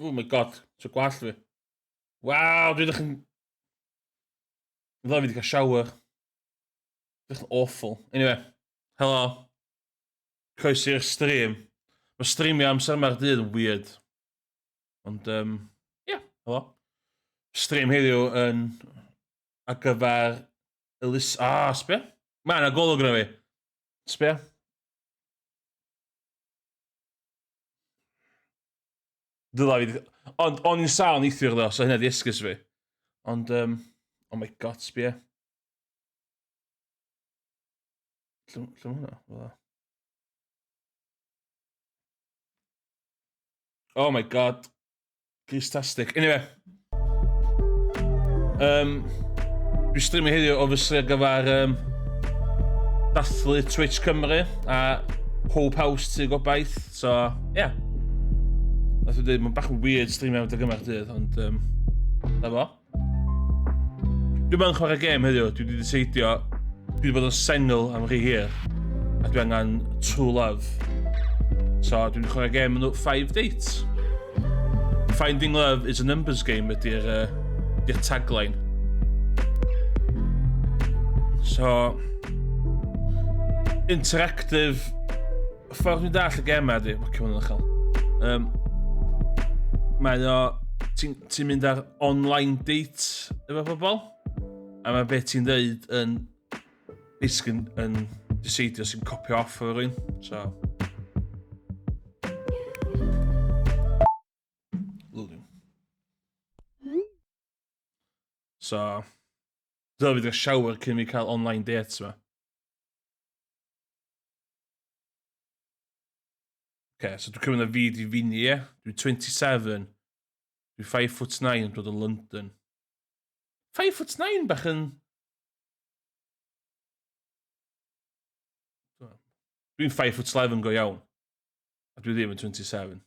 Oh my god, so gwallt fi. Waw, dwi ddech yn... Dda fi wedi cael shower. Ddech yn awful. Anyway, helo. Croes i'r stream. Mae streamio amser yma'r dydd yn weird. Ond, helo. Stream heddiw yn... ar gyfer... sbia? Ma' yna golwg yna fi. Sbia? Dyla fi... Ond o'n i'n sal neithiwr ddo, so hynna di esgus fi. Ond, oh my god, sbia. Lle ma' hwnna? Oh my god. Gristastic. Anyway. Dwi streamio heddiw, obviously, ar gyfer DATHLU Twitch CYMRU a Hope House Ty Gobaith. So, yeah. Nath i dweud, mae'n bach yn weird streamio am gyma'r dydd, ond, da fo. Dwi'n mynd chwarae gêm heddiw, dwi wedi diseidio, dwi wedi bod yn sengl am rhy hir, a dwi angen true love. So, dwi'n chwarae gêm yn 5 dates. Finding love is a numbers game ydy'r tagline. So... interactive... ffordd dwi'n dall y gema di. Wacio hwn yn uchel. Mae o... Ti'n mynd ar online dates efo pobl. A mae beth ti'n dweud yn... basically yn decidio sy'n copio off o rhywun. So... loading. So... dyna fi gael shower cyn mi cael online dates yma. Okay, so dwi'n cymryd y fi di fini, ie? Dwi'n 27. Dwi'n 5'9" yn dod o London. 5'9" bach yn... Dwi'n 5'11" go iawn. A dwi ddim yn 27.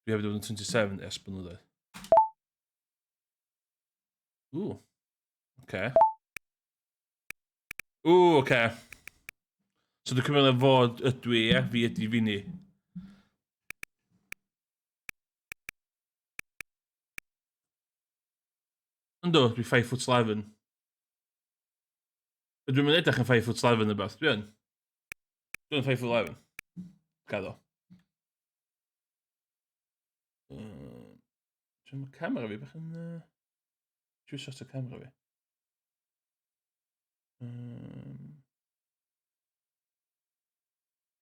Dwi hefyd yn 27 ers blynyddoedd. Ooh. Okay. Ooh, okay. So dwi'n cymryd y fod ydw i, ie? Fi ydi fini. Ynddo, dwi 5'11". Dwi'n mynd edrych yn 5'11" y beth, dwi'n? Dwi'n 5'11". Gaddo. Dwi'n camera fi bach yn... Dwi'n sort o camera fi.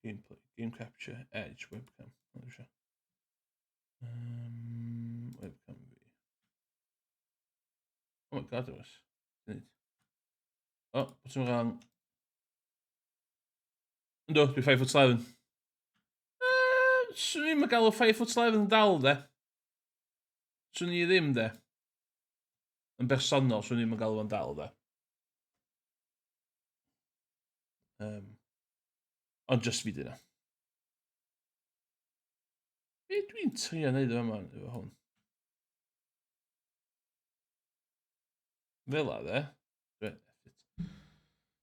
Gameplay, game capture, edge, webcam. Webcam fi. Oh my god, it was. Oh, what's wrong? Ynddo, dwi 5'11". Swn i'n gael o 5'11" yn dal, de. Swn i ddim, de. Yn bersonol, swn i'n gael o'n dal, de. Ond just fi dyna. Be dwi'n trio neud efo hwn? Fela, de.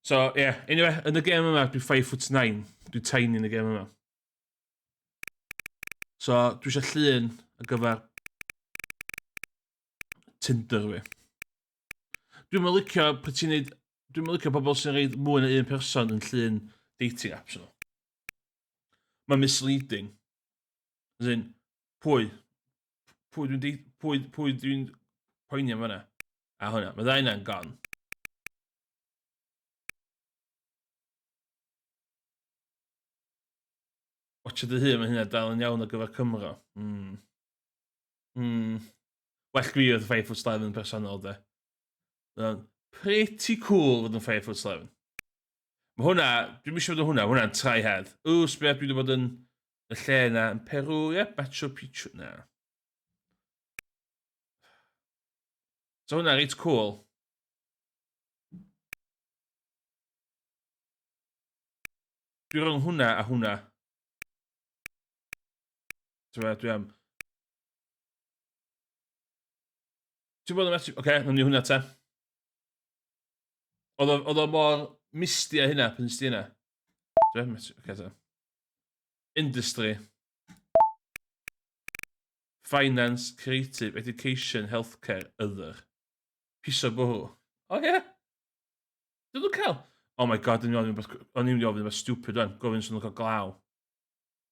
So, yeah, anyway, yn y game yma, dwi'n 5'9". Dwi'n tiny yn y game yma. So, dwi eisiau llun ar gyfer Tinder fi. Dwi'n mynd licio pryd ti'n neud... Dwi'n mynd licio pobl sy'n rhaid mwy na un person yn llun dating apps nhw. Mae'n misleading. As in, pwy dwi'n poeni am hynna. A hwnna, mae ddau na'n gone. Watcha dy hun, mae hynna dal yn iawn ar gyfer Cymro. Well gwi oedd 5'11" personol, de. Pretty cool fod yn 5'11". Mae hwnna, dwi'n mysio fod yn hwnna, hwnna'n try-head. Sbia, dwi wedi bod yn y lle yna, yn Peru, ie, Machu Picchu, na. So hwnna, reit cool. Dwi rhwng hwnna a hwnna. Dwi am... Ti'n bod yn Machu... Oce, nawn ni hwnna te. Oedd o mor misty a hynna, pan ysdi hynna. Oce te. Industry. Finance, creative, education, healthcare, other. Piso bwrw. O ie? Dyn nhw'n cael? Oh my god, o'n i'n mynd i ofyn yma stupid o'n. Gofyn sy'n nhw'n cael glaw.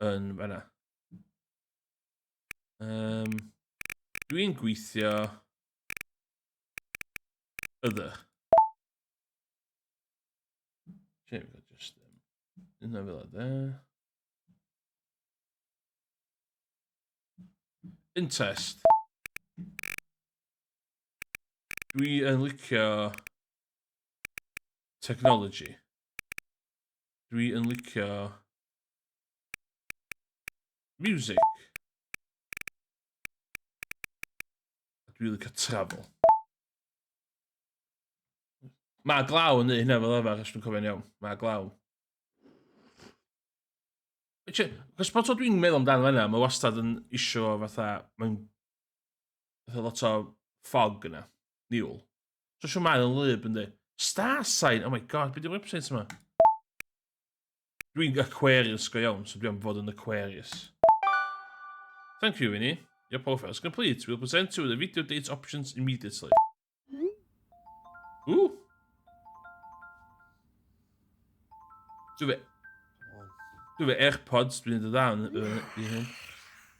Yn fanna. Dwi'n gweithio... other. Okay, we got just... Yna fel yna. Interest. Dwi yn licio technology. Dwi yn licio music. Dwi yn licio travel. Mae glaw yn neud hynna fel efo, os dwi'n cofio'n iawn. Mae glaw. Cos pot o dwi'n meddwl amdano fan'na, mae wastad yn isio fatha, mae'n lot o fog yna, niwl. So siw mae'n yn lyb yn dweud, star sign, oh my god, beth yw'r website yma? Dwi'n Aquarius go iawn, so dwi'n fod yn Aquarius. Thank you, Winnie. Your profile is complete. We'll present you with the video dates options immediately. Ooh. Do it. Do it. AirPods. Dwi'n dod down.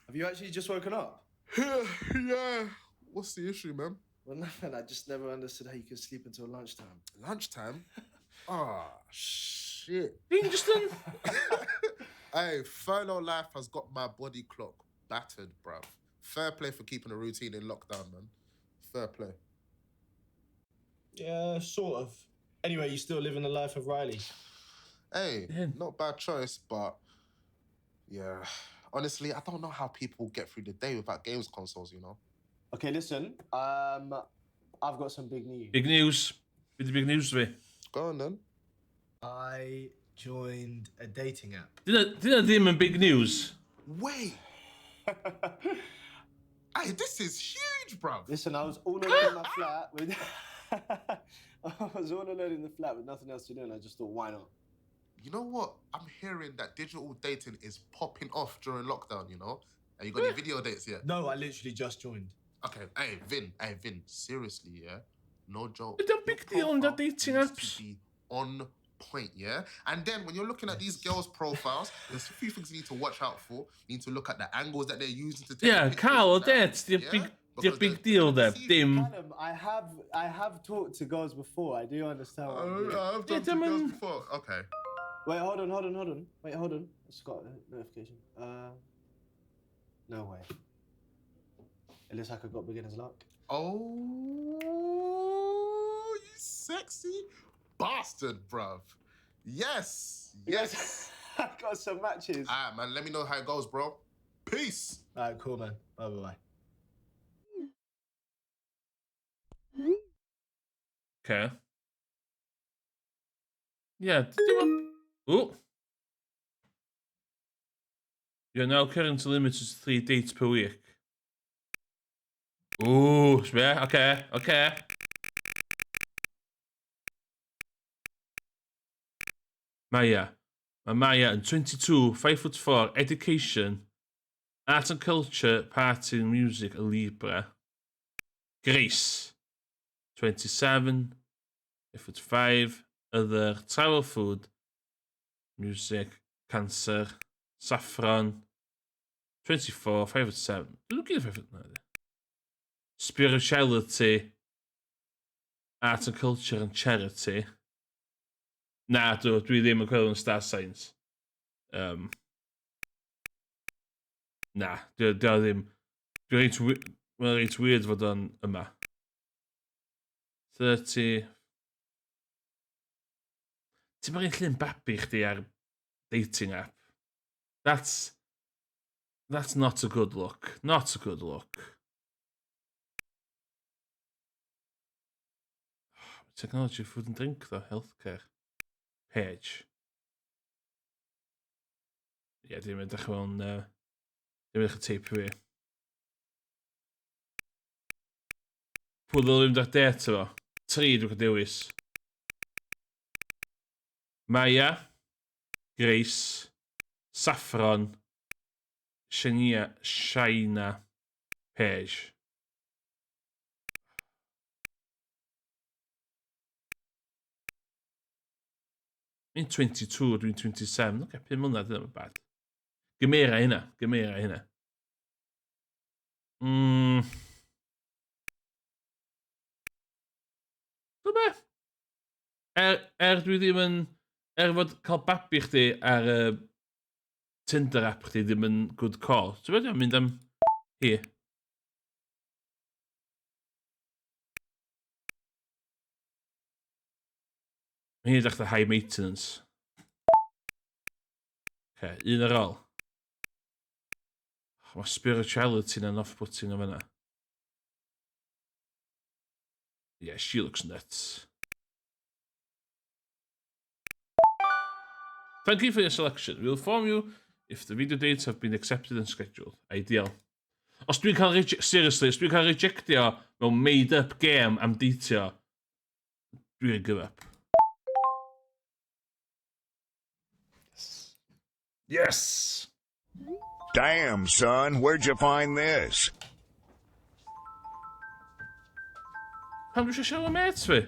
Have you actually just woken up? Yeah. What's the issue, man? Well, nothing. I just never understood how you could sleep until lunchtime. Lunchtime? Ah, shit. Interesting. Hey, furlough life has got my body clock battered, bruv. Fair play for keeping a routine in lockdown, man. Fair play. Yeah, sort of. Anyway, you still living the life of Riley? Hey, not bad choice, but yeah. Honestly, I don't know how people get through the day without games consoles, you know? Okay, listen. I've got some big news. Big news. With the big news to me. Go on then. I joined a dating app. Didn't demon big news? Wait. Hey, this is huge, bruv. Listen, I was all alone in my flat with... I was all alone in the flat with nothing else to do, and I just thought, why not? You know what? I'm hearing that digital dating is popping off during lockdown, you know? Have you got any video dates yet? No, I literally just joined. Okay, hey, Vin, seriously, yeah? No joke. It's a big deal on the dating apps. Needs to be on point, yeah? And then when you're looking at these girls' profiles, there's a few things you need to watch out for. You need to look at the angles that they're using to take Yeah, pictures. Carl, that's the big deal there. Dim. Callum, I have talked to girls before. I do understand what I'm doing. I've talked to girls before. Okay. Wait, hold on. Wait, hold on. I just got a notification. No way. It looks like I got beginner's luck. Oh, you sexy bastard, bruv. Yes. I got some matches. All right, man, let me know how it goes, bro. Peace. All right, cool, man. Bye. Okay. Yeah. Oh. You're now currently limited to 3 dates per week. Ooh, yeah, okay. Maya and 22, 5'4", education, art and culture, party and music, a Libra. Grace, 27, 5'5", other, travel, food, music, cancer, saffron, 24, 5'7". Look at 5'9". Spirituality, art and culture and charity. Na, dwi ddim yn coelio yn star signs. Na, dwi ddim. Mae'n reit weird fod o'n yma. 30. Ti'n mynd i'n llun babi chdi ar dating app. That's not a good look. Not a good look. Technology, food and drink, though. Healthcare. Page. Ja, die met gewoon... die met getypt weer. Pwydl ddim da data fo. 3 dwi'n dewis. Maya. Grace. Saffron. Shaina. Page. Dwi'n 22, dwi'n 27. Ok, 5 mlynedd, ddim yn bad. Gymera hynna. So be? Dwi ddim yn... fod cael babi chdi ar Tinder app chdi ddim yn good call. So be, dwi'n mynd am hi. Mae hi'n edrych high maintenance. Okay, un ar ôl. Mae spirituality na'n off-putting o fyna. Yeah, she looks nuts. Thank you for your selection. We'll inform you if the video dates have been accepted and scheduled. Ideal. Os dwi'n cael rejectio mewn made-up game am deitio, dwi'n give up. Yes! Damn, son, where'd you find this? Pam dwi eisiau siarad mates fi?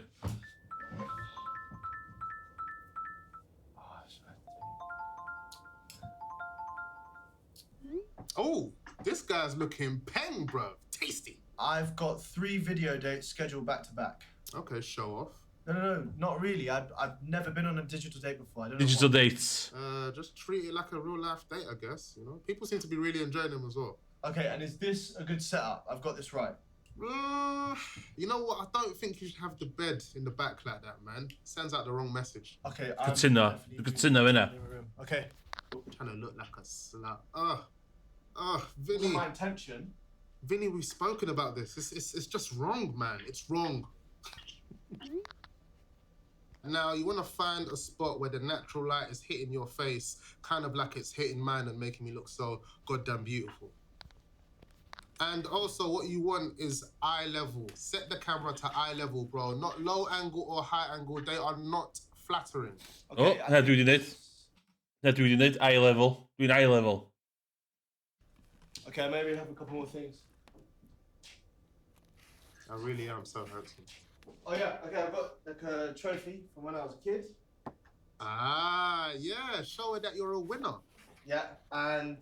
looking peng, bruv. Tasty. I've got 3 video dates scheduled back to back. Okay, show off. No, not really. I've never been on a digital date before. I don't know Digital what... dates. Just treat it like a real life date, I guess. You know, people seem to be really enjoying them as well. Okay, and is this a good setup? I've got this right. You know what? I don't think you should have the bed in the back like that, man. Sends out the wrong message. Okay, Good in there. Good in there, innit? Okay. Trying to look like a slut. Vinny. Wasn't my intention. Vinny, we've spoken about this. It's just wrong, man. It's wrong. Now, you want to find a spot where the natural light is hitting your face, kind of like it's hitting mine and making me look so goddamn beautiful. And also, what you want is eye level. Set the camera to eye level, bro. Not low angle or high angle. They are not flattering. Okay, här doe je dit. Här doe je dit. Eye level. Doe een eye level. Okay, maybe have a couple more things. I really am so handsome. Oh yeah, okay, I've got like a trophy from when I was a kid. Ah, yeah, show her that you're a winner. Yeah, and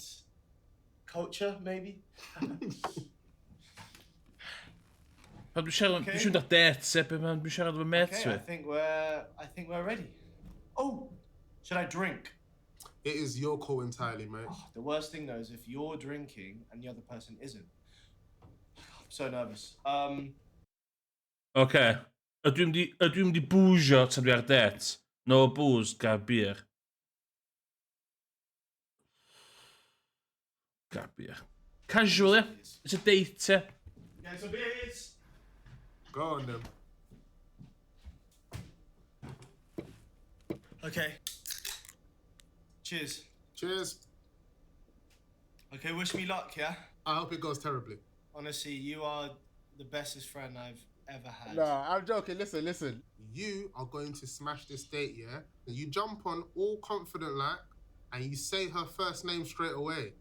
culture maybe. Maar du kör där det seppe man du kör med mates. Okay, I think we're ready. Oh, should I drink? It is your call entirely, mate. Oh, the worst thing though is if you're drinking and the other person isn't. I'm so nervous. Okay. Ydw di bwysio tan dwi ar det? No booze, gael beer. Gael beer. Casual, yeah? It's a date, yeah? Get some beers. Go on, then. Okay. Cheers. Cheers. Okay, wish me luck, yeah? I hope it goes terribly. Honestly, you are the bestest friend I've ever had. Nah, I'm joking. Listen. You are going to smash this date, yeah? And you jump on all confident like, and you say her first name straight away.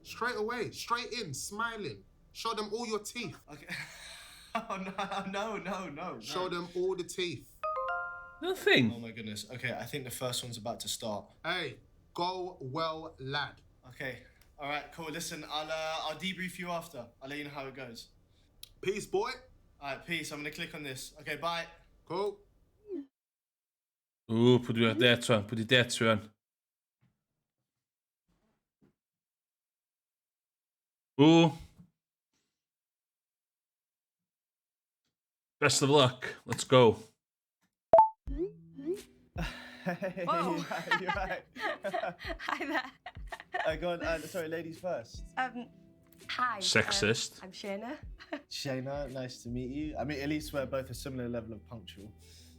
Straight away, straight in, smiling. Show them all your teeth. Okay. Oh, no. Show them all the teeth. Nothing. Oh my goodness. Okay, I think the first one's about to start. Hey, go well, lad. Okay. All right, cool. Listen, I'll debrief you after. I'll let you know how it goes. Peace, boy. All right, peace. I'm gonna click on this. Okay, bye. Cool. Oeh, put die dat zo aan. Put die dat zo aan. Oeh. Best of luck. Let's go. Hey, Oh. you're right. Hi there. Go on. Sorry, ladies first. Hi. Sexist. I'm Shayna. Shayna, nice to meet you. I mean, at least we're both a similar level of punctual.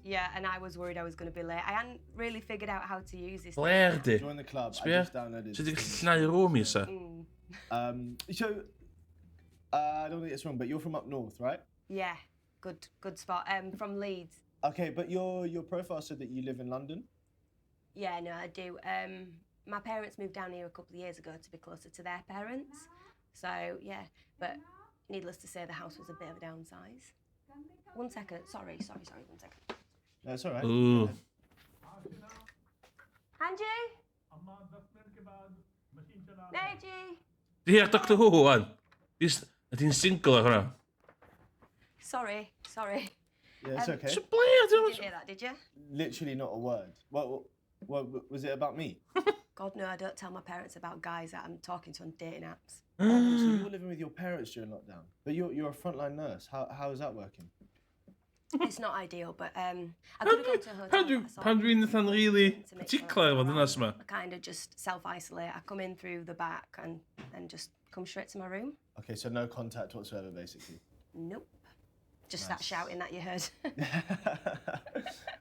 Yeah, and I was worried I was going to be late. I hadn't really figured out how to use this. Lerde. Join the club. I Speer. just downloaded. Zit ik naar je room zo? So, I don't want to get this wrong, but you're from up north, right? Yeah, good spot. From Leeds. Okay, but your profile said that you live in London. Yeah, no, I do. My parents moved down here a couple of years ago to be closer to their parents. So, yeah, but needless to say, the house was a bit of a downsize. 1 second. Sorry, 1 second. That's all right. Oeh. Angie? Neji? Die heer Dr. Who aan. Het is een single gewoon. Sorry. Yeah, it's okay. Ze blijft, Did jongens. you hear that, did you? Literally not a word. What was it about me? God, no, I don't tell my parents about guys that I'm talking to on dating apps. So you were living with your parents during lockdown, but you're a frontline nurse. How is that working? It's not ideal, but I could have gone to a hotel. but I Pan dwi'n eitha'n really to make particular sure efo dynas yma. I kind of just self-isolate. I come in through the back and just come straight to my room. Okay, so no contact whatsoever, basically. Nope. Just that shouting that you heard.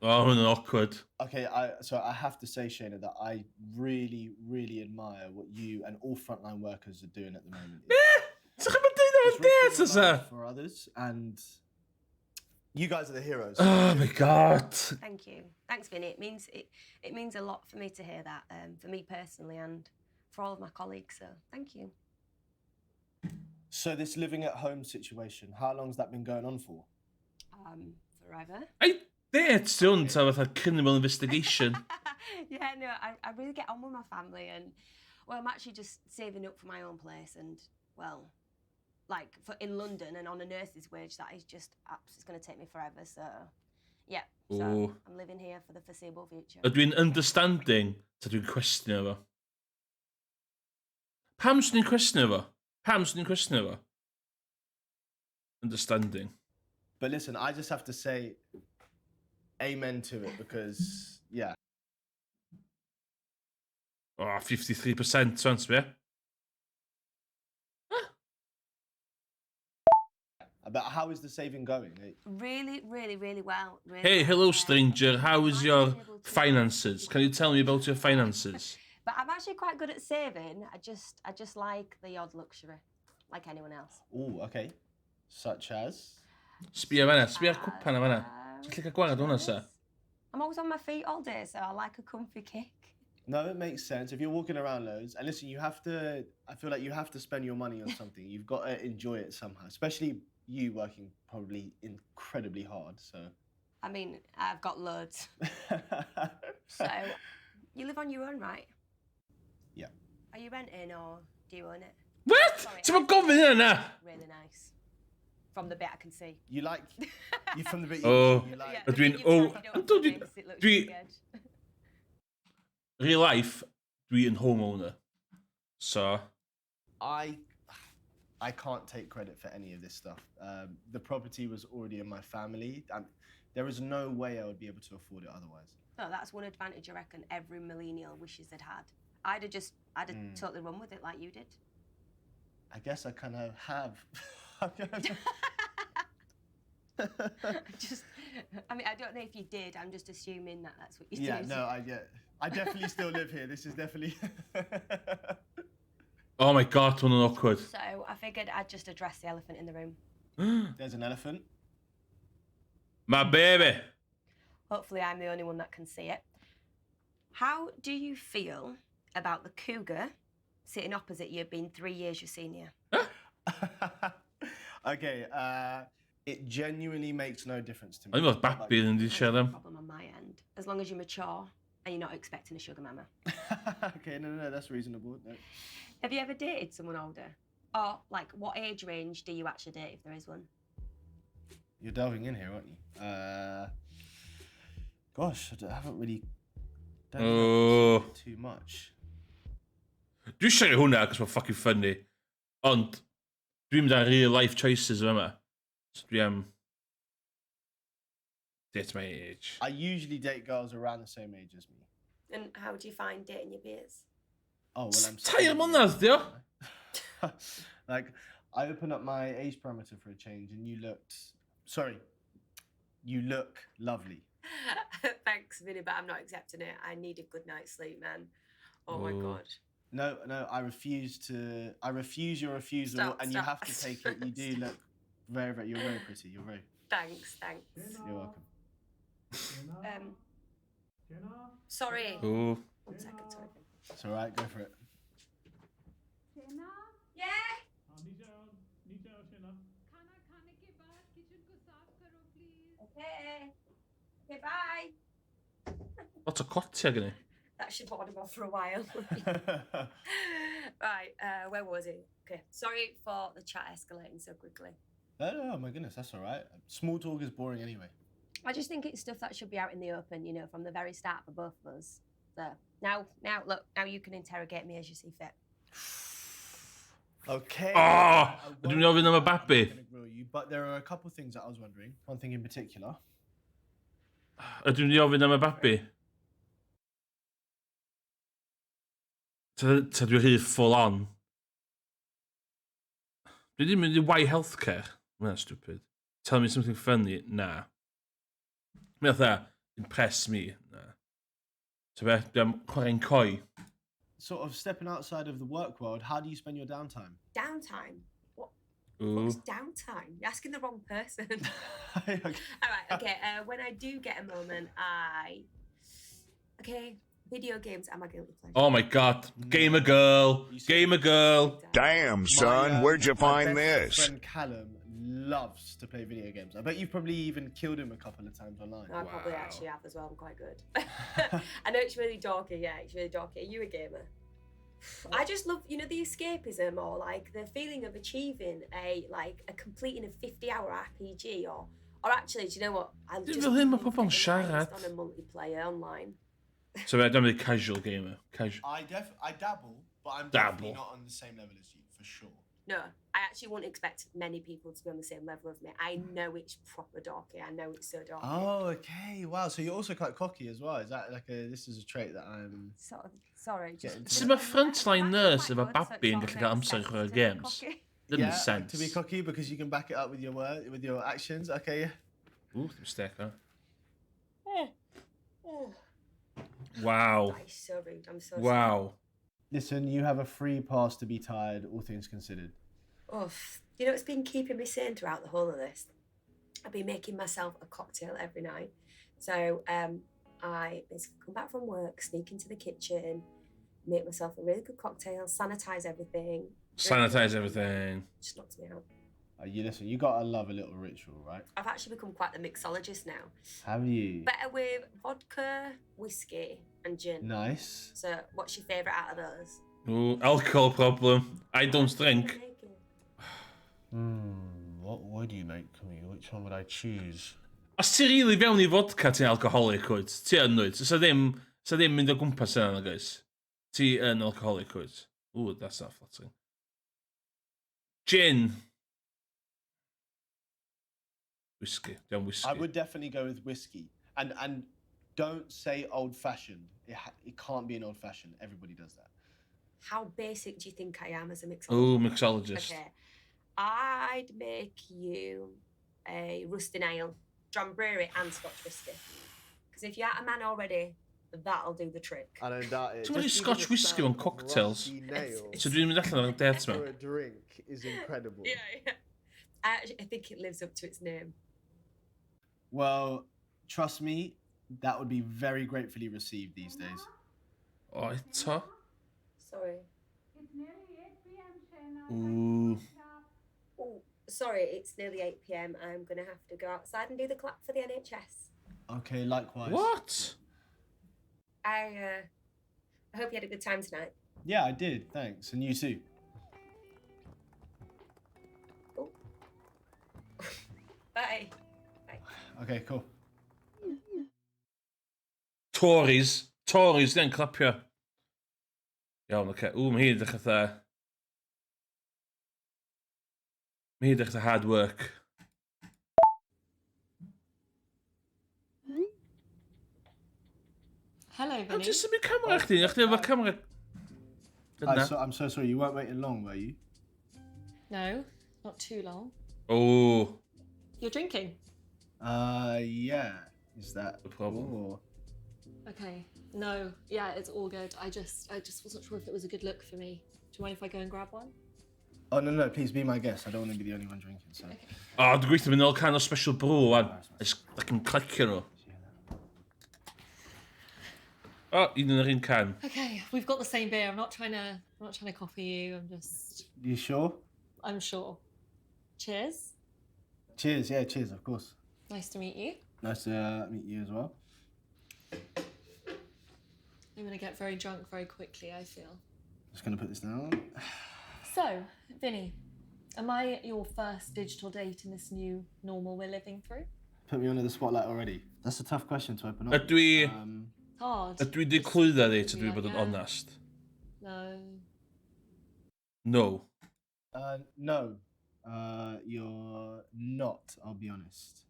Oh, yn awkward. Okay, so I have to say, Shayna, that I really admire what you and all frontline workers are doing at the moment. Sa'ch chi'n mynd dweud It's o'r det, risking ysa? life for others, and you guys are the heroes. Oh my god. Thank you. Thanks, Vinny. It means a lot for me to hear that, for me personally and for all of my colleagues. So thank you. So this living at home situation, how long's that been going on for? Forever. Ai, det stiwn ta fatha criminal investigation. Yeah, no, I really get on with my family and, well, I'm actually just saving up for my own place and well, like in London and on a nurse's wage, that is just it's going to take me forever. So, yeah. So Ooh. I'm living here for the foreseeable future. Ydw i'n understanding ta dwi'n cwestiynio fo? Pam swn i'n cwestiynio fo? Pam swn i'n cwestiynio fo? Understanding. But listen, I just have to say amen to it because, yeah. Oh, 53% chance fi. But how is the saving going? Really, really, really well. Really Hey, well. hello stranger, how is I've your been able to- finances? Can you tell me about your finances? But I'm actually quite good at saving. I just like the odd luxury, like anyone else. Oh, okay. Such as? Sbia fanna, sbia'r cwpan am fanna. Ti'n cael gwared hwnna sa? I'm always on my feet all day, so I like a comfy kick. No, it makes sense. If you're walking around loads, and listen, I feel like you have to spend your money on something. You've got to enjoy it somehow, especially you working probably incredibly hard, so. I mean, I've got loads. So, you live on your own, right? Yeah. Are you renting or do you own it? What? Sorry, Ti'n ma'n gofyn hynna? Really nice. From the bit I can see. You like, you from the bit Oh. you like. Ydw i'n... You've Oh, tried, you don't have to face, it looks really good. real life, dwi yn homeowner. So, I can't take credit for any of this stuff. The property was already in my family, and there is no way I would be able to afford it otherwise. No, that's one advantage I reckon every millennial wishes they'd had. I'd have totally run with it like you did. I guess I kind of have. I mean, I don't know if you did. I'm just assuming that that's what you did. Yeah, no, I definitely still live here. This is definitely. oh my god, hwn yn awkward. So I figured I'd just address the elephant in the room. There's an elephant. My baby. Hopefully I'm the only one that can see it. How do you feel about the cougar sitting opposite you being 3 years your senior? Okay, it genuinely makes no difference to me. I think oedd babi yn di siarad am. Problem on my end. As long as you're mature and you're not expecting a sugar mama. Okay, no, that's reasonable. No. Have you ever dated someone older? Or, like, what age range do you actually date, if there is one? You're delving in here, aren't you? Gosh, I haven't really done too much. Dwi'n siarad hwnna, cos mae'n fucking funny. Ond, dwi'n mynd ar real life choices yma. So dwi am... date my age. I usually date girls around the same age as me. And how do you find dating your peers? Oh, well, I'm... Tair mlynedd, dio? Like, I opened up my age parameter for a change and you looked... Sorry. You look lovely. Thanks, Vinny, but I'm not accepting it. I need a good night's sleep, man. Oh my god. No, I refuse your refusal, Stop. you have to take it. You do look you're very pretty. You're very... Thanks. You're welcome. Sorry. Oh. 1 second, sorry. It's all right, go for it. Yeah? Okay, bye. Lot o cotia gen i. That should board him off for a while. Right, where was he? Okay, sorry for the chat escalating so quickly. Oh my goodness, that's all right. Small talk is boring anyway. I just think it's stuff that should be out in the open, you know, from the very start for both of us. So, now, look, now you can interrogate me as you see fit. Okay. Oh, dwi'n ofyn am y babi. I'm gonna grill you, but there are a couple of things that I was wondering. One thing in particular. Ydw i'n ofyn am y babi? Ta dwi'n rhy full on. Dwi ddim mynd i why healthcare. Mae'n stupid. Tell me something funny. Na. Mae'n dda, impress me. Na. So be, dwi'n chwarae'n coi. Sort of stepping outside of the work world, how do you spend your downtime? Downtime? Ooh. What's downtime? You're asking the wrong person. Okay. All right, okay. When I do get a moment, Okay, video games are my guilty pleasure. Oh my god. Gamer girl. Gamer girl. Damn, son, where'd you find my best this? friend Callum loves to play video games. I bet you've probably even killed him a couple of times online. I probably Wow. actually have as well. I'm quite good. I know it's really dorky. Yeah, it's really dorky. Are you a gamer? I just love, you know, the escapism or like the feeling of achieving a completing a 50-hour RPG or actually, do you know what? I Dit just wil helemaal love op van getting highest Sharat. on a multiplayer online. So wij dan weer casual gamer. Casual. I dabble, but I'm Dabble. definitely not on the same level as you, for sure. No, I actually wouldn't expect many people to be on the same level of me. I know it's proper dorky. I know it's so dorky. Oh, okay. Wow. So you're also quite cocky as well. Is that like this is a trait that I'm... Sort of, sorry. Ze mijn frontline nurse of baby en krijg amser games. That yeah, makes sense. to be cocky because you can back it up with your word, with your actions. Okay, yeah. Oeh, dat is sterk, hè? Wow. That is so rude. I'm so Wow. Listen, you have a free pass to be tired, all things considered. sorry. You know what's been keeping me sane throughout the whole of this? I've been making myself a cocktail every night. So I basically come back from work, sneak into the kitchen, make myself a really good cocktail, sanitize everything. Sanitize everything. Just knocks me out. Listen, you gotta love a little ritual, right? I've actually become quite the mixologist now. Have you? Better with vodka, whiskey, and gin. Nice. So, what's your favourite out of those? Oeh, alcohol problem. I don't drink. What would you make me? Which one would I choose? Os ti rili fewn i vodka ti'n alcoholic wyt? Ti yn wyt? Sa ddim mynd o gwmpas yna, guys. Ti yn alcoholic wyt? Ooh, that's not flattering. Gin. Whiskey. Down whiskey. I would definitely go with whiskey. And don't say old fashioned. It can't be an old fashioned. Everybody does that. How basic do you think I am as a mixologist? Oh, mixologist. Okay. I'd make you a rusty nail, John Brewery and Scotch whiskey. Because if you're at a man already, that'll do the trick. I don't doubt it. Ti'n mynd i Scotch whiskey mewn cocktails? So dwi'n mynd allan o'r dates for ma. a drink is incredible. Yeah. I think it lives up to its name. Well, trust me, that would be very gratefully received these days. O, eto? Sorry. Ooh. Oh, sorry, it's nearly 8 p.m. I'm going to have to go outside and do the clap for the NHS. Okay, likewise. What? I hope you had a good time tonight. Yeah, I did. Thanks. And you too. Oh. Bye. Okay, cool. Tories. Tories, then clapio. Iawn, oce. Ooh, mae hi edrych eitha... Mae hi edrych eitha hard work. Hello, I'm Vinny. just symud camera chdi. Chdi efo camera... Dyna. I'm so sorry. You weren't waiting long, were you? No, not too long. Oh, You're drinking? Yeah. Is that the problem. or... Okay. No, yeah, it's all good. I just wasn't sure if it was a good look for me. Do you mind if I go and grab one? Oh, no, please be my guest. I don't want to be the only one drinking, so... O, dwi'n gweithio mewn all kind of special brew, wan. I can clicio nhw. O, un yn yr un can. Okay, we've got the same beer. I'm not trying to copy you. You sure? I'm sure. Cheers. Cheers, yeah, cheers, of course. Nice to meet you. Nice to meet you as well. I'm gonna get very drunk very quickly, I feel. Just gonna put this down. So, Vinny, am I your first digital date in this new normal we're living through? Put me under the spotlight already. That's a tough question to open up. Ydw i... It's hard. Ydw i di clwydda di, ydw i Yeah, bod yn yeah. onest? No. No. No. You're not, I'll be honest.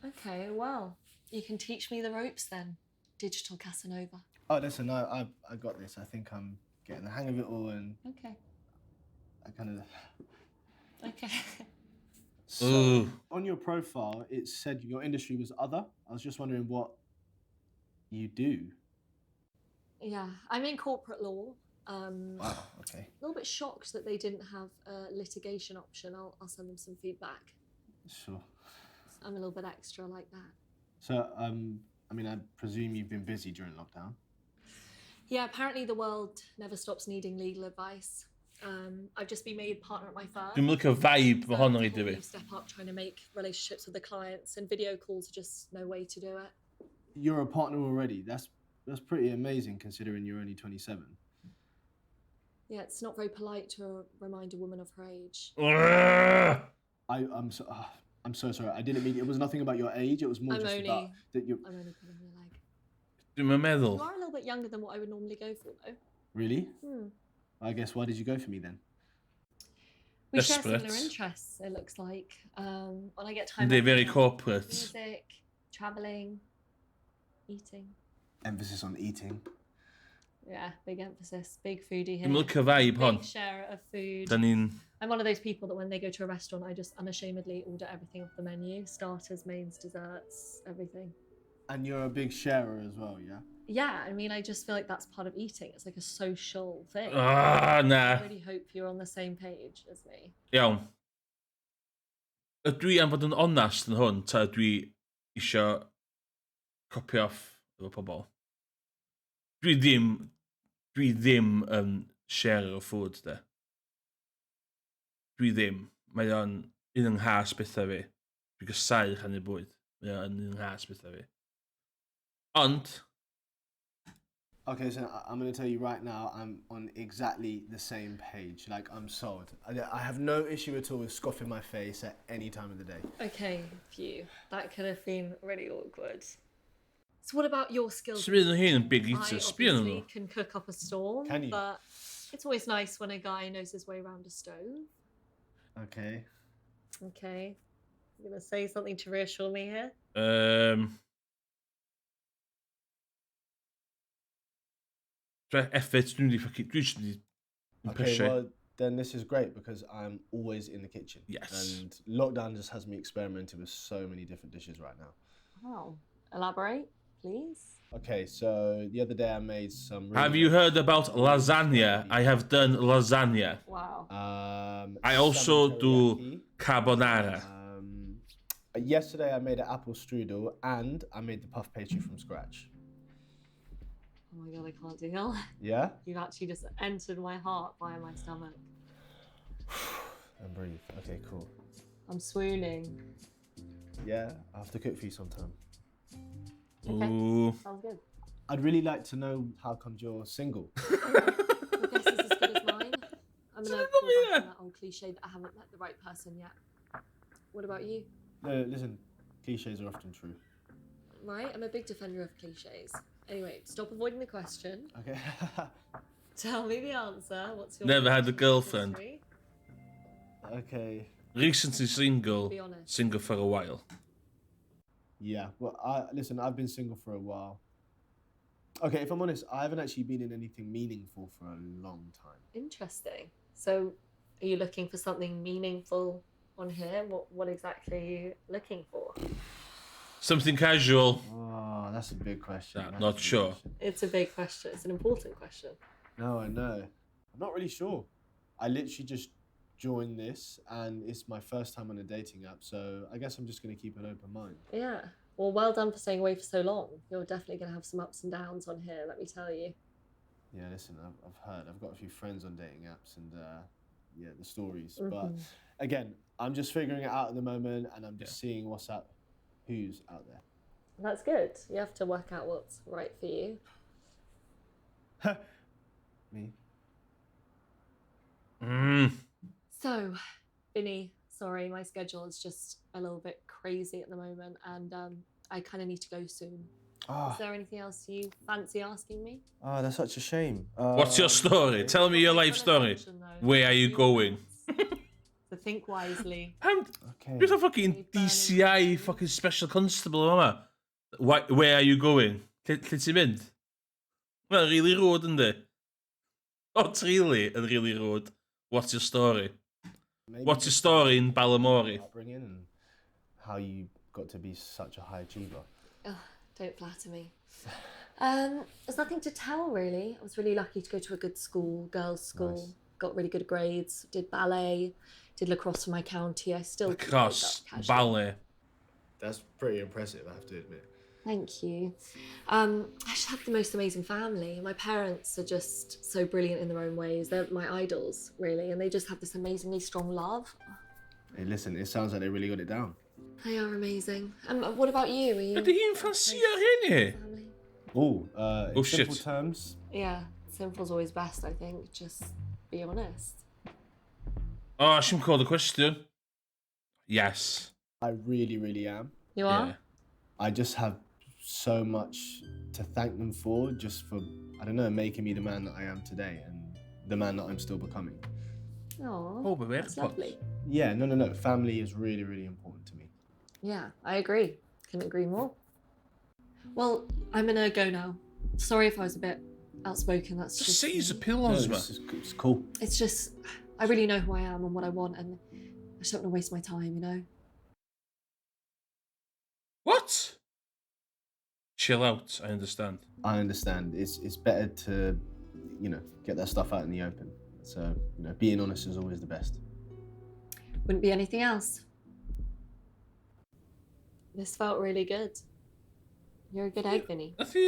Okay, well, you can teach me the ropes then, digital Casanova. Oh, listen, no, I got this. I think I'm getting the hang of it all, and Okay. I kind of... Okay. So, Ooh. on your profile, it said your industry was other. I was just wondering what you do. Yeah, I'm in corporate law. Wow, okay. A little bit shocked that they didn't have a litigation option. I'll send them some feedback. Sure. I'm a little bit extra like that. So, I mean, I presume you've been busy during lockdown. Yeah, apparently the world never stops needing legal advice. I've just been made partner at my firm. Dwi'n licio vibe mae hon yn ei Before dyfu. you step up trying to make relationships with the clients, and video calls are just no way to do it. You're a partner already. That's pretty amazing considering you're only 27. Yeah, it's not very polite to remind a woman of her age. Ugh. I'm so sorry. I didn't mean it was nothing about your age. It was more just about that you. I'm only pulling your leg. Dwi'n meddwl. You are a little bit younger than what I would normally go for, though. Really? Hmm. I guess why did you go for me then? We share Desperate. similar interests, it looks like. When I get time, They're off, very I corporate. music, travelling, eating. Emphasis on eating. Yeah, big emphasis, big foodie here. Dwi'n licio vibe hon. Big share of food. Da ni'n... I'm one of those people that when they go to a restaurant, I just unashamedly order everything off the menu. Starters, mains, desserts, everything. And you're a big sharer as well, yeah? Yeah, I mean, I just feel like that's part of eating. It's like a social thing. Ah, na. I really hope you're on the same page as me. Iawn. Ydw i am fod yn onast yn hwn, ta ydw i isio copy off efo pobl? Dwi ddim yn share o food, de. Dwi ddim. Mae o'n un yng nghas bethau fi. Dwi gysau rhannu bwyd. Mae o'n un yng nghas bethau fi. Ond, Okay, so I'm going to tell you right now, I'm on exactly the same page. Like, I'm sold. I have no issue at all with scoffing my face at any time of the day. Okay, phew. That could have been really awkward. So what about your skills? sy'n hyn yn big I eater. Sbien obviously nhw. can cook up a storm, Can you? but it's always nice when a guy knows his way around a stove. Okay. Okay. You're going to say something to reassure me here? Effort, dwi'n just wedi Okay, pushu. well, then this is great because I'm always in the kitchen. Yes. And lockdown just has me experimenting with so many different dishes right now. Wow. Elaborate, please. Okay, so the other day I made some... Have you heard about lasagna? I have done lasagna. Wow. I also salmon do teriyaki. carbonara. Yesterday I made an apple strudel and I made the puff pastry from scratch. Oh my god, I can't deal. Yeah? You've actually just entered my heart via my stomach. And breathe. Okay, cool. I'm swooning. Yeah, I'll have to cook for you sometime. Okay. Ooh. Sounds good. I'd really like to know how comes you're single. Your guess is as good as mine. I'm going to fall back on that old cliche that I haven't met the right person yet. What about you? No, listen, cliches are often true. Right, I'm a big defender of cliches. Anyway, stop avoiding the question. Okay. Tell me the answer. What's your Never had a girlfriend. history? Okay. Recently single. Be honest. Single for a while. Yeah, well, listen, I've been single for a while. Okay, if I'm honest, I haven't actually been in anything meaningful for a long time. Interesting. So, are you looking for something meaningful on here? What exactly are you looking for? Something casual. Oh, that's a big question. Nah, That's not a big sure. question. It's a big question. It's an important question. No, I know. I'm not really sure. I literally just joined this and it's my first time on a dating app, so I guess I'm just going to keep an open mind. Yeah. Well, well done for staying away for so long. You're definitely going to have some ups and downs on here, let me tell you. Yeah, listen, I've heard. I've got a few friends on dating apps and, yeah, the stories. But again, I'm just figuring it out at the moment and I'm just seeing who's out there. That's good. You have to work out what's right for you. Me? So, Vinny, sorry, my schedule is just a little bit crazy at the moment and I kind of need to go soon. Oh, Is there anything else you fancy asking me? that's such a shame. What's your story? Tell me your life story. Where are you going? So think wisely. Okay. You're a fucking DCI fucking special constable yma. Where are you going? Lle ti'n mynd? Well, really rude, yndi? Not really, and really rude. What's your story? Maybe What's your just story in Balamory? upbringing and how you got to be such a high achiever. Oh, don't flatter me. There's nothing to tell, really. I was really lucky to go to a good school, girls' school. Nice. Got really good grades, did ballet, did lacrosse for my county. I still keep those Across, up casually. ballet. That's pretty impressive, I have to admit. Thank you. I just have the most amazing family. My parents are just so brilliant in their own ways. They're my idols, really, and they just have this amazingly strong love. Hey, listen, it sounds like they really got it down. They are amazing. What about you? Are you Ydy hi'n ffansio hynny? Oh, in Oh, simple shit. terms, Yeah, simple's always best, I think. Just be honest. Oh, she called the question. Yes. I really, really am. You are? Yeah. I just have so much to thank them for, just for, I don't know, making me the man that I am today and the man that I'm still becoming. Oh, that's lovely. Yeah, no. Family is really, really important to me. Yeah, I agree. Couldn't agree more. Well, I'm gonna go now. Sorry if I was a bit outspoken. That's Just just seize the me. pillows, man. It's cool. It's just, I really know who I am and what I want, and I just don't want to waste my time, you know? What? Chill out. I understand. I understand. It's better to, get that stuff out in the open. So, being honest is always the best. Wouldn't be anything else. This felt really good. You're a good egg, Vinny. I feel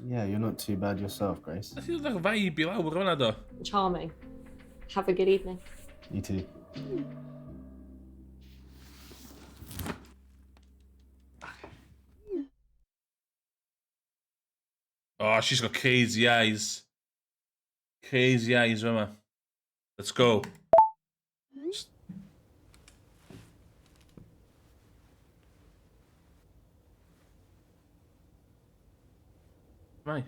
Yeah, you're not too bad yourself, Grace. I feel like vibe lawr hwnna do. Charming. Have a good evening. You too. Oh, she's got crazy eyes. Crazy eyes, Emma. Let's go. Right.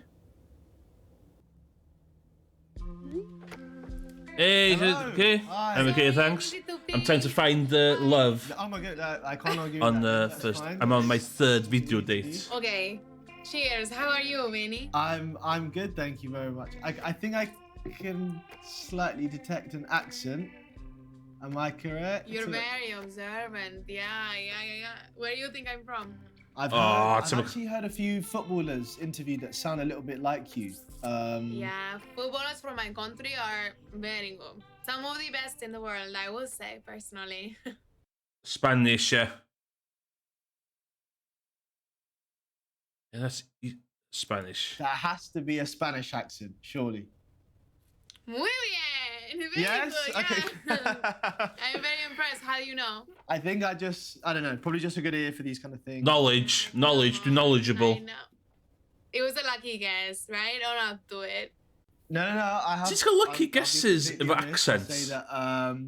Hey, Hello. okay? Hi. I'm okay, thanks. I'm trying to find love Oh my god, I can't argue on with the that. That's first. fine. I'm on my third video date. Okay. Cheers. How are you, Vinny? I'm good, thank you very much. I think I can slightly detect an accent. Am I correct? You're very observant. Yeah. Where do you think I'm from? I've it's a- actually heard a few footballers interviewed that sound a little bit like you. Yeah, footballers from my country are very good. Some of the best in the world, I would say, personally. Spanish, yeah. Yeah, that's Spanish. That has to be a Spanish accent, surely. Muy bien. Very Yes? good, Okay. yeah. I'm very impressed. How do you know? I think I don't know, probably just a good ear for these kind of things. Knowledge, too knowledgeable. I know. It was a lucky guess, right? Or not do it. No, I have. She's got lucky I'll be guesses completely of honest and accents. Say that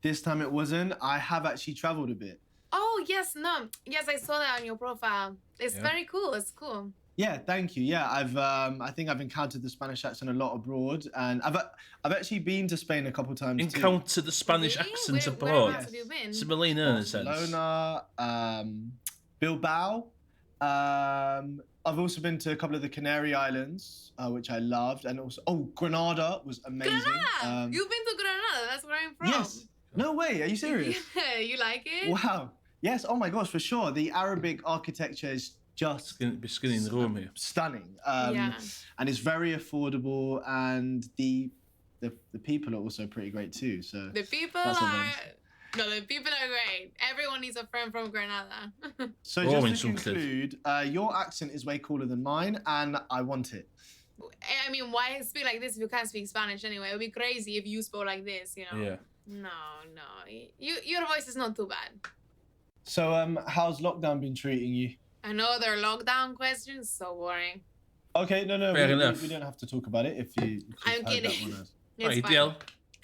this time it wasn't. I have actually travelled a bit. Oh, yes, no. Yes, I saw that on your profile. It's Yeah. very cool. It's cool. Yeah, thank you. Yeah, I think I've encountered the Spanish accent a lot abroad, and I've actually been to Spain a couple times too. Encounter the Spanish Really? accent Where- abroad. whereabouts have you been? Similar in a sense. Barcelona, Bilbao. I've also been to a couple of the Canary Islands, which I loved, and also Granada was amazing. Granada! You've been to Granada. That's where I'm from. Yes. No way. Are you serious? Yeah, you like it? Wow. Yes. Oh my gosh, for sure. The Arabic architecture is just Be skinny in the room here. stunning. Yeah. And it's very affordable, and the people are also pretty great too. So The people That's are... amazing. No, the people are great. Everyone needs a friend from Granada. So Oh, just to in some conclude, your accent is way cooler than mine, and I want it. I mean, why speak like this if you can't speak Spanish anyway? It would be crazy if you spoke like this, you know? Yeah. No. Your voice is not too bad. So how's lockdown been treating you? Another lockdown question? So boring. Okay, no, Fair enough. we don't have to talk about it if you've I'm heard that kidding. one as- It's fine. Ideal.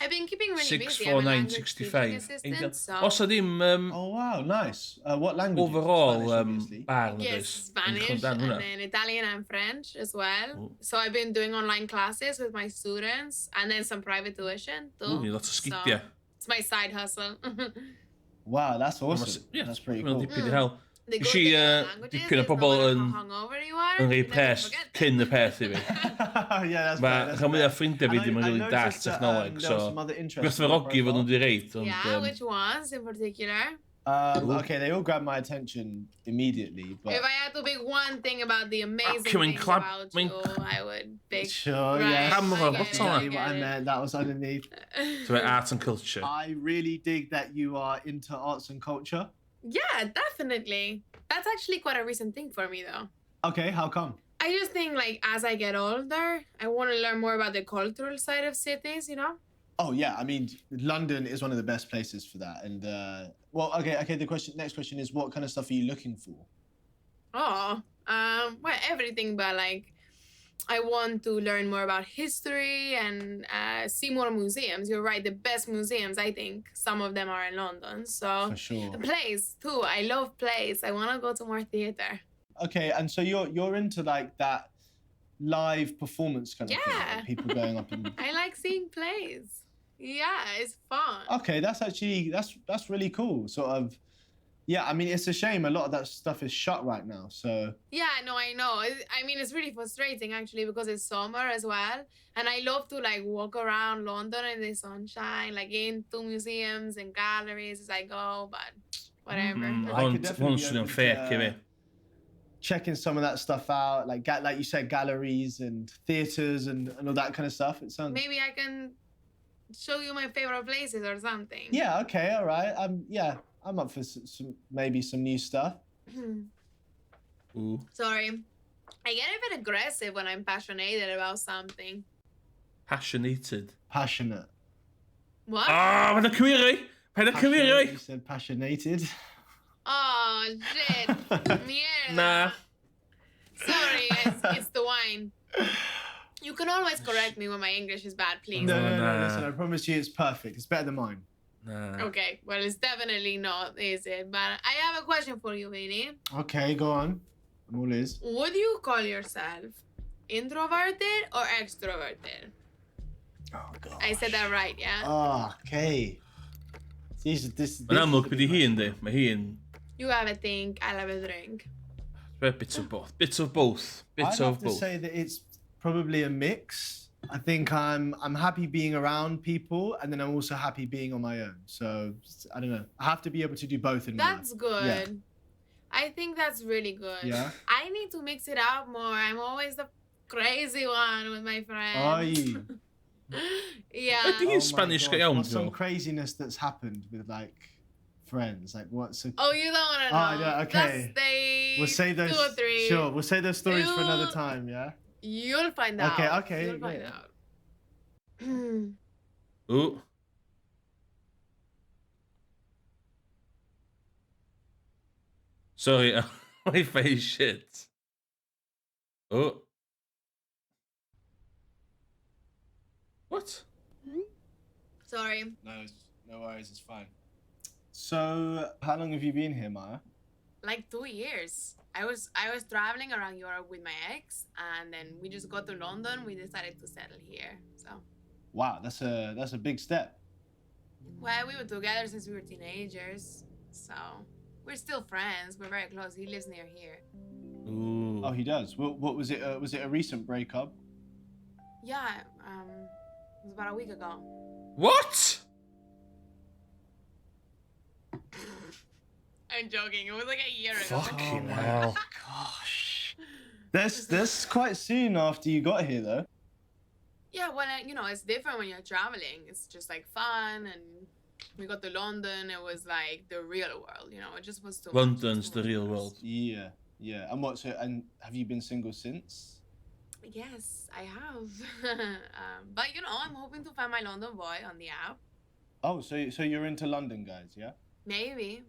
I've been keeping really busy. I'm a 649 language teaching 65. assistant, so... Also, dim Oh wow, nice. What language? overall Spanish, obviously. barn Yes, Spanish and then Italian and French as well. Oh. So I've been doing online classes with my students and then some private tuition too. Ooh, lots of skip, So yeah. It's my side hustle. Wow, that's awesome. Yeah, That's pretty Wel, cool. dipyn i'r hel. The good She, thing about languages dipyn o is no bobl matter yn- how hungover you are, Yn rhoi you never pres forget them. cyn y peth i fi. Yeah, that's Mae fair, rhan mwy o that's ffrindiau fi fair. ddim yn I rili dall noticed that, technoleg, there were so some other interests gwerth on your fawrogi fod nhw profile. wedi reid, ond... Yeah, which ones in particular? Okay, they all grabbed my attention immediately, but If I had to pick one thing about the amazing Come in, things clap, about main- you, I would pick... sure, Right, yes. Camera, I get what's it, on I it? Exactly what I get meant. That was underneath. To art and culture. I really dig that you are into arts and culture. Yeah, definitely. That's actually quite a recent thing for me, though. Okay, how come? I just think, like, as I get older, I want to learn more about the cultural side of cities, you know? Oh yeah, I mean, London is one of the best places for that. And well, okay. The next question is, what kind of stuff are you looking for? Oh, well, everything, but, like, I want to learn more about history and see more museums. You're right, the best museums, I think, some of them are in London. So For sure. plays too. I love plays. I want to go to more theater. Okay, and so you're into like that live performance kind of thing, Yeah. like people going up and. I like seeing plays. Yeah, it's fun. Okay, that's really cool. Sort of. Yeah, I mean, it's a shame a lot of that stuff is shut right now. So. Yeah, no, I know. I mean, it's really frustrating actually because it's summer as well, and I love to like walk around London in the sunshine, like into museums and galleries as I go. But whatever. I could definitely be open to, checking some of that stuff out, like you said, galleries and theaters and all that kind of stuff. It sounds. Maybe I can show you my favorite places or something. Yeah. Okay. All right. Yeah. I'm up for maybe some new stuff. Ooh. Sorry. I get a bit aggressive when I'm passionate about something. Passionated. Passionate. What? Ah, wat een query. Bij de query. You said passionated. Oh, shit. Mierda. Nah. Sorry, it's the wine. You can always correct me when my English is bad, please. No, nah. listen, I promise you it's perfect. It's better than mine. Nah. Okay, well, it's definitely not, is it? But I have a question for you, Vinny. Okay, go on. I'm all ears. Would you call yourself introverted or extroverted? Oh, God. I said that right, yeah? Oh, okay. Maar namelijk bij die hierin, maar hierin. You have a think, I'll have a drink. Bits of both. Bits of both. Bits I'd of have to both. say that it's probably a mix. I think I'm happy being around people, and then I'm also happy being on my own. So I don't know. I have to be able to do both in my life. That's good. Yeah. I think that's really good. Yeah? I need to mix it up more. I'm always the crazy one with my friends. Are you? Yeah. I think in Oh my Spanish gosh, ga jou what's some zo. craziness that's happened with like friends? Like what's a... Oh, you don't want to know. Oh, yeah, okay. Just stay We'll say those. 2 or 3. Sure, we'll say those stories for another You- time. Yeah. You'll find out. Okay, You'll find yeah. out. Ooh. Sorry, my face shit. Oh. What? Sorry. No worries. It's fine. So, how long have you been here, Maya? Like 2 years. I was traveling around Europe with my ex, and then we just got to London. We decided to settle here. So. Wow, that's a big step. Well, we were together since we were teenagers, so we're still friends. We're very close. He lives near here. Ooh. Oh, he does. What was it? Was it a recent breakup? Yeah, it was about a week ago. What? I'm joking. It was like a year ago. Fucking hell. Gosh. That's quite soon after you got here, though. Yeah, well, you know, it's different when you're traveling. It's just like fun, and we got to London. It was like the real world, you know. It just was too much. London's Too the real much. world. Yeah. And have you been single since? Yes, I have. But you know, I'm hoping to find my London boy on the app. Oh, so you're into London guys, yeah? Maybe.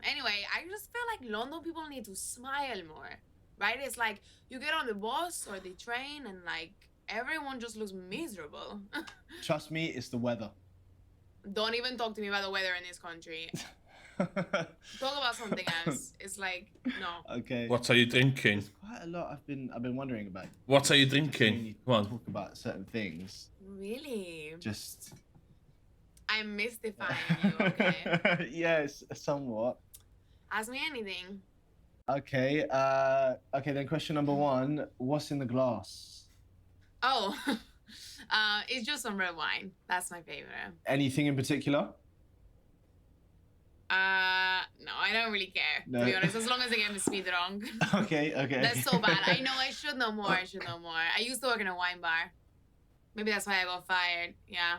Anyway, I just feel like London people need to smile more, right? It's like you get on the bus or the train and like everyone just looks miserable. Trust me, it's the weather. Don't even talk to me about the weather in this country. Talk about something else. It's like, no. Okay. What are you drinking? There's quite a lot I've been wondering about. What are you When drinking? you Come on. talk about certain things. Really? Just I'm mystifying you, okay? yes, somewhat. Ask me anything. Okay. Okay. Then question number 1: what's in the glass? Oh, it's just some red wine. That's my favorite. Anything in particular? No, I don't really care, No. to be honest, as long as I get my speed wrong. Okay. That's so bad. I know I should know more. I used to work in a wine bar. Maybe that's why I got fired. Yeah.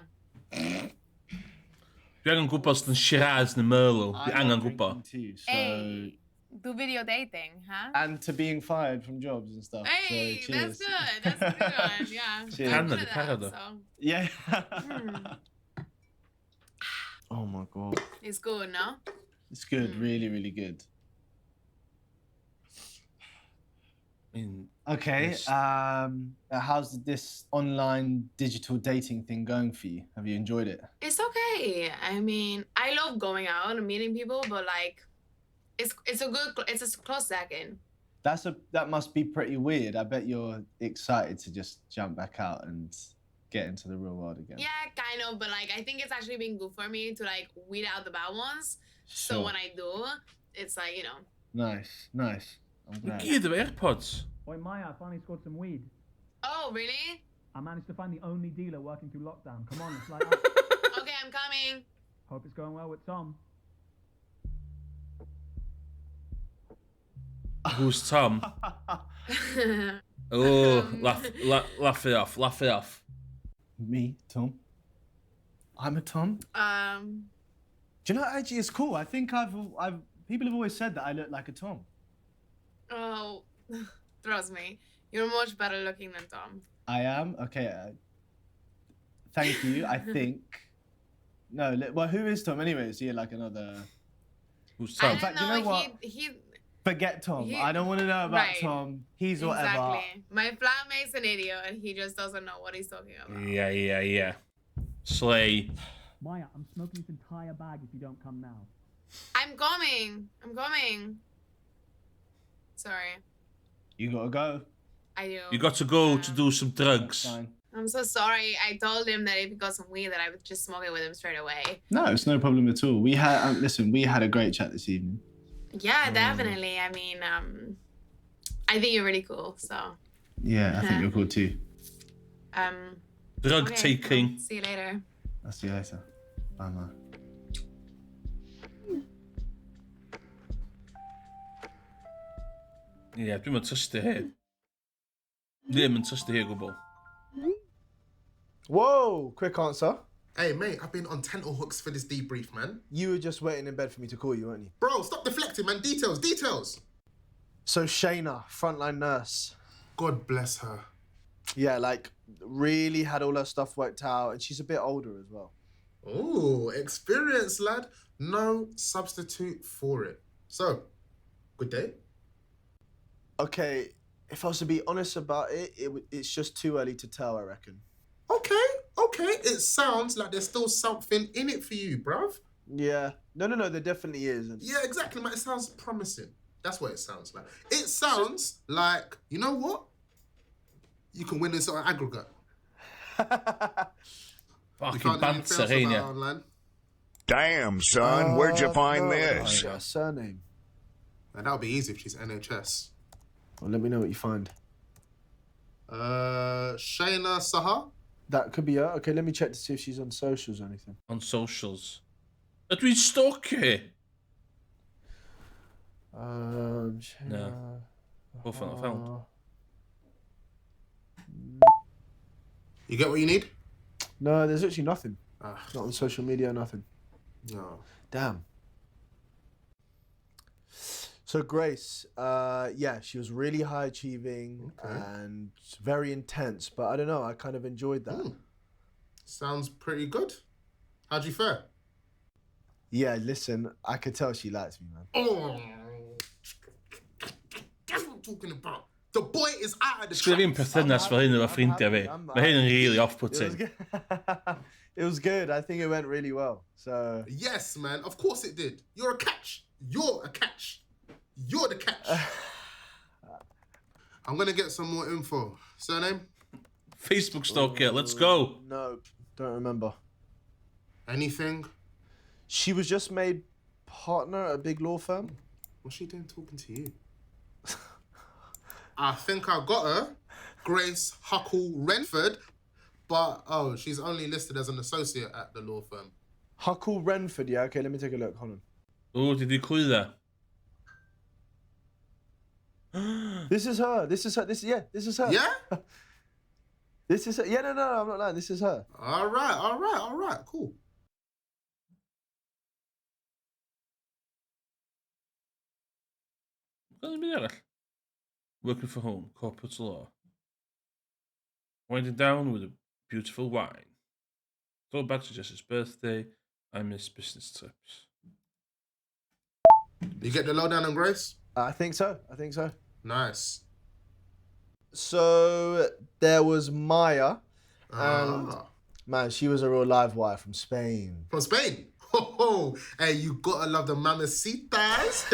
Dwi angen gwybod os yn Shiraz neu Merlot. Dwi I'm angen not gwybod. drinking too, so... Hey, do video dating, huh? And to being fired from jobs and stuff. Hey, so that's cheers. good. That's a good one. Yeah. Cheers. I'm Canada, good at Canada. that, so. Yeah. Hmm. Oh my god. It's good, no? It's good. Really, really good. mean, Okay. yes. How's this online digital dating thing going for you? Have you enjoyed it? It's okay. I mean, I love going out and meeting people, but like, it's a close second. That must be pretty weird. I bet you're excited to just jump back out and get into the real world again. Yeah, kind of, but like, I think it's actually been good for me to like weed out the bad ones. Sure. So when I do, it's like, you know. Nice. I'm glad. Give the AirPods. Oi, Maya, I finally scored some weed. Oh, really? I managed to find the only dealer working through lockdown. Come on, let's light up. Okay, I'm coming. Hope it's going well with Tom. Who's Tom? Oh, laugh it off. Me, Tom. I'm a Tom. Do you know what actually is cool? I think people have always said that I look like a Tom. Oh, trust me, you're much better looking than Tom. I am? Okay. Thank you, I think. No, well, who is Tom anyway? Is he like another... Who's I Tom? don't In fact, you know, know what? He Forget Tom. He- I don't want to know about right. Tom. He's whatever. Exactly. My flatmate's an idiot and he just doesn't know what he's talking about. Yeah. Slay. Maya, I'm smoking this entire bag if you don't come now. I'm coming. Sorry. You gotta go. I do. You got to go to do some drugs. Fine. I'm so sorry. I told him that if he got some weed that I would just smoke it with him straight away. No, it's no problem at all. We had listen. We had a great chat this evening. Yeah, definitely. I mean, I think you're really cool, so. Yeah, I think you're cool too. Drug Okay, taking. well, see you later. I'll see you later. Bye, man. Ja, doe maar tussen de heer. Nee, maar tussen de heer gebouw. Whoa, quick answer. Hey, mate, I've been on tenterhooks for this debrief, man. You were just waiting in bed for me to call you, weren't you? Bro, stop deflecting, man. Details. So Shayna, frontline nurse. God bless her. Yeah, like really had all her stuff worked out, and she's a bit older as well. Ooh, experience, lad. No substitute for it. So, good day. Okay, if I was to be honest about it, it's just too early to tell, I reckon. Okay. It sounds like there's still something in it for you, bruv. Yeah. No, there definitely is. Yeah, exactly, man. It sounds promising. That's what it sounds like. It sounds like, you know what? You can win this on aggregate. Fucking banter, ain't ya? Online. Damn, son, where'd you find no, this? Her surname. And that'll be easy if she's NHS. Well, let me know what you find. Shayna Sahar? That could be her. Okay, let me check to see if she's on socials or anything. On socials. Het wie stokje. Shayna. No. Of van found. You get what you need? No, there's actually nothing. Ah, Not on social media, nothing. no. Damn. So Grace, yeah, she was really high achieving and very intense, but I don't know, I kind of enjoyed that. Sounds pretty good. How'd you fare? Yeah, listen, I could tell she likes me, man. Oh, that's what I'm talking about. The boy is out of the Ik schreef in percentage voor hun vriend hebben. Maar helemaal really It afputting. was, it was good. I think it went really well. So Yes, man. Of course it did. You're a catch. You're the catch. I'm gonna get some more info. Surname? Facebook stalker, let's go. Nope, don't remember. Anything? She was just made partner at a big law firm. What's she doing talking to you? I think I got her. Grace Huckle Renford. But, oh, she's only listed as an associate at the law firm. Huckle Renford, yeah, okay, let me take a look, hold on. Oh, did you clue there? This is her, this is her. Yeah? This is her. Yeah, no, I'm not lying, this is her. All right, cool. Wat is er erg? Working from home, corporate law. Winding down with a beautiful wine. Throw back to Jess's birthday. I miss business trips. You get the lowdown on Grace? I think so. Nice. So there was Maya, and Ah. man, she was a real live wire from Spain. From Spain. Ho ho! Hey, you gotta love the mamacita's.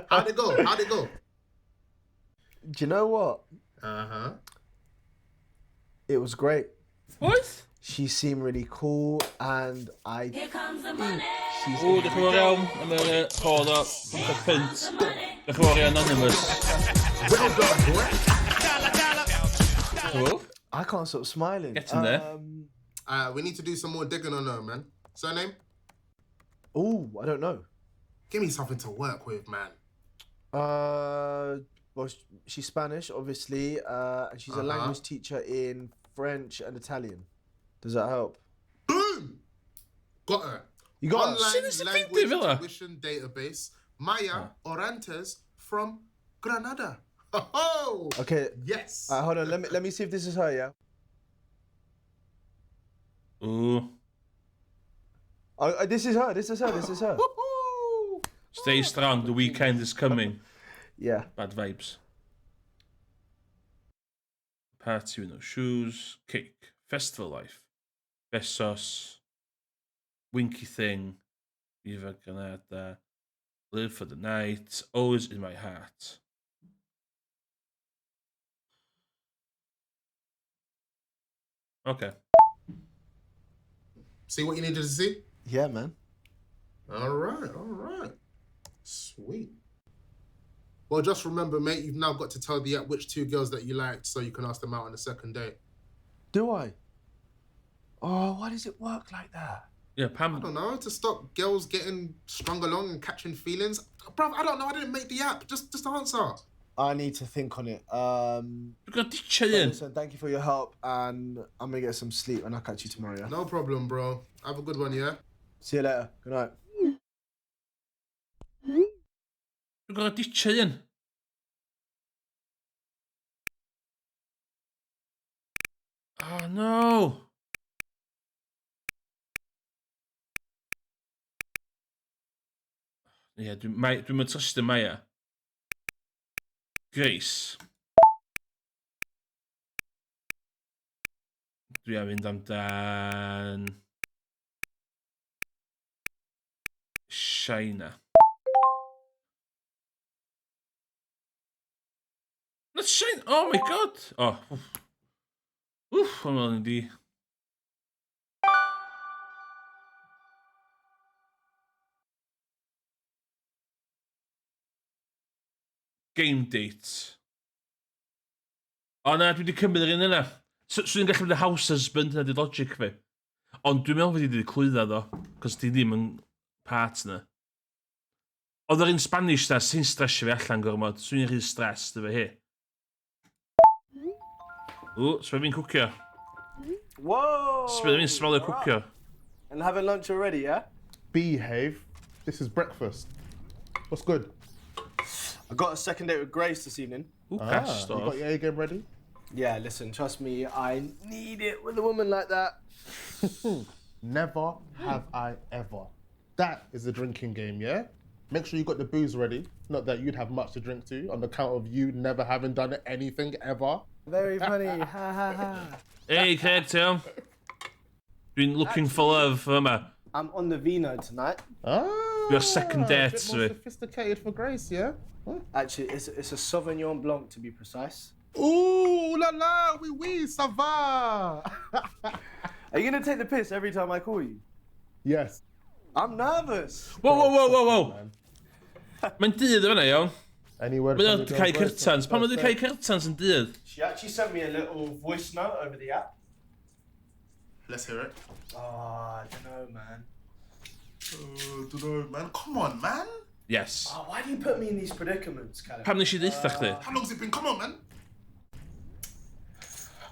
How'd it go? How'd it go? Do you know what? Uh-huh. It was great. What? She seemed really cool, and I think she's Oeh, de gewoon jou. En dan gewoon dat. Komt dat punt. De gewoon anonymous. Well done, boy. Cool. I can't stop smiling. Get in there. We need to do some more digging on her, man. Surname? Oh, I don't know. Give me something to work with, man. Well, she's Spanish, obviously, and she's a language teacher in French and Italian. Does that help? Boom! Got her. You got her. Online language tuition database. Maya Orantes from Granada. Oh! Okay. Yes. Hold on. Let me see if this is her. Yeah. Ooh. Oh, this is her. This is her. This is her. Stay strong. The weekend is coming. Yeah. Bad vibes. Party with no shoes. Cake. Festival life. Besos. Winky thing. Viva Granada. Live for the night. Always in my heart. Okay. See what you needed to see? Yeah, man. All right. Sweet. Well, just remember, mate, you've now got to tell the app which 2 girls that you liked so you can ask them out on the second date. Do I? Oh, why does it work like that? Yeah, Pam. I don't know, to stop girls getting strung along and catching feelings. Bruv, I don't know, I didn't make the app. Just answer. I need to think on it. You got to chill in. Listen, thank you for your help, and I'm gonna get some sleep, and I'll catch you tomorrow. Yeah? No problem, bro. Have a good one, yeah? See you later. Good night. You got to chill in. Oh no. Ja, doe met de Maya. Grace. Dwi'n mynd amdan China. That's China. Oh my god. Oh. Oef, wat wel die. Game dates. O na, dwi wedi cymryd yr un yna. Swn i'n gallu bod y house husband na di logic fi. Ond dwi'n meddwl fod i wedi clwydda ddo, cos di ddim yn part na. Oedd yr un Spanish na, sy'n stresio fi allan gormod. Swn i'n rhy stres, dy fe hi. Ww, sbeth fi'n cwcio. Whoa! Sbeth fi'n smelio cwcio. And having lunch already, yeah? Behave. This is breakfast. What's good? I got a second date with Grace this evening. Ooh, You best got your A game ready? Yeah, listen, trust me, I need it with a woman like that. Never have I ever. That is a drinking game, yeah? Make sure you got the booze ready. Not that you'd have much to drink to, on the count of you never having done anything ever. Very funny, ha ha ha. Hey, Craig, Tim. Been looking for love, yma. I'm on the vino tonight. Ah, Your second a date, bit more sophisticated for Grace, yeah? Huh? Actually, it's a Sauvignon Blanc to be precise. Ooh la la, oui oui, ça va. Are you gonna take the piss every time I call you? Yes. I'm nervous. Wow. Mae'n dydd o fyna, iawn. Anywhere Mae'n cael cyrtans. Pan mae'n cael cyrtans yn dydd? She actually sent me a little voice note over the app. Let's hear it. Oh, I don't know, man. Don't know, man. Come on, man. Yes. Oh, why do you put me in these predicaments, Callum? Pam nes i ddeitha chdi? How long's it been? Come on, man.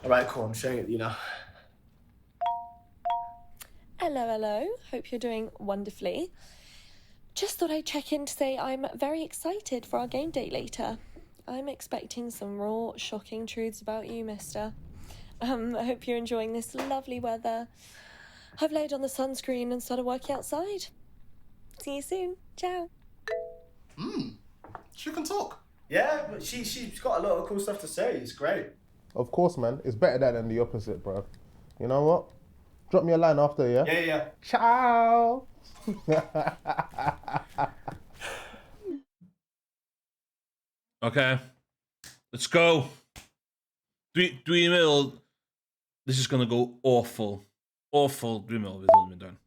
Alright, cool, I'm showing it you now. Hello. Hope you're doing wonderfully. Just thought I'd check in to say I'm very excited for our game date later. I'm expecting some raw, shocking truths about you, mister. I hope you're enjoying this lovely weather. I've laid on the sunscreen and started working outside. See you soon. Ciao. She can talk. Yeah, but she's got a lot of cool stuff to say. It's great. Of course, man. It's better that than the opposite, bro. You know what? Drop me a line after, yeah? Yeah. Ciao. Okay. Let's go. Dwi meddwl... This is gonna go awful. Awful, dwi'n meddwl fydd hwn mynd down.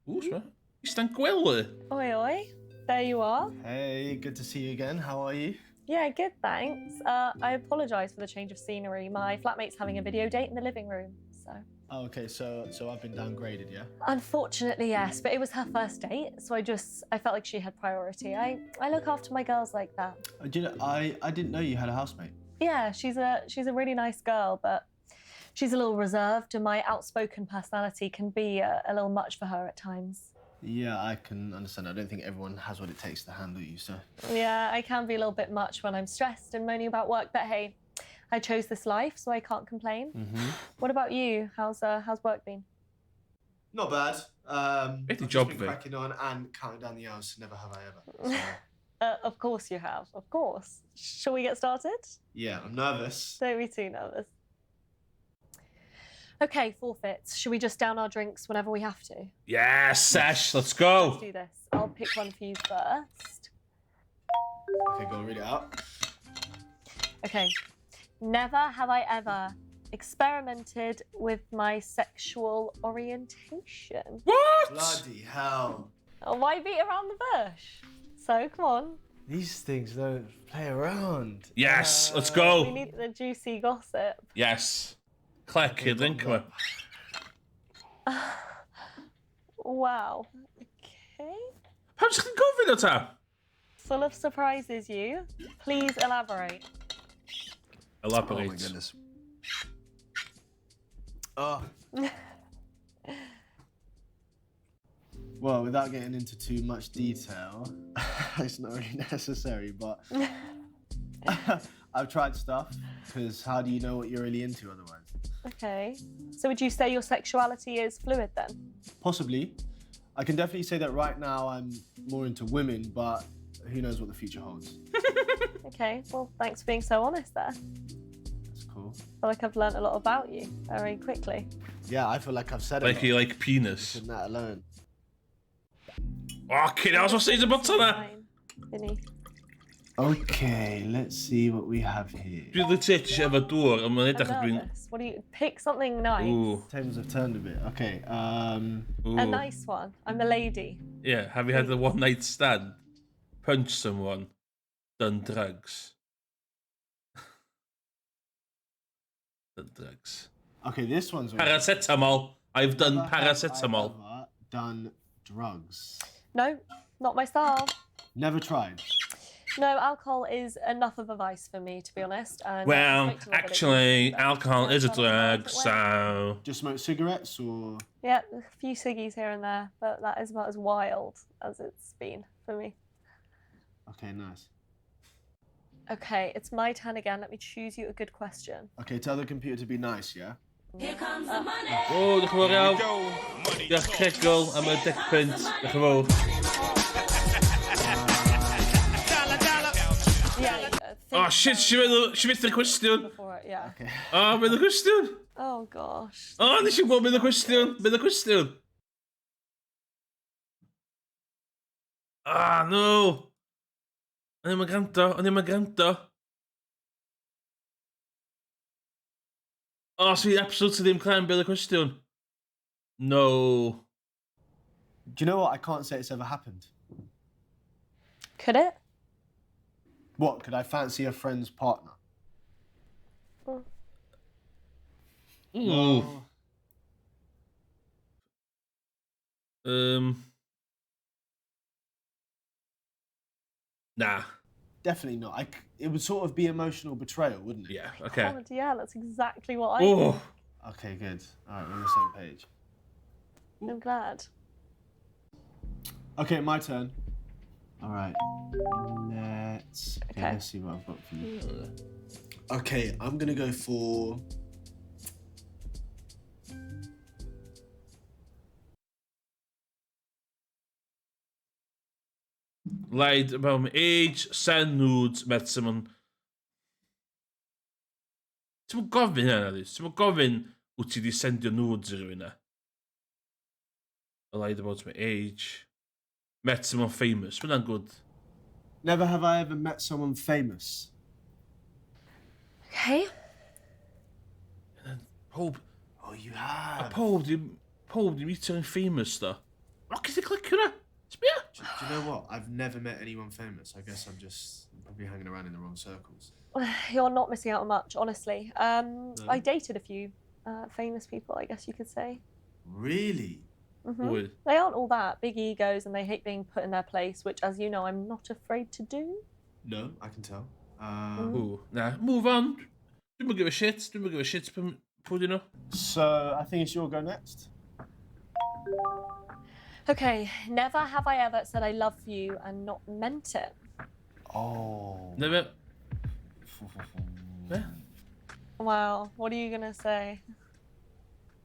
Ooh, sma. Eistedd gwely. Oi, oi. There you are. Hey, good to see you again. How are you? Yeah, good, thanks. I apologise for the change of scenery. My flatmate's having a video date in the living room, so... Oh, okay, so I've been downgraded, yeah? Unfortunately, yes, but it was her first date, so I felt like she had priority. I look after my girls like that. Do you know, I didn't know you had a housemate. Yeah, she's a really nice girl, but she's a little reserved, and my outspoken personality can be a little much for her at times. Yeah, I can understand. I don't think everyone has what it takes to handle you, so... Yeah, I can be a little bit much when I'm stressed and moaning about work, but hey, I chose this life, so I can't complain. What about you? How's work been? Not bad. Job, I've just been cracking on and counting down the hours. Never have I ever. So. Of course you have, of course. Shall we get started? Yeah, I'm nervous. Don't be too nervous. Okay, forfeits. Should we just down our drinks whenever we have to? Yes, Sesh, let's go. Let's do this. I'll pick one for you first. Okay, go read it out. Okay. Never have I ever experimented with my sexual orientation. What? Bloody hell. Oh, why beat around the bush? So, come on. These things don't play around. Yes, let's go. We need the juicy gossip. Yes. Claire Kidlin, come on. Wow. Okay. How's it going for that? Full of surprises, you. Please elaborate. Elaborate. Oh my goodness. Oh. Well, without getting into too much detail, it's not really necessary, but I've tried stuff, because how do you know what you're really into otherwise? Okay. So would you say your sexuality is fluid then? Possibly. I can definitely say that right now I'm more into women, but who knows what the future holds. Okay, well, thanks for being so honest there. That's cool. I feel like I've learned a lot about you very quickly. Yeah, I feel like I've said Like you like penis. in that alone. Oh, kid, I was going to say about that. Vinny. Okay, let's see what we have here. Dwi'n legit eisiau efo dŵr, ond mae'n I'm edrych dwi'n... nervous. What do you pick something nice? Ooh. Tables have turned a bit. Okay, Ooh. A nice one. I'm a lady. Yeah, have you had a one-night stand? Punch someone? Done drugs? Done drugs. Okay, this one's... Paracetamol. I've done Never have paracetamol. I ever done drugs. No, not my style. Never tried. No, alcohol is enough of a vice for me, to be honest. And Well, actually, alcohol is a drug, so... Just smoke cigarettes or... Yeah, a few ciggies here and there, but that is about as wild as it's been for me. Okay, nice. Okay, it's my turn again. Let me choose you a good question. Okay, tell the computer to be nice, yeah? Here comes the money. Oh, diolch yn fawr iawn. Diolch Cregol am y dick pint. Diolch yn fawr. Oh shit, she missed the cwestiwn. Yeah. Okay. Oh, bydd y cwestiwn. Oh gosh. Oh, nes i gwybod bydd y cwestiwn. Bydd y cwestiwn. Ah, no. O'n i'm yn gwrando. Oh, so fi absolutely ddim clem bydd y cwestiwn. No. Do you know what? I can't say it's ever happened. Could it? What? Could I fancy a friend's partner? Ooh. Nah. Definitely not. It would sort of be emotional betrayal, wouldn't it? Yeah, okay. God, yeah, that's exactly what I Oh. think. Okay, good. All right, we're on the same page. I'm glad. Okay, my turn. All right. Let's see what I've got for you. Okay, I'm gonna go for... Lied about my age, send nudes, met someone. Ti'n gofyn hynna, Lys? Ti'n gofyn wyt ti di sendio nudes i rhywun e? I lied about my age. Met someone famous. Mae'n good. Never have I ever met someone famous. Okay. Pob... Oh, you have. Pob di meet someone famous, though. Rock is the click hwnna? Sbia? Do you know what? I've never met anyone famous. I guess I'm just probably hanging around in the wrong circles. You're not missing out on much, honestly. I dated a few famous people, I guess you could say. Really? Mm-hmm. They aren't all that. Big egos and they hate being put in their place, which, as you know, I'm not afraid to do. No, I can tell. Ooh, nah, move on. Don't give a shit. Don't give a shit. Put it up. So, I think it's your go next. Okay, never have I ever said I love you and not meant it. Oh. Never. Wow, what are you gonna say?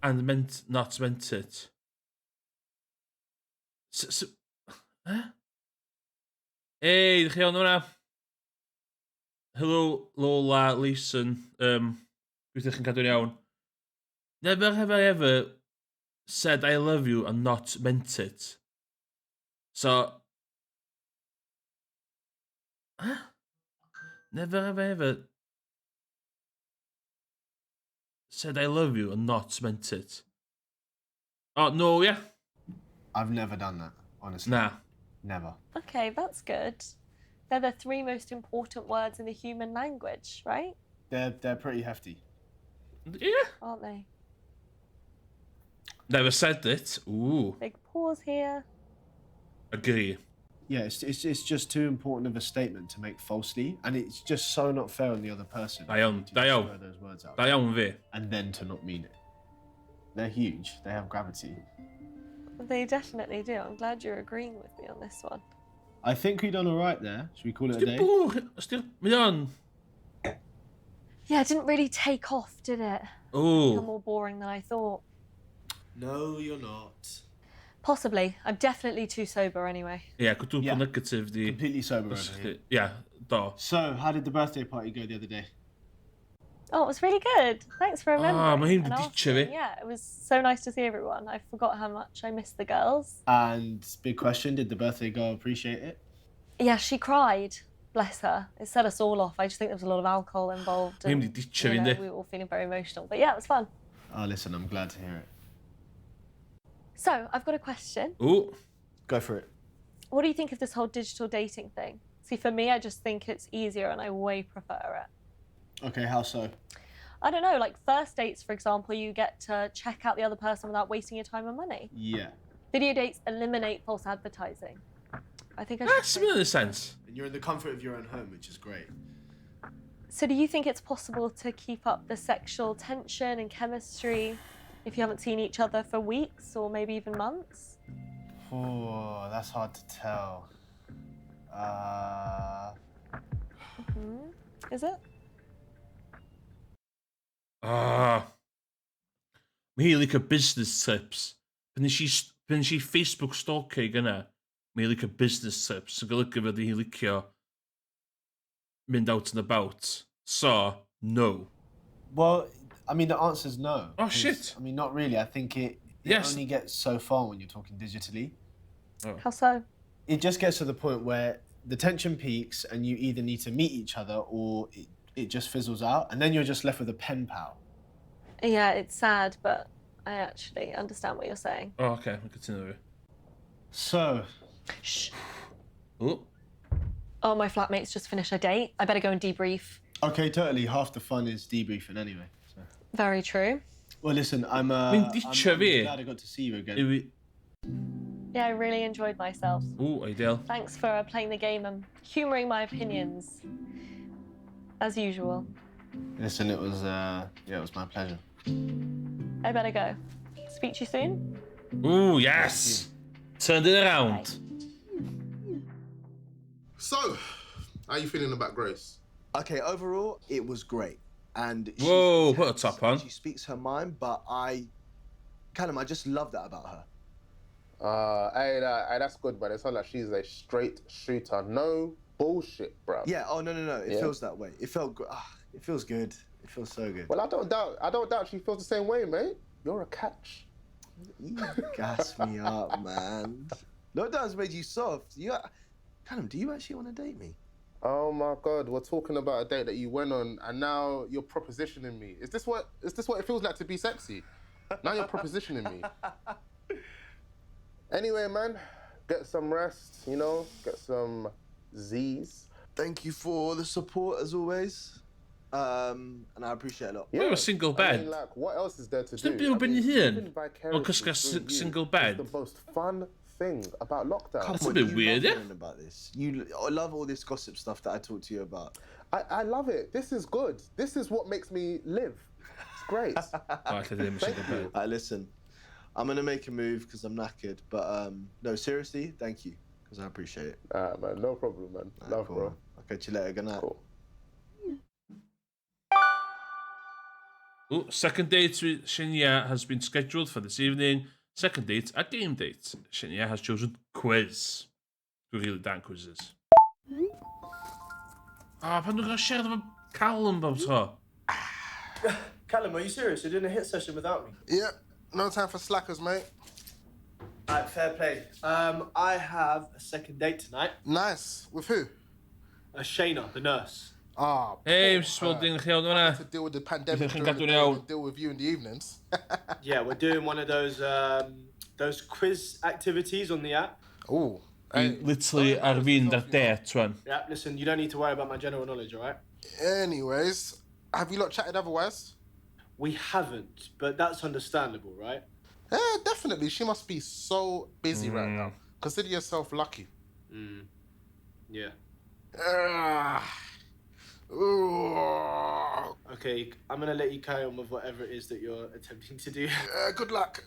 And not meant it. Hey, ddech chi iawn hwnna? Hello, Lola, Leeson. Ydych chi'n cadw'n iawn? Never have I ever said I love you and not meant it. So... Never have I ever said I love you and not meant it. Oh, no, yeah? I've never done that, honestly. Nah. Never. Okay, that's good. They're the 3 most important words in the human language, right? They're pretty hefty. Yeah. Aren't they? Never said it. Ooh. Big pause here. Agree. Yeah, it's just too important of a statement to make falsely, and it's just so not fair on the other person. Da iawn. Those words out. Da iawn fi. And then to not mean it. They're huge. They have gravity. They definitely do. I'm glad you're agreeing with me on this one. I think we've done all right there. Should we call it a day? Still, on. Yeah, it didn't really take off, did it? Oh. More boring than I thought. No, you're not. Possibly. I'm definitely too sober anyway. Yeah, could do negative. Completely sober over here. Yeah, do. So, how did the birthday party go the other day? Oh, it was really good. Thanks for remembering. Ah, mae hi'n and ditcher asking. Yeah, it was so nice to see everyone. I forgot how much I missed the girls. And big question, did the birthday girl appreciate it? Yeah, she cried. Bless her. It set us all off. I just think there was a lot of alcohol involved. And, we were all feeling very emotional. But yeah, it was fun. Oh, listen, I'm glad to hear it. So, I've got a question. Ooh. Go for it. What do you think of this whole digital dating thing? See, for me, I just think it's easier and I way prefer it. Okay, how so? I don't know, like first dates, for example, you get to check out the other person without wasting your time and money. Yeah. Video dates eliminate false advertising. I think I That's in a sense. And you're in the comfort of your own home, which is great. So do you think it's possible to keep up the sexual tension and chemistry if you haven't seen each other for weeks or maybe even months? Oh, that's hard to tell. Is it? Mae hi licio business tips. Pan si Facebook stalker i gyna, mae hi licio business tips. Yn golygu fod hi licio mynd out and about. So, no. Well, I mean, the answer's no. Oh, shit. I mean, not really. I think it only gets so far when you're talking digitally. Oh. How so? It just gets to the point where the tension peaks and you either need to meet each other or it just fizzles out, and then you're just left with a pen pal. Yeah, it's sad, but I actually understand what you're saying. Oh, okay. I'll continue. So. Shh. Oh. Oh, my flatmate's just finished a date. I better go and debrief. Okay, totally. Half the fun is debriefing anyway. So. Very true. Well, listen, I'm glad I got to see you again. Yeah, I really enjoyed myself. Ooh, ideal. Thanks for playing the game and humouring my opinions. As usual. Listen, it was my pleasure. I better go. Speak to you soon. Ooh, yes! Turned it around. So, how are you feeling about Grace? Okay, overall, it was great. And whoa, put a top on. She speaks her mind, but I just love that about her. Hey, that's good, but it sounds like she's a straight shooter. No bullshit, bro. Yeah. Oh no. It feels that way. It felt good. It feels good. It feels so good. Well, I don't doubt she feels the same way, mate. You're a catch. You gas me up, man. Lockdown's made you soft. Callum, do you actually want to date me? Oh my God, we're talking about a date that you went on, and now you're propositioning me. Is this what it feels like to be sexy? Now you're propositioning me. Anyway, man, get some rest. You know, get some Z's. Thank you for the support as always. And I appreciate it a lot. We have a single bed. I mean, like, what else is there to Snip do? you been here? Or Because single bed? the most fun thing about lockdown. That's a bit weird, yeah? About this. I love all this gossip stuff that I talk to you about. I love it. This is good. This is what makes me live. It's great. Listen, I'm gonna make a move because I'm knackered. But no, seriously, thank you because I appreciate it. Man, no problem, man. Love, cool. bro. I'll catch you later. Good night. Cool. Oh, second date with Shinya has been scheduled for this evening. Second date, a game date. Shinya has chosen quiz. Dwi'n rili dan quizzes. Pan dwi'n gael siarad efo Callum about her. Callum, are you serious? You're doing a hit session without me? Yeah, no time for slackers, mate. Alright, fair play. I have a second date tonight. Nice. With who? Shayna, the nurse. Ah, Hey, Mr. Spalding, chi iawn hwnna? to deal with the pandemic Chi'n during the gadw'n day, iawn? we'll deal with you in the evenings. Yeah, we're doing one of those quiz activities on the app. Oh, Dwi'n literally ar fi'n ar date, rwan. Yeah, listen, you don't need to worry about my general knowledge, alright? anyways, have you lot chatted otherwise? We haven't, but that's understandable, right? Yeah, definitely. She must be so busy right now. Consider yourself lucky. Yeah. Ooh. Okay, I'm gonna let you carry on with whatever it is that you're attempting to do. Good luck.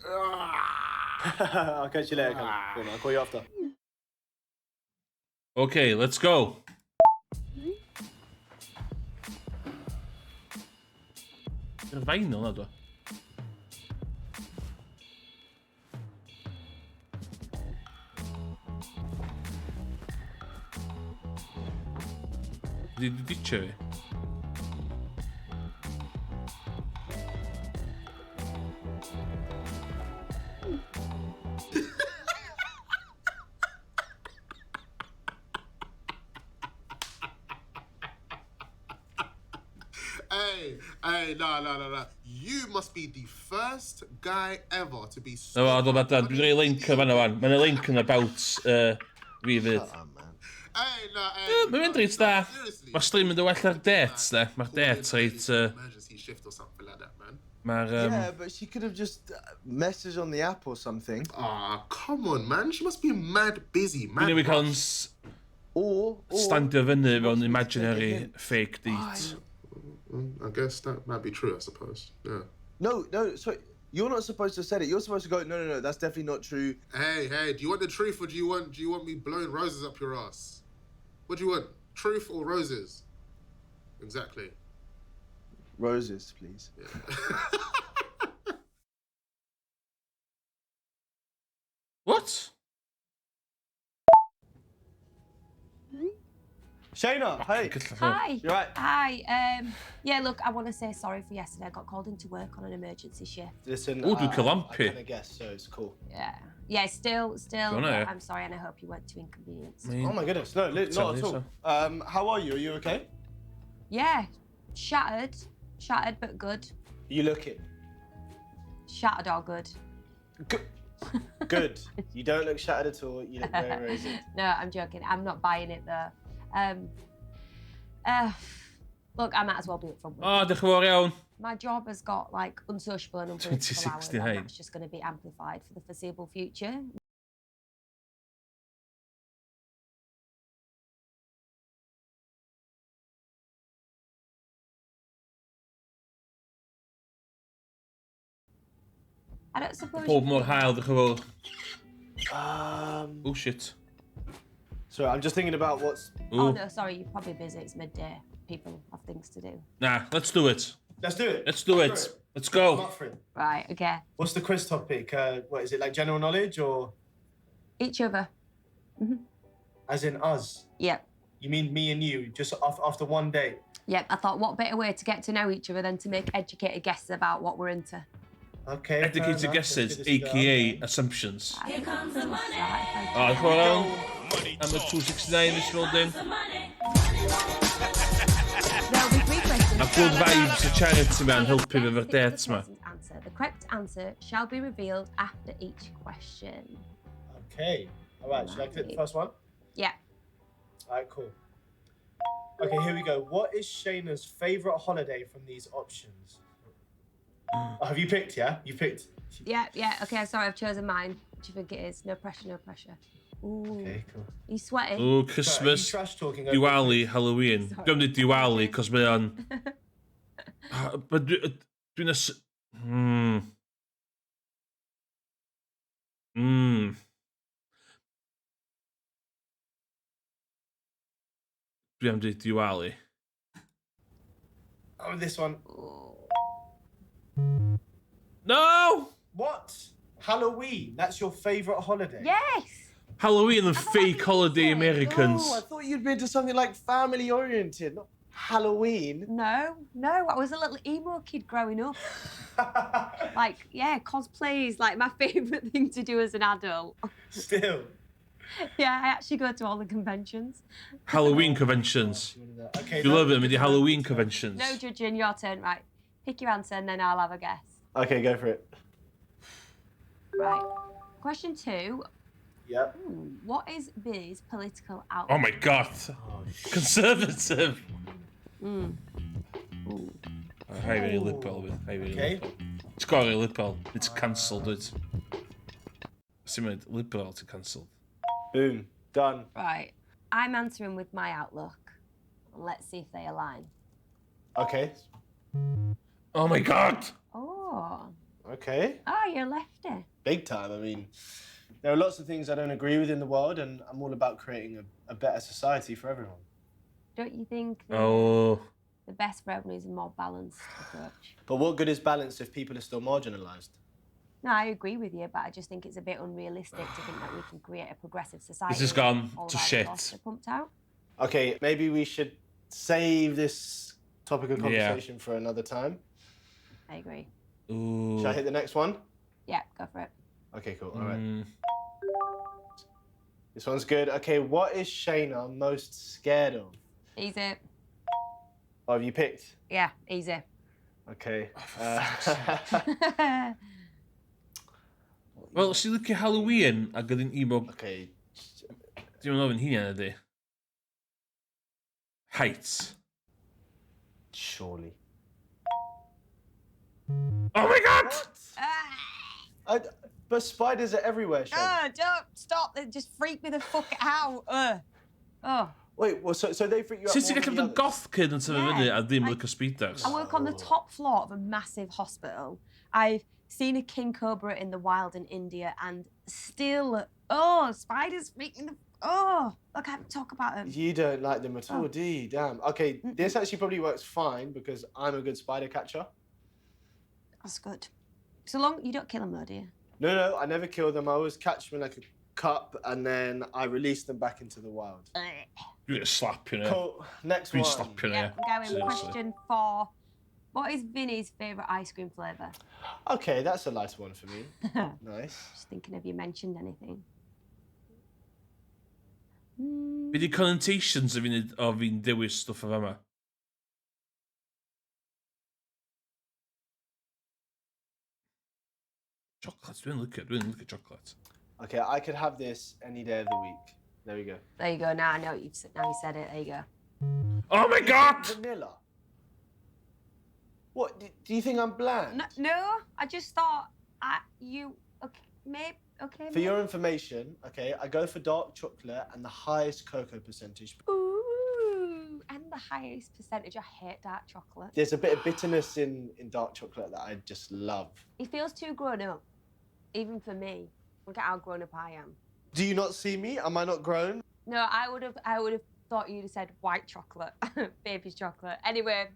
I'll catch you later, Callum. Cool, man. I'll call you after. Okay, let's go. Yr vinyl na, do. Di ditio fi. Hey, no. You must be the first guy ever to be so... No, do beth, dwi'n rhoi link o fanna wan. Mae'n link yn about fi fyd. Mae'n mynd reit da. Mae Slim yn dy well ar dates, da. Mae'r dates reit... Emergency shift or something like that, man. Yeah, but she could have just messaged on the app or something. Ah, come on, man. She must be mad busy, mad Dwi'n ei cael rush. standio fyny fewn imaginary fake date. I guess that might be true, I suppose. Yeah. No, sorry. You're not supposed to say it. You're supposed to go, no, that's definitely not true. Hey, do you want the truth or do you want me blowing roses up your ass? What do you want? Truth or roses? Exactly. Roses, please. Yeah. What? Shayna, hey. Hi. You right? Hi. Yeah, look, I want to say sorry for yesterday. I got called into work on an emergency shift. Listen, Oh, du I Calampi. kind of guess, so it's cool. Yeah, still, Don't know. I'm sorry and I hope you weren't too inconvenienced. Oh my goodness, no, not at all. How are you? Are you okay? Yeah, shattered but good. You looking? Shattered or good? Good. You don't look shattered at all. You look very, very good. No, I'm joking. I'm not buying it though. Look, I might as well be upfront with you. Oh, diolch yn fawr iawn. My job has got like unsociable and unpredictable hours, and 2069. that's just going to be amplified for the foreseeable future. I don't suppose. Pob mor hael, diolch yn fawr. Oh, shit. Sorry, I'm just thinking about what's... Oh no, sorry, you're probably busy. It's midday. People have things to do. Nah, let's do it. Let's do it. Let's do it. Let's go. I'm up for it. Right, okay. What's the quiz topic? What is it, like general knowledge or... Each other. As in us. Yep. You mean me and you, just after one date? Yep. I thought, what better way to get to know each other than to make educated guesses about what we're into? Okay. Educated guesses, aka assumptions. Here comes the money. Alright, hello. Number 269 is filled in. There'll be 3 questions. A good vibes to charity man help you with their dates, man. The correct answer shall be revealed after each question. Okay. All right. Should I click the first one? Yeah. All right. Cool. Okay. Here we go. What is Shayna's favorite holiday from these options? Oh, have you picked? Yeah. You picked. Yeah. Okay. Sorry, I've chosen mine. What do you think it is? No pressure. No pressure. Ooh. Okay. Cool. Are you sweating? Oh, Christmas, Diwali, Halloween. Going to Diwali because we're on. But doing this. We have to do Diwali. Oh, this one. No! What? Halloween? That's your favorite holiday? Yes! Halloween and fake holiday Americans. Oh, I thought you'd been to something like family oriented, not Halloween. No. I was a little emo kid growing up. Like, yeah, cosplay is like my favourite thing to do as an adult. Still. Yeah, I actually go to all the conventions. Halloween conventions. Okay, You love them in the Halloween conventions. No judging, your turn, right. Pick your answer and then I'll have a guess. Okay, go for it. Right. Question 2. Yep. What is Vinny's political outlook? Oh my god. Conservative. Highway Lippel with Highway Lippel. It's got a Lippel. It's cancelled it. Cymraeg Lippel to cancel. Boom. Done. Right. I'm answering with my outlook. Let's see if they align. Okay. Oh my god. Oh. Okay. Oh, you're lefty. Big time. I mean, there are lots of things I don't agree with in the world, and I'm all about creating a better society for everyone. Don't you think Oh. the best for everyone is a more balanced approach? But what good is balance if people are still marginalised? No, I agree with you, but I just think it's a bit unrealistic to think that we can create a progressive society. This has gone all to our shit. costs are pumped out. Okay, maybe we should save this topic of conversation for another time. I agree. Ooh. Should I hit the next one? Yeah, go for it. Okay, cool. All right. This one's good. Okay, what is Shayna most scared of? Easy. Oh, have you picked? Yeah, easy. Okay. Wel, os ti'n licio Halloween a gyda'n emo... Okay. Dwi'n meddwl yn hynny ydy. Heights. Surely. Oh my god! But spiders are everywhere, Shayna. Don't stop. They just freak me the fuck out. Oh. Wait, well, so they freak you out Sut ti'n more gallu than bod yn the others? goth kid yn tyfu fyny a ddim licio speeders? I work on the top floor of a massive hospital. I've seen a king cobra in the wild in India and still, spiders freak me the... Oh, look, I haven't talked about them. You don't like them at all, do you? Damn. Okay, this actually probably works fine because I'm a good spider catcher. That's good. So long, you don't kill them though, do you? No, I never kill them. I always catch them in like a cup and then I release them back into the wild. You get a slap, you know. Cool. Next You one. slap, you know. Yeah, I'm going with Seriously. question 4. What is Vinny's favourite ice cream flavour? Okay, that's a nice one for me. Nice. Just thinking if you mentioned anything. Be the connotations of fi'n dewis stwff o fama? Chocolate, dwi'n licio chocolate. Okay, I could have this any day of the week. There we go. There you go. Now I know you've said it. There you go. Oh my god! Vanilla. What? Do you think I'm bland? No, I just thought For your information, okay, I go for dark chocolate and the highest cocoa percentage. Ooh, and the highest percentage. I hate dark chocolate. There's a bit of bitterness in dark chocolate that I just love. It feels too grown up, even for me. Look at how grown up I am. Do you not see me? Am I not grown? No, I would have thought you'd have said white chocolate, baby's chocolate. Anyway,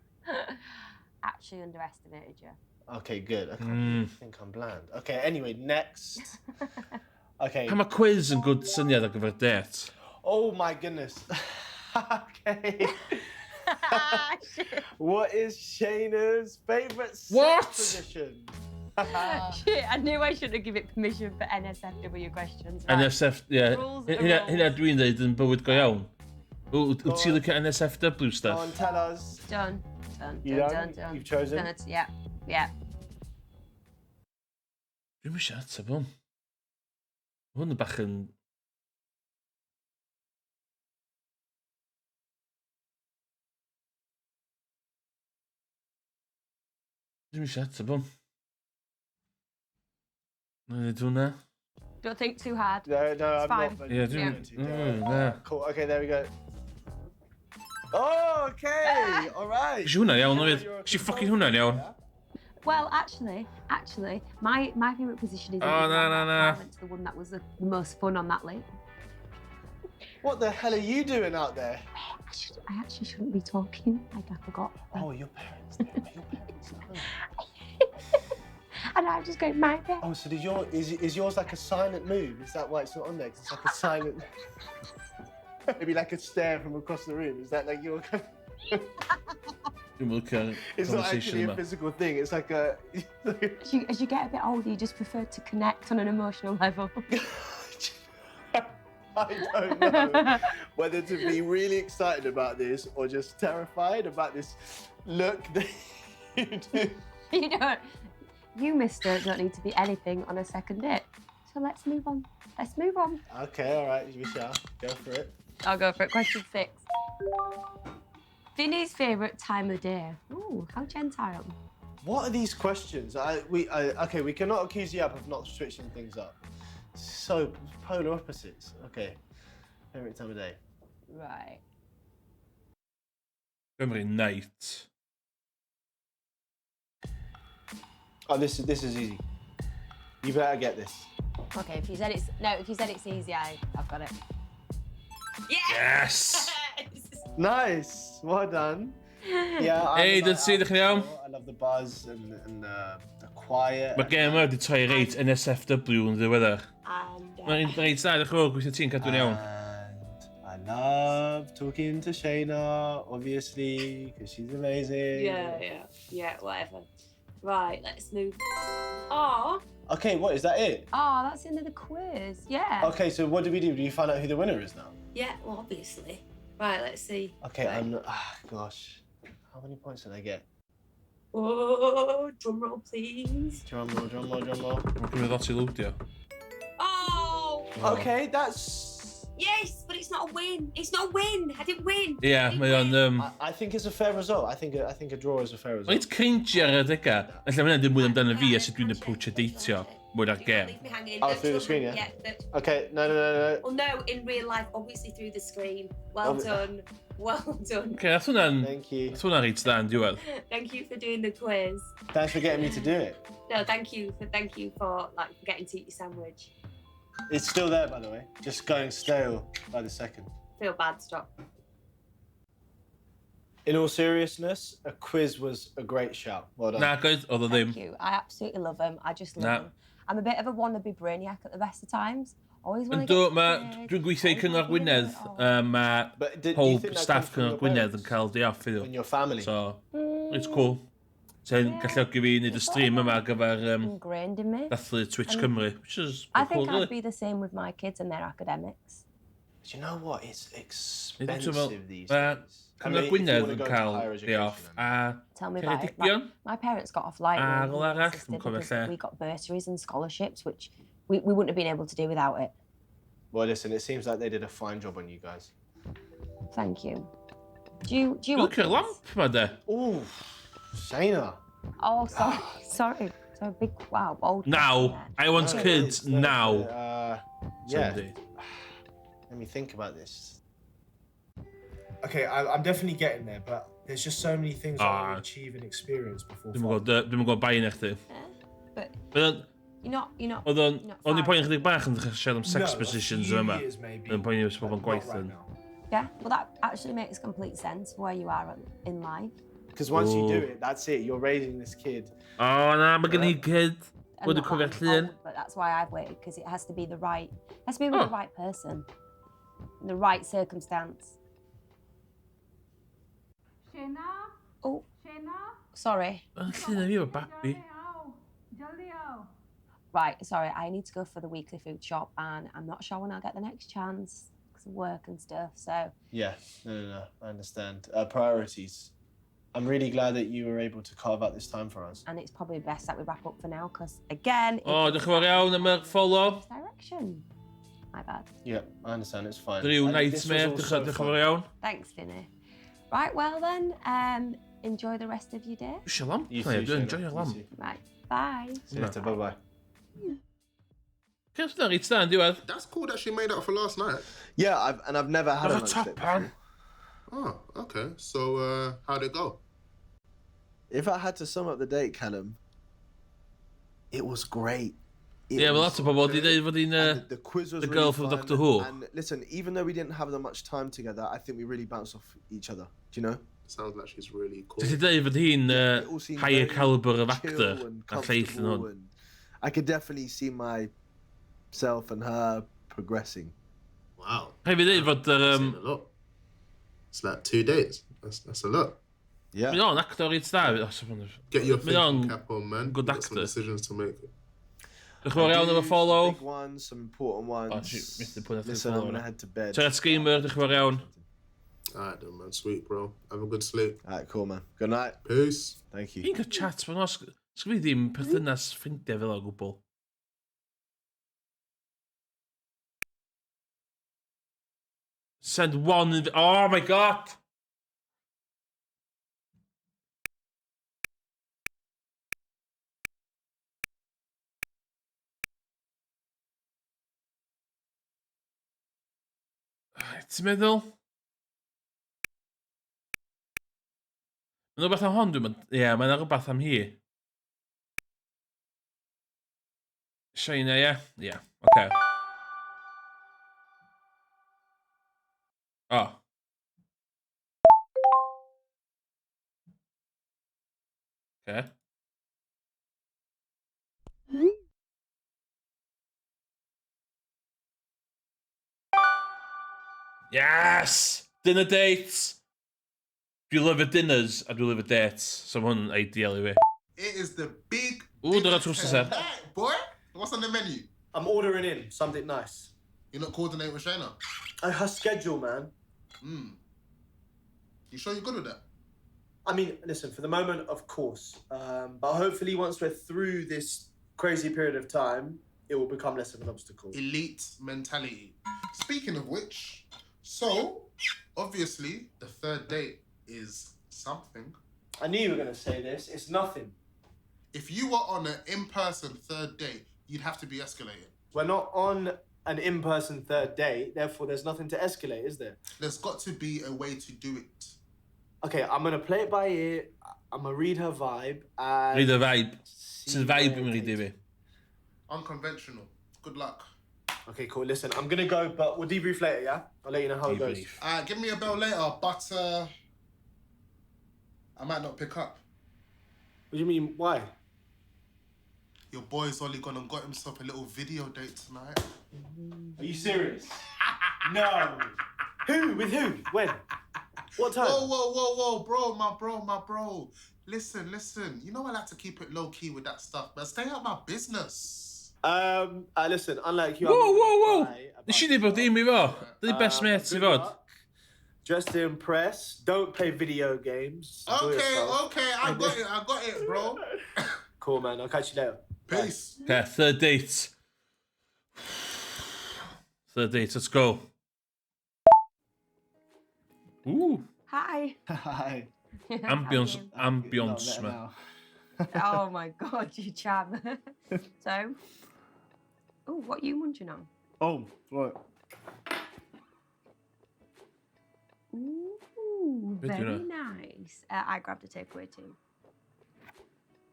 actually underestimated you. Okay, good. I think I'm bland. Okay, anyway, next. Okay. Pam mae quiz yn good syniad ar gyfer det? Oh my goodness. Okay. What is Shayna's favourite sex position? Shit, I knew I shouldn't have given it permission for NSFW questions. Right. NSF, ie. Rules are Hynna rules. dwi'n dweud yn bywyd go iawn. Wyt ti'n licio NSFW Go stuff? on, tell us. Done. You done? You've chosen? Done it. Yeah. Yeah. Dwi'n mysio ateb hwn. Hwn yn bach yn... Dwi'n mysio ateb hwn. Dwi'n hwnna. Don't think too hard. No, It's I'm fine. not. Yeah, Cool. Okay, there we go. Oh, okay. All right. Ys hwnna'n iawn, oedd? Ys ffocin hwnna'n iawn? Well, actually, my favourite position is Oh, no. I went to the one that was the most fun on that lake. What the hell are you doing out there? I actually shouldn't be talking. Like I forgot. Oh, your parents. Your parents. And I'm just going, my bed. Oh, so is yours like a silent move? Is that why it's not on there? 'Cause it's like a silent. Maybe like a stare from across the room. Is that like your? Dwi'n licio It's not conversation actually a yma. physical thing. It's like a. As you get a bit older, you just prefer to connect on an emotional level. I don't know whether to be really excited about this or just terrified about this look that you do. You, mister, don't need to be anything on a second date. So let's move on. Let's move on. Okay, all right, we shall. Go for it. I'll go for it. Question 6. Vinny's favourite time of day. Ooh, how gentile. What are these questions? Okay, we cannot accuse you of not switching things up. So polar opposites. Okay, favorite time of day. Right. Cymru night. Oh, this is easy. You better get this. Okay, if you said it's easy, I've got it. Yes! Nice. Well done. Yeah. Hey, dwi'n sydd chi'n iawn? I love the buzz and the quiet. Mae gen yma wedi troi reit NSFW yn ddiweddar. Mae'n reit da, ddech chi'n gweithio ti'n cadw'n iawn. I love talking to Shayna, obviously, because she's amazing. Yeah, whatever. Right, let's move. Oh. Okay, what, is that it? Oh, that's the end of the quiz. Yeah. Okay, so what do we do? Do you find out who the winner is now? Yeah, well, obviously. Right, let's see. Okay, Right. gosh. How many points did I get? Oh, drum roll, please. Drum roll. Mae'n cymryd ddot i lwdio. Oh. Okay, that's... Yes, but it's not a win. It's not a win. I didn't win. Ie, mae o'n... I think it's a fair result. I think a draw is a fair result. Mae'n cringy ar y degau. Felly mae'n ddim mwy amdano fi a sut dwi'n approach a deitio mwy ar gem. Leave me hanging. Oh, through the screen, yeah? Yeah. Okay, no. Well, no, in real life, obviously through the screen. Well done. Well done. Okay, that's hwnna'n... Thank you. That's hwnna'n reit da yn diwedd. Thank you for doing the quiz. Thanks for getting me to do it. No, thank you for getting to eat your sandwich. It's still there, by the way. Just going stale by the second. Feel bad, stop. In all seriousness, a quiz was a great shout. Well done. Na, good, oedd o ddim. Thank you. I absolutely love them. I just love Na. them. I'm a bit of a wannabe brainiac at the best of times. Always want to Yndw, get dwi'n gweithio i Cyngor Gwynedd. Mae But do you pob think that staff comes from Cyngor your Gwynedd yn parents cael day off iddw. and your family? So, it's cool. Sa'n galluogi fi wneud y stream yma ar gyfer ingrained in me. DATHLU Twitch And Cymru, which is I cool, think really. I'd be the same with my kids and their academics. Do you know what? It's Dwi'n expensive meddwl, these mae days. Cyngor Gwynedd yn cael day off a Tell me about it. Ceredigion. My parents got off lightly. Ar and ôl we arall, assisted dwi'n cofio because lle. we got bursaries and scholarships, which we wouldn't have been able to do without it. Well, listen, it seems like they did a fine job on you guys. Thank you. Do you Dwi'n want licio'r lamp ma de. Ooh, Shayna. Oh, sorry. So big, wow, bold. Now, I want kids now. Yeah. Someday. Let me think about this. Okay, I'm definitely getting there, but there's just so many things I want to achieve and experience before. Dwi'n gwybod bain eich di. But Oedd you're not. o'n i'n poeni chydig bach yn siarad am sex No, a positions few yma. years maybe, Yn poeni os pobl yn but gwaith not right yn. now. Yeah, well, that actually makes complete sense where you are in life. Because once you do Ooh. it, that's it. You're raising this kid. O na, mae gen i kid. And Well, the not that I'm correct llun. old, but that's why I've waited, because it has to be the right, has to be with the right person, in the right circumstance. Oh, sorry. You're a baby. Right, sorry, I need to go for the weekly food shop, and I'm not sure when I'll get the next chance because of work and stuff. So Yeah, no. I understand. Priorities. I'm really glad that you were able to carve out this time for us. and it's probably best that we wrap up for now, because again, Oh, diolch yn fawr iawn am y follow. direction. My bad. Yeah, I understand. It's fine. Drew And this was Nightmare, all diolch so yn fun. fawr iawn. Thanks, Vinny. Right, well then, enjoy the rest of your day. Eisiau lamp, You mate, too, enjoy Shayna, your you lamp. too. Right, bye. See you later. Bye-bye. Cys na, reit stan, diwedd. That's cool that she made up for last night. Yeah, I've never had Ar a y lunch top date pan. before. Oh, okay. So, how'd it go? If I had to sum up the date, Callum, it was great. Ie, well, that's a bobl di dweud fod hi'n The quiz was the really girl from fun, Doctor Who. And listen, even though we didn't have that much time together, I think we really bounced off each other. Do you know? Sounds like she's really cool. Dys i dweud fod hi'n It all seemed higher very caliber of chill actor and a lleill yn comfortable, hwn. and I could definitely see myself and her progressing. Wow. Rhaid fi dweud fod yr... That's a lot. It's like 2 days. That's a lot. Yeah. Mae o'n actor reit da. Get your Mae o'n thinking cap on, man. good You've got some actor. decisions to make. Diolch yn fawr iawn am y follow. Big ones, some important ones. Oh, shit, missed the point of the Listen, I'm follow gonna now. head to bed. Tret Gamer, diolch yn fawr iawn. Alright then, man. Sweet, bro. Have a good sleep. Alright, cool, man. Good night. Peace. Thank you. Fi'n cael chat, mae'n os... Sgwyd fi ddim perthynas ffrindiau fel o gwbl. Send one... Oh my god! Ti'n meddwl? Mae'n rhywbeth am hon, dwi'n meddwl. Ie, mae'n rhywbeth am hi. Shaina, ie? Ie, oce. O. Oce. Yes! Dinner dates! Do you live at dinners or do you live at dates? So mae hwn ideal i fi. It is the big... Ooh, dyna trws dinner sef. tonight, boy. What's on the menu? I'm ordering in something nice. You're not coordinating with Shayna? Her schedule, man. You sure you're good with that? I mean, listen, for the moment, of course. But hopefully once we're through this crazy period of time, it will become less of an obstacle. Elite mentality. Speaking of which, so, obviously, the third date is something. I knew you were going to say this. It's nothing. If you were on an in-person third date, you'd have to be escalated. We're not on an in-person third date, therefore there's nothing to escalate, is there? There's got to be a way to do it. Okay, I'm going to play it by ear. I'm going to read her vibe. And Read y vibe. Sy'n vibe yn mynd i fi. Unconventional. Good luck. Okay, cool. Listen, I'm going to go, but we'll debrief later, yeah? I'll let you know how it goes. Give me a bell later, but I might not pick up. What do you mean, why? Your boy's only gone and got himself a little video date tonight. Are you serious? No. Who? With who? When? What time? Whoa, my bro. Listen. You know I like to keep it low-key with that stuff, but stay out my business. Listen, unlike you... Whoa! Nes i ddim bod dim i fo. Dydi best mates i fod. Just to impress, don't play video games. Enjoy yourself. Okay, I got it, bro. Cool, man. I'll catch you later. Peace. Okay, third date. Third date, let's go. Ooh. Hi. Hi. Ambience, man. Oh my god, you cham. So, oh, what are you munching on? Oh, right. Ooh, Bit very dinner. nice. I grabbed a takeaway too.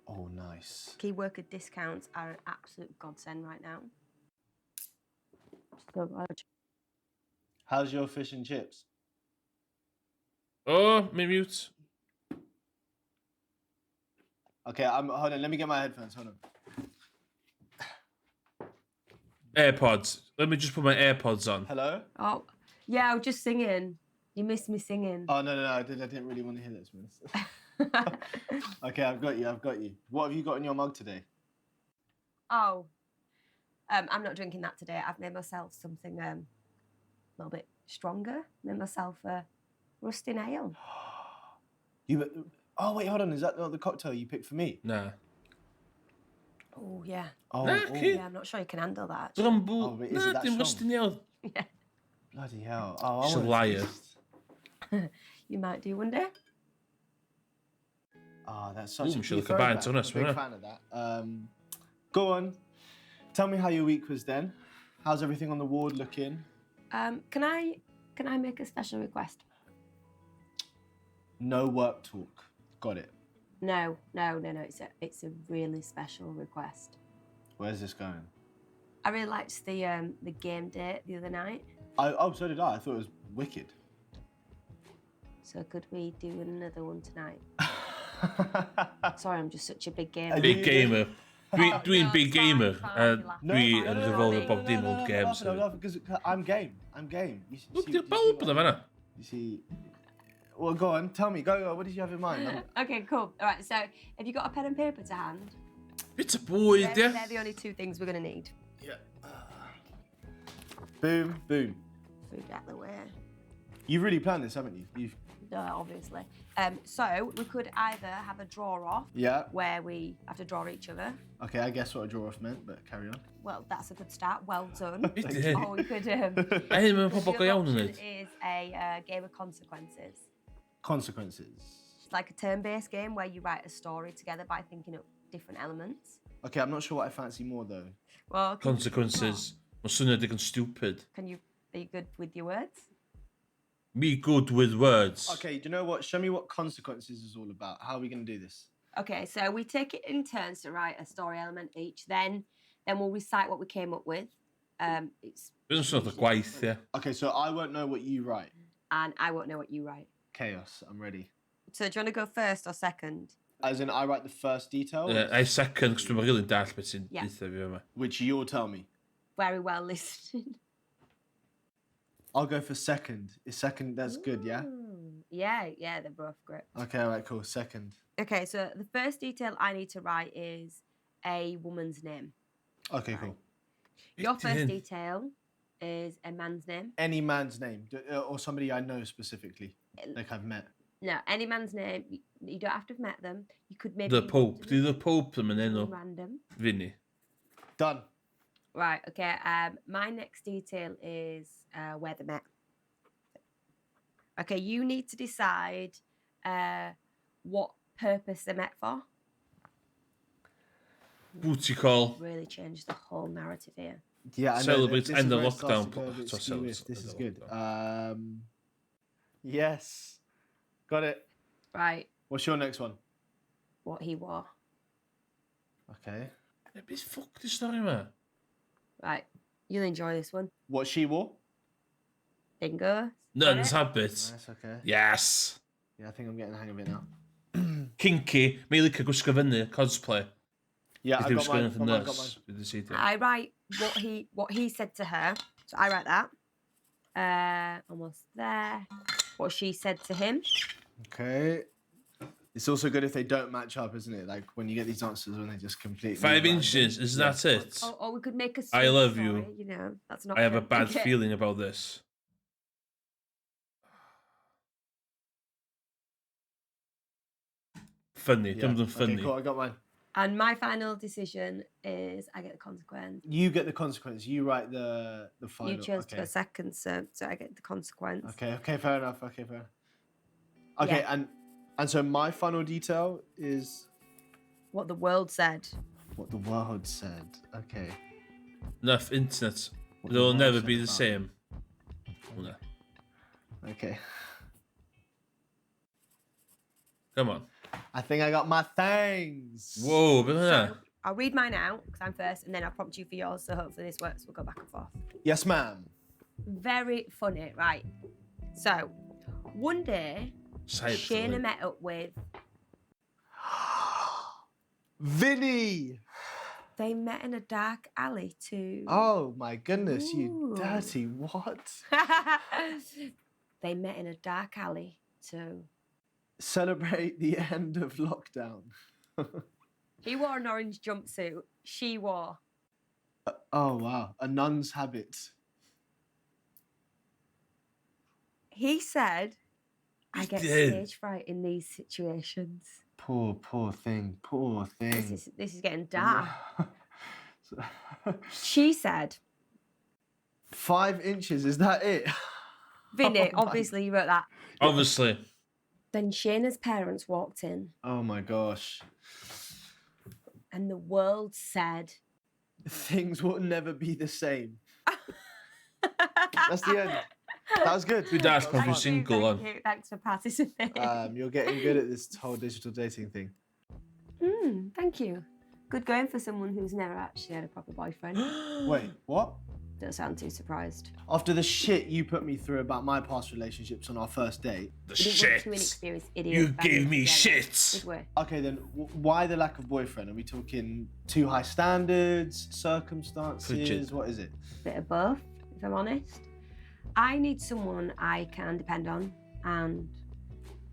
Oh, nice. Key worker discounts are an absolute godsend right now. So good. How's your fish and chips? Oh, me mute. Okay, hold on. Let me get my headphones. Hold on. AirPods. Let me just put my AirPods on. Hello? Oh, yeah, I was just singing. You missed me singing. Oh, no, I didn't really want to hear this, miss. Okay, I've got you. What have you got in your mug today? Oh, I'm not drinking that today. I've made myself something a little bit stronger. Made myself a rusty nail. Oh, wait, hold on. Is that not the cocktail you picked for me? Nah. Oh, yeah. Oh, Yeah, I'm not sure you can handle that. Oh, wait, is it that rusty strong? nail. Yeah. Bloody hell. Oh, She's a liar. You might do one day. Oh, that's such a She'll cute look a bad throwback. to us, Big won't fan of that. Go on. Tell me how your week was then. How's everything on the ward looking? Can I make a special request? No work talk. Got it. No. It's a really special request. Where's this going? I really liked the game date the other night. So did I. I thought it was wicked. So could we do another one tonight? Sorry, I'm just such a big gamer. Big gamer. Dwi'n big gamer. Dwi yn gyfrol bob dim old games. Because I'm game. You see. Well, go on. Tell me. Go. What did you have in mind? Okay, cool. All right. So, have you got a pen and paper to hand? It's a boy, They're the only two things we're gonna need. Yeah. Boom. Food out the way. You've really planned this, haven't you? Obviously. So we could either have a draw off. Yeah. Where we have to draw each other. Okay, I guess what a draw off meant, but carry on. Well, that's a good start. Well done. Or we could. Ddim yn pobl go iawn yn The other option is a game of consequences. Consequences. It's like a turn-based game where you write a story together by thinking of different elements. Okay, I'm not sure what I fancy more though. Well, Consequences. Mae'n swnio digon stupid. Are you good with your words? Me good with words. Okay, do you know what? Show me what consequences is all about. How are we going to do this? Okay, so we take it in turns to write a story element each. Then we'll recite what we came up with. It's sort of gwaith, yeah. Okay, so I won't know what you write. And I won't know what you write. Chaos. I'm ready. So do you want to go first or second? As in, I write the first detail? I second, cos dwi'n rili'n dall beth sy'n Yeah. dweud fi yma. Which you'll tell me. Very well listened. I'll go for second. Is second, that's good, yeah? Yeah, they're both great. Okay, all right, cool. Second. Okay, so the first detail I need to write is a woman's name. Okay, cool. Your first detail is a man's name. Any man's name, or somebody I know specifically, like I've met. No, any man's name. You don't have to have met them. You could maybe... The Pope. Do the Pope them yn enw. Random. Finny. Done. Right, okay. My next detail is where they met. Okay, you need to decide what purpose they met for. Booty call. Really changed the whole narrative here. Yeah, I know. Celebrate This end is of where it starts lockdown. to go a bit So skewish. This end is of good. lockdown. Yes. Got it. Right. What's your next one? What he wore. Okay. Beth fuck di stori yma? Right. You'll enjoy this one. What she wore? Bingo. Nun's habit. That's okay. Yes. Yeah, I think I'm getting the hang of it now. Kinky. Mae'n licio gwisgo fyny, cosplay. Yeah, I got mine. I write what he said to her. So I write that. Almost there. What she said to him. Okay. It's also good if they don't match up, isn't it? Like when you get these answers when they just completely... 5 inches, is that it? Or we could make a I love story, you. You know, that's not... I have a bad Okay. feeling about this. Funny, Yeah. something funny. Okay, cool, I got mine. And my final decision is I get the consequence. You get the consequence. You write the final. You chose okay. to go second, so I get the consequence. Okay, fair enough. Okay, and so my final detail is what the world said. What the world said. Okay. Enough internet. What It'll the never world be said the about same. No. Okay. Come on. I think I got my things. Whoa, bit of that. I'll read mine out because I'm first, and then I'll prompt you for yours. So hopefully this works. We'll go back and forth. Yes, ma'am. Very funny, right? So one day, Shayna met up with Vinny. They met in a dark alley too. Oh my goodness, you Ooh. dirty what? They met in a dark alley to Celebrate the end of lockdown. He wore an orange jumpsuit. She wore. Oh wow, a nun's habit. He said, I get did. stage fright in these situations. Poor thing, poor thing. This is getting dark. She said, 5 inches, is that it? Vinny, Oh my- obviously you wrote that. Obviously. Then Shayna's parents walked in Oh my gosh. and the world said, Things will never be the same. That's the end. That was good. Good ass That was probably fun. single on. Thanks for participating. You're getting good at this whole digital dating thing. Thank you. Good going for someone who's never actually had a proper boyfriend. Wait, what? Don't sound too surprised. After the shit you put me through about my past relationships on our first date. The We didn't want shit. two inexperienced idiots You banging gave me together, shit. did we? Okay, then why the lack of boyfriend? Are we talking too high standards, circumstances? Frigid. What is it? Bit of both, if I'm honest. I need someone I can depend on, and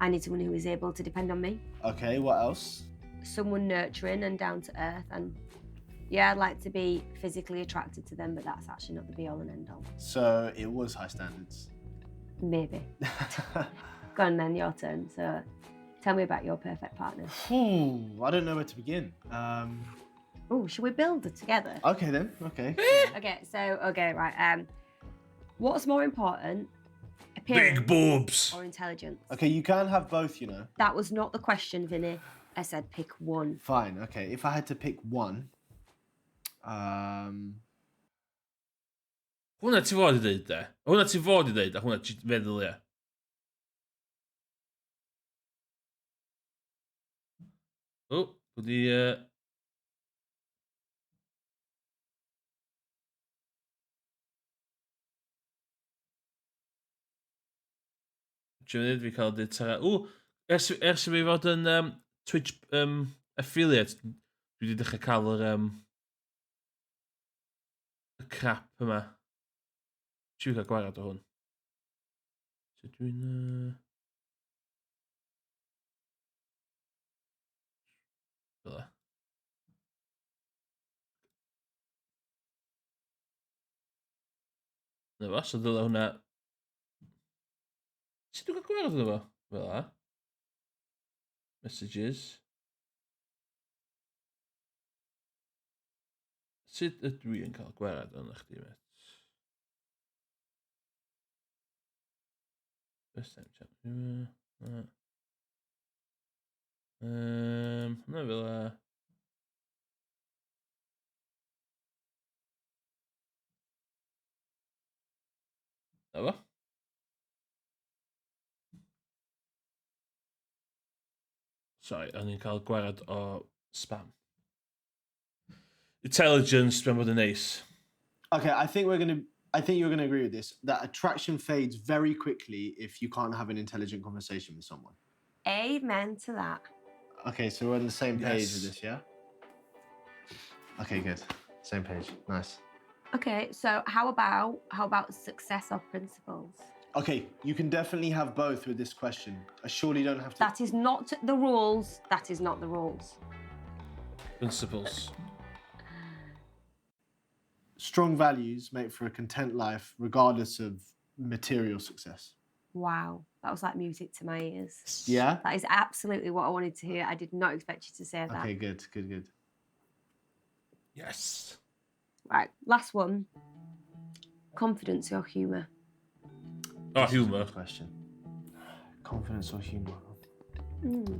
I need someone who is able to depend on me. Okay, what else? Someone nurturing and down to earth, and yeah, I'd like to be physically attracted to them, but that's actually not the be all and end all. So it was high standards. Maybe. Go on then, your turn. So tell me about your perfect partner. I don't know where to begin. Oh, should we build it together? Okay then, okay. Okay, right. What's more important? Appearance Big boobs. or intelligence? Okay, you can have both, you know. That was not the question, Vinny. I said pick one. Fine, okay. If I had to pick one, Hwnna ti fod i ddeud de. Hwnna ti fod i ddeud a hwnna ti feddwl ie. O, wedi... Dwi'n fi cael dweud ta... ers i fi fod yn Twitch affiliate, dwi wedi dechrau cael yr y crap yma. Dwi'n cael gwared o hwn. So dwi'n... Fydda. Na fo, so dyle hwnna... Sut dwi'n cael gwared o fo? Fydda. Messages. Sut ydw i'n cael gwared o'n chdi, met? First time chat. Hwna fel a... Na fo? Sorry, o'n i'n cael gwared o spam. Intelligence, dwi'n bod yn neis. okay, I think you're gonna agree with this. That attraction fades very quickly if you can't have an intelligent conversation with someone. Amen to that. Okay, so we're on the same page with Yes. this, yeah? Okay, good. Same page. Nice. Okay, so how about success or principles? Okay, you can definitely have both with this question. I surely don't have to. That is not the rules. That is not the rules. Principles. Strong values make for a content life, regardless of material success. Wow, that was like music to my ears. Yeah? That is absolutely what I wanted to hear. I did not expect you to say that. Okay, good. Yes. Right, last one. Confidence or humour? Oh, humour. Good question. Confidence or humour?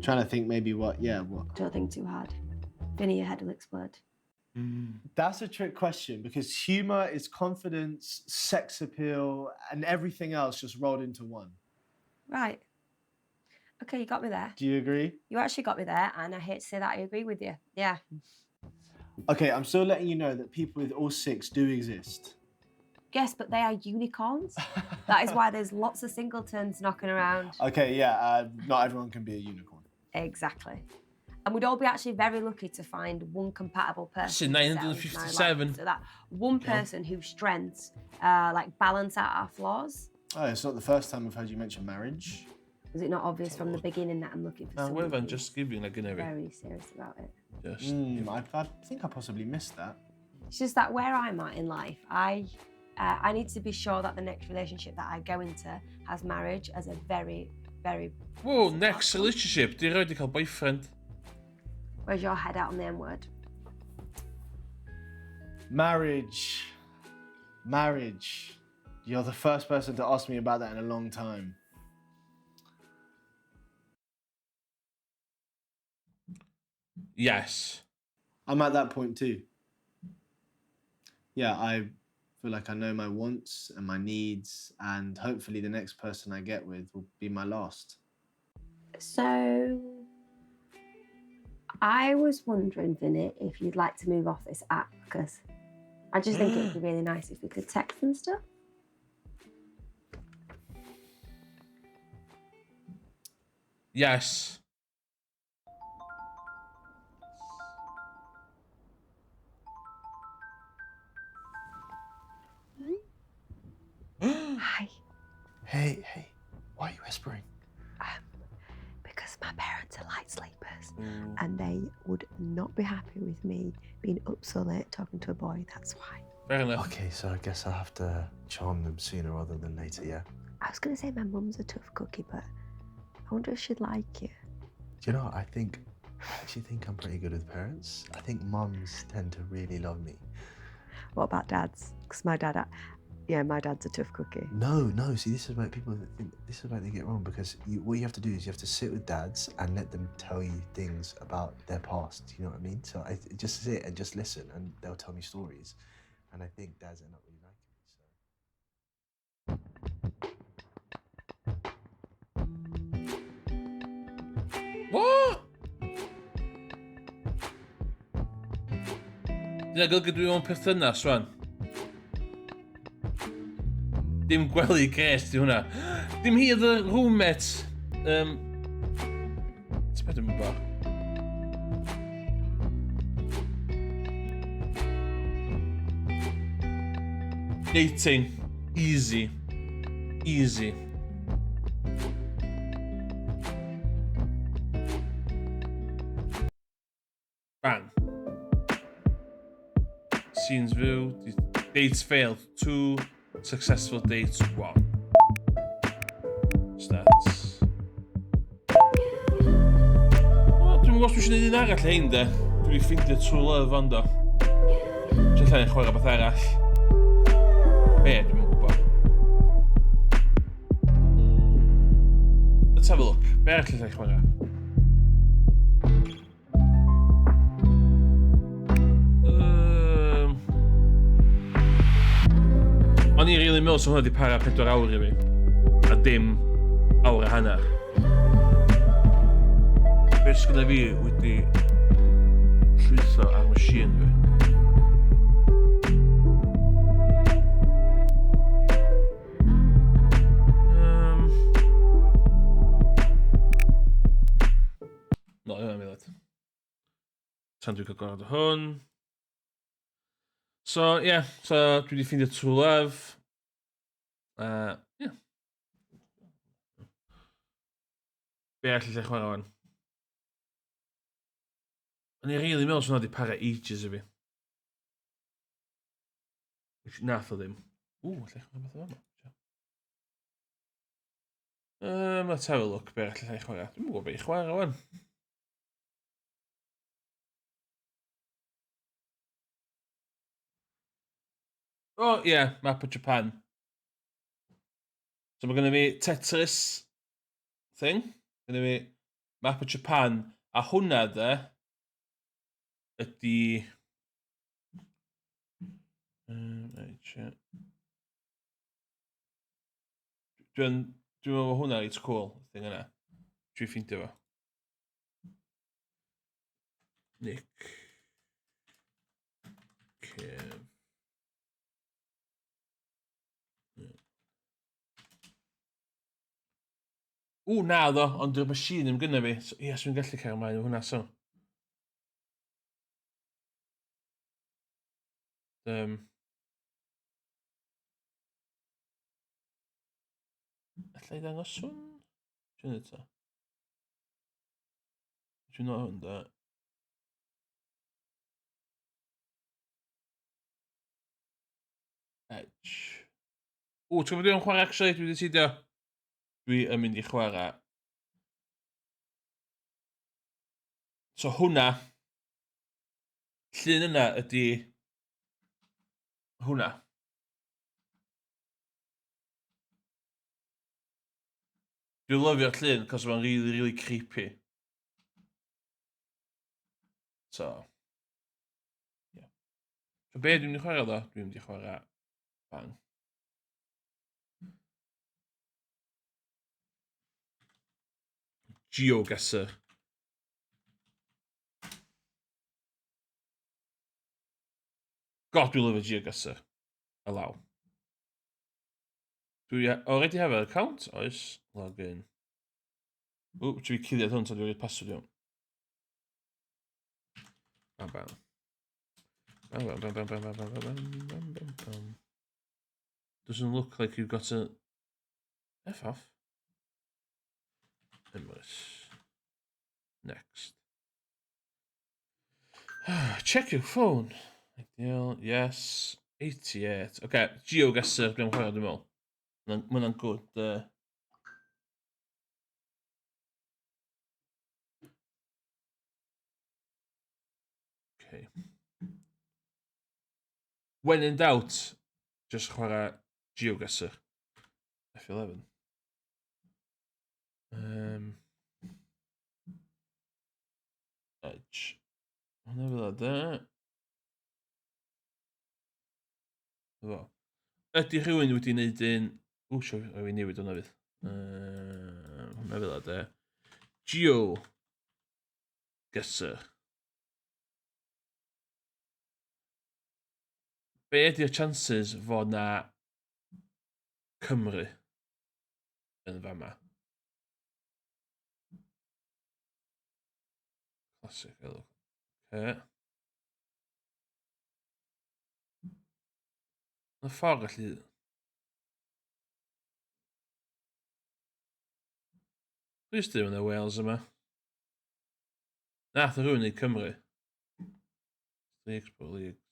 Trying to think maybe what. Don't think too hard. Vinny, your head will explode. That's a trick question because humour is confidence, sex appeal, and everything else just rolled into one. Right. Okay, you got me there. Do you agree? You actually got me there, and I hate to say that I agree with you. Yeah. Okay, I'm still letting you know that people with all 6 do exist. Yes, but they are unicorns. That is why there's lots of singletons knocking around. Okay, yeah, not everyone can be a unicorn. Exactly. And we'd all be actually very lucky to find one compatible person. That's to set into my 957. life. So that one person whose strengths like balance out our flaws. Oh, it's not the first time I've heard you mention marriage. Is it not obvious from the beginning that I'm looking for someone However, who's just giving like very serious about it? Just I think I possibly missed that. It's just that where I'm at in life, I need to be sure that the next relationship that I go into has marriage as a very, very... Whoa, next relationship. Die radical boyfriend. Where's your head out on the M-word? Marriage. Marriage. You're the first person to ask me about that in a long time. Yes. I'm at that point too. Yeah, I feel like I know my wants and my needs, and hopefully the next person I get with will be my last. So, I was wondering, Vinny, if you'd like to move off this app, because I just think it would be really nice if we could text and stuff. Yes. Hi. Hey, why are you whispering? Because my parents are light sleepers and they would not be happy with me being up so late talking to a boy, that's why. Fair enough. Okay, so I guess I'll have to charm them sooner rather than later, yeah? I was going to say my mum's a tough cookie, but I wonder if she'd like you. Do you know what? I actually think I'm pretty good with parents. I think mums tend to really love me. What about dads? Because my dad's a tough cookie. No, see, this is where they get wrong, because what you have to do is you have to sit with dads and let them tell you things about their past, you know what I mean? So I just sit and just listen and they'll tell me stories. And I think dads end up really liking me, so. What? Dyna golygu dwi mewn perthynas rwan. Dim gwely gres di hwnna. Dim hi oedd y roommate. Ti'n mynd bo? Dating. Easy. Easy. Bang. Scenes view. Dates failed. 2 successful dates. 1. Stats. Dwi'n gwybod os dwi'n gwneud un arall ein de. Dwi'n ffeindio true love ond o. Dwi'n llen i chwarae beth arall. Be, dwi'n gwybod. Let's have a look. Be arall llen i chwarae? O'n i'n rili meddwl so hwnna di para 4 awr i fi. A dim awr a hanner. Be sgynna fi wedi llwytho ar machine fi. No, yna'n meddwl. Tan dwi'n cael gorau o hwn. So, yeah, so dwi wedi ffeindio true love. Yeah. Be all lle chwarae wan? O'n i'n rili meddwl sy'n wedi para ages i fi. Nath o ddim. Lle chwarae beth o yma? Let's have a look. Be all lle chwarae? Dwi'n gwybod be i chwarae wan. Oh, yeah, map of Japan. So mae gynnu fi Tetris thing. Gynnu fi map of Japan. A hwnna de ydy... Dwi'n meddwl hwnna it's cool, thing yna. Dwi'n ffeindio fo. Nick. Kev. Na ddo, ond yw'r machine ddim gyda fi. So, ie, so fi'n gallu cael ymlaen o hwnna, so. Alla i ddangos hwn? Dwi'n eto. Dwi'n o hwn da. Edge. Ww, ti'n gwybod dwi'n chwarae actually? Dwi wedi sidio. Dwi yn mynd i chwarae. So hwnna. Llun yna ydy hwnna. Dwi'n lyfio'r llun, cos mae'n really, really creepy. So. Yeah. So be dwi'n mynd i chwarae ddo? Dwi'n mynd i chwarae bang. GeoGuessr. God, we love a GeoGuessr. Allow. Do we already have an account? Oes. Log in. Ww, dwi'n cuddiad hwn, so dwi'n rhaid password iawn. Bam, bam. Bam, bam, bam, bam, bam, bam, bam, bam, bam, bam, bam. Doesn't look like you've got a... F off. Next. Check your phone. Ideal, yes. 88. Okay, GeoGuessr, dwi'n chwarae dwi'n meddwl. Mae hwnna'n good. Okay. When in doubt, just chwarae GeoGuessr. F11. Edge. Hwna fel yda. Efo. Ydy rhywun wedi wneud un... Ww, sio, fi newid hwnna fydd. Hwna fel yda. GeoGuessr. Be ydy'r chances fod na Cymru yn fama? Classic, elw. Okay. Y ffordd gallu... Pwys dim yn y Wales yma. Nath rhywun i Cymru. Leagues, Pro Leagues.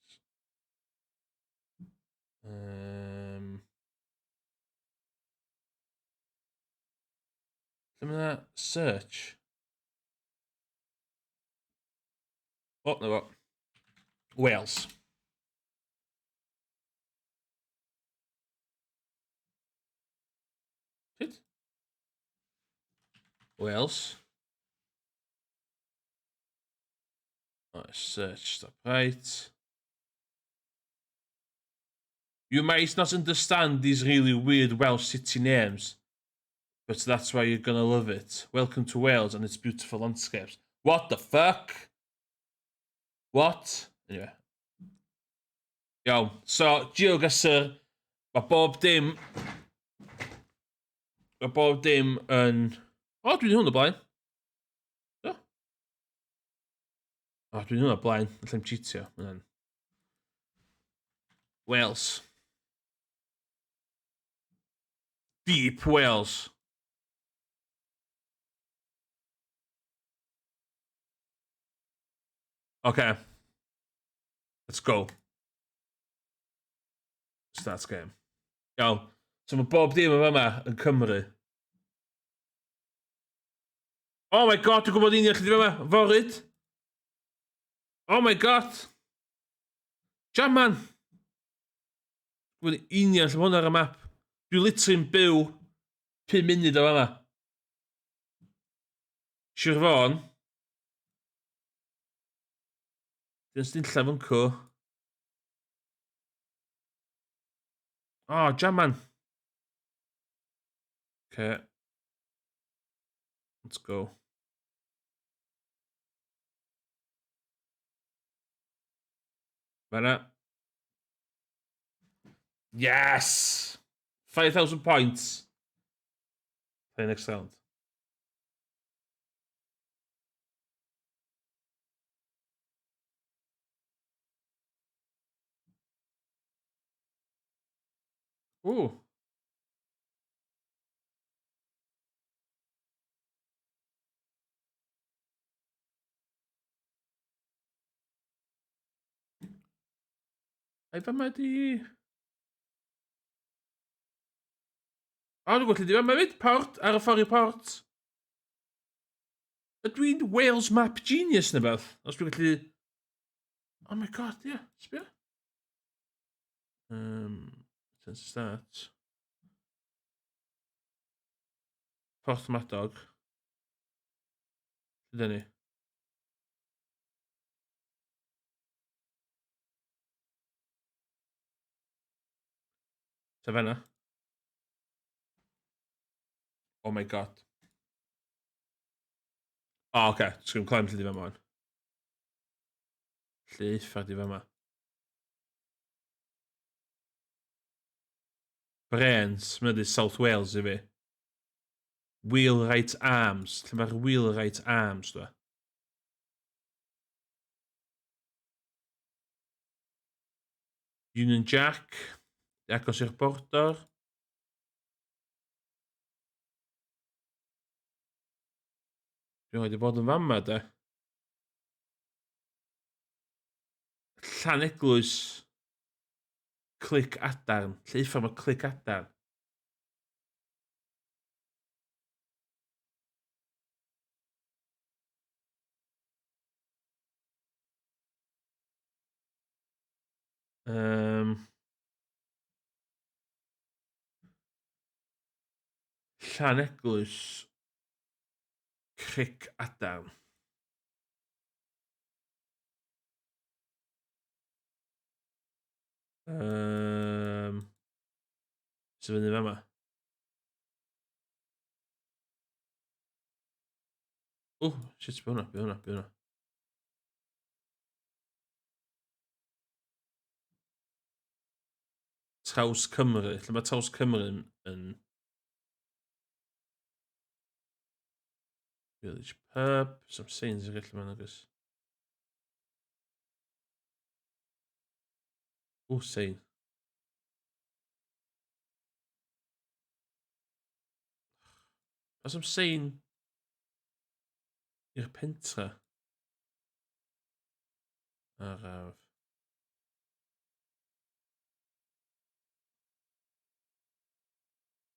Lle mae search? O, na fo. Wales. Sut? Wales. Oh, search, stop right. You might not understand these really weird Welsh city names, but that's why you're gonna love it. Welcome to Wales and its beautiful landscapes. What the fuck? What? Anyway. Iawn. So, GeoGuessr, mae bob dim... Mae bob dim yn... O, dwi'n hwn o blaen. O. O, dwi'n hwn o blaen. Allai'n cheatio. Wales. Deep Wales. Okay. Let's go. Start game. Iawn. So mae bob dim yma yn Cymru. Oh my god, dwi'n gwybod union lle di yma. Foryd. Oh my god. Jaman. Dwi'n gwybod union lle hwnna ar y map. Dwi'n literally'n byw 5 munud o yma. Sir Fôn. Dwi'n stynlla fy'n co. Oh, Jaman. Okay. Let's go. Fanna. Yes! 5,000 points. Play next round. Ooh. Ai fama di... O, dwi'n gwybod lle di fama fyd. Port, ar y ffordd i port. Ydw i'n Wales Map Genius neu beth? Os dwi'n gallu... Oh my god, ie. Yeah. Sbio. Sense start. Port Madog. Ydyn ni. Sefenna. Oh my god. O, oce. Sgrym climb lle di fama wan. Lle eitha di fama. Brains. Mae'n dweud South Wales i fi. Wheelwright Arms. Lle mae'r Wheelwright Arms, dwi? Union Jack. Agos i'r bordor. Dwi'n wedi bod yn fama, de. Llaneglwys. Clic adarn. Lle eitha mae clic adarn. Llaneglwys. Cric adarn. Sy'n fyny fama. O, shit, be hwnna. Traws Cymru. Lle mae Traws Cymru yn... Village Pub. Some signs yn gallu ma'n agos. O, sign. Oes am sign i'r pentra. Araf.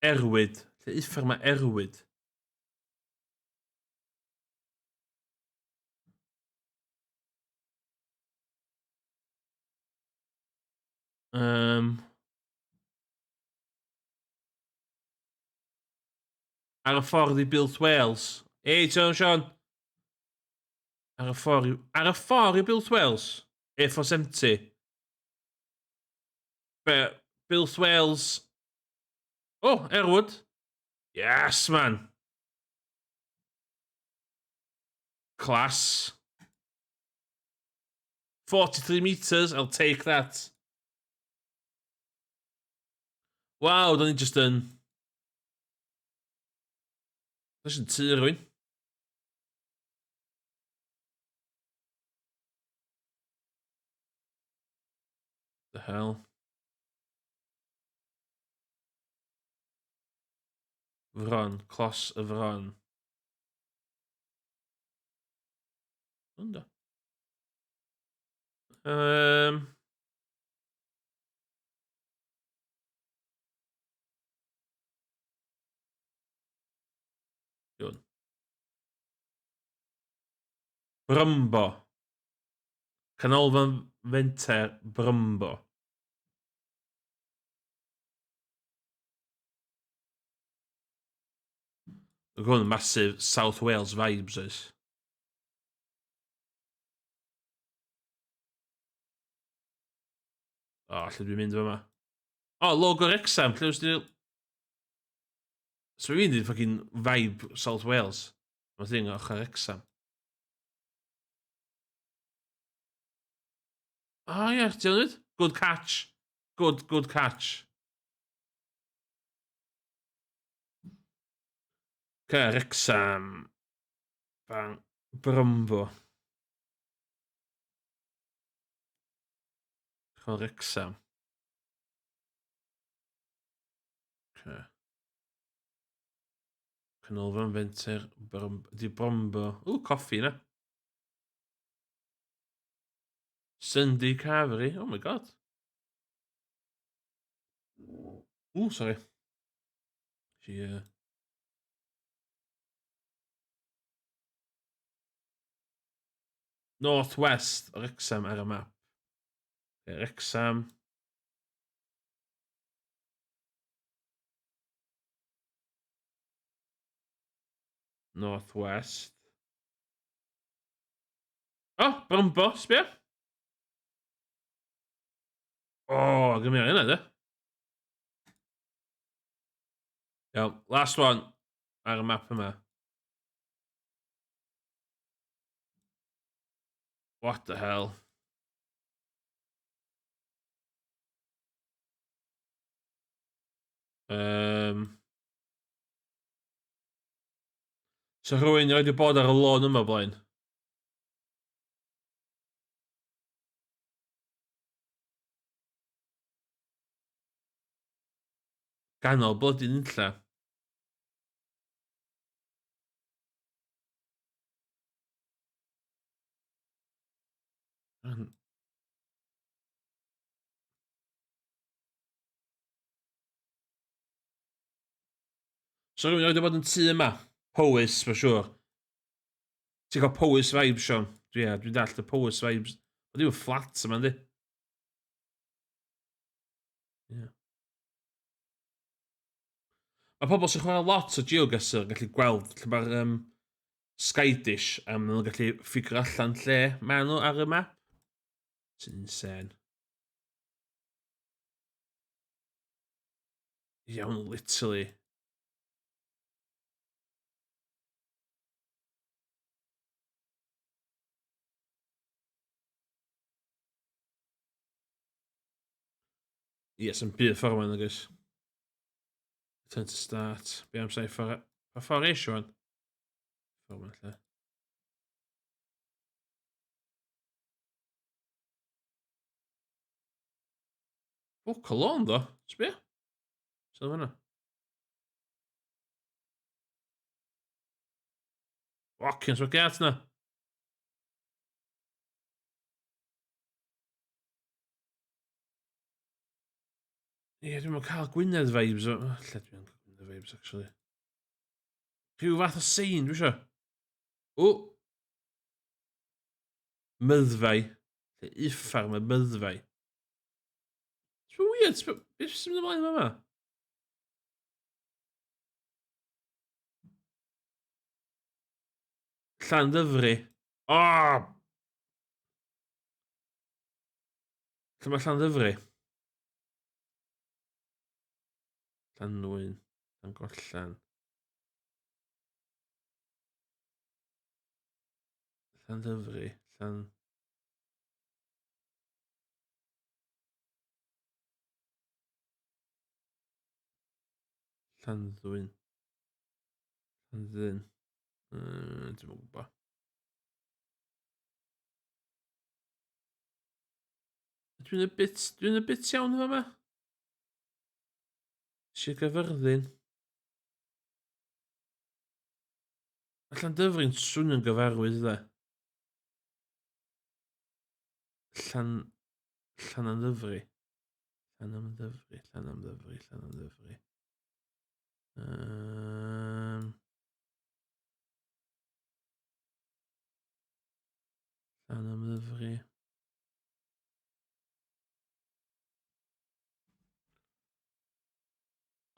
Erwyd. Lle uffar mae Erwyd? Ar y ffordd i Built Wales. Ei, Sean. Ar y ffordd i Built Wales. A470. Built Wales. Oh, Erwood. Yes, man. Class. 43 metres, I'll take that. Wow, da ni just yn... That's yn tu rwy'n. The hell? Fron, Clos y Fron. Onda. Yun. Brymbo. Canolfan Fenter Brymbo. We're going massive South Wales vibes, oes. O, lle dwi'n mynd fyma. O, logo Wrexham. Lle oes di... So fi'n di fucking vibe South Wales. Mae thing o'ch ar Wrexham. O, ie, ti'n dweud? Good catch. Good catch. Okay, Wrexham. Bang. Brymbo. Wrexham. Okay. Canolfan fenter, di brombo. Ooh, coffi, ne? Sunday Carvery. Oh my god. Ooh, sorry. She, Northwest, Wrexham ar y map. Okay, Wrexham. Northwest. Oh, Brumbo, sbio. Oh, gymryd hynna, de. Iawn, last one ar y map yma. What the hell? So rhywun wedi bod ar y lôn yma blaen? Ganol bloody nunlla. So rhywun wedi bod yn tŷ yma? Powys, for sure. Ti'n cael Powys vibes, Sean? Dwi'n dall y Powys vibes. Oedd yw'n flat yma, yndi? Yeah. Mae pobl sy'n chwarae lot o GeoGuessr yn gallu gweld lle mae'r sky dish a maen nhw'n gallu ffigur allan lle maen nhw ar y map. It's insane. Iawn, literally. Ie, sy'n byd ffordd ma'n agos. Turn to start. Be am sa'i ffordd... Pa ffordd eisiau wan? Ffordd ma'n lle. O, Cologne, do. Sbio? Sy'n fanna? Watkins, o'r gart na. Ie, dwi'n mwyn cael Gwynedd vibes o... Lle dwi'n cael Gwynedd vibes, actually. Rhyw fath o sein, dwi eisiau. O! Myddfau. Lle uffar mae myddfau. It's weird. Beth sy'n mynd ymlaen yma? Llandyfri. O! Lle mae Llandyfri? Llanwyn. Llangollan. Llandyfri. Llanddwyn. Llanddyn. Dwi'n gwybod. Dwi'n y bit iawn efo yma. Sir Gyfyrddin. Mae Llandyfri'n swn yn gyfarwydd, dde. Llanamddyfri. Llanamddyfri. Llanamddyfri. Llanamddyfri.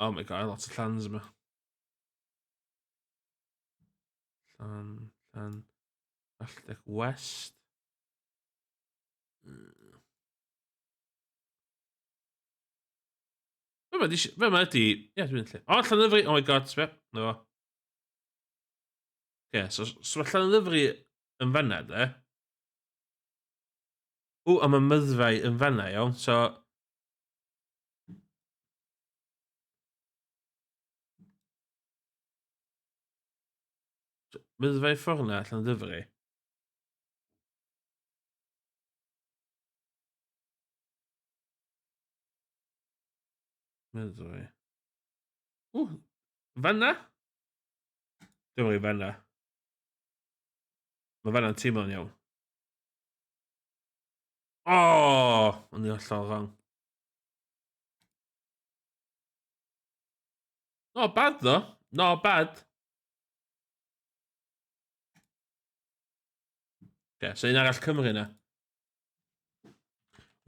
Oh my god, lots of llans yma. Llan... Alltech West. Fe ma ydi... Ie, dwi'n lle. O, Llandyfri! Oh my god, sbio. No. Okay, so mae Llandyfri yn fanna, de? O, a mae myddfau yn fanna, iawn. So... Myddfau ffordd na, Llandyfri. Myddfau. Fanna? Dwi'n meddwl i fanna. Mae fanna'n teimlo'n iawn. O! O'n i hollol wrong. Not bad, though. Not bad. Okay, so un arall Cymru na.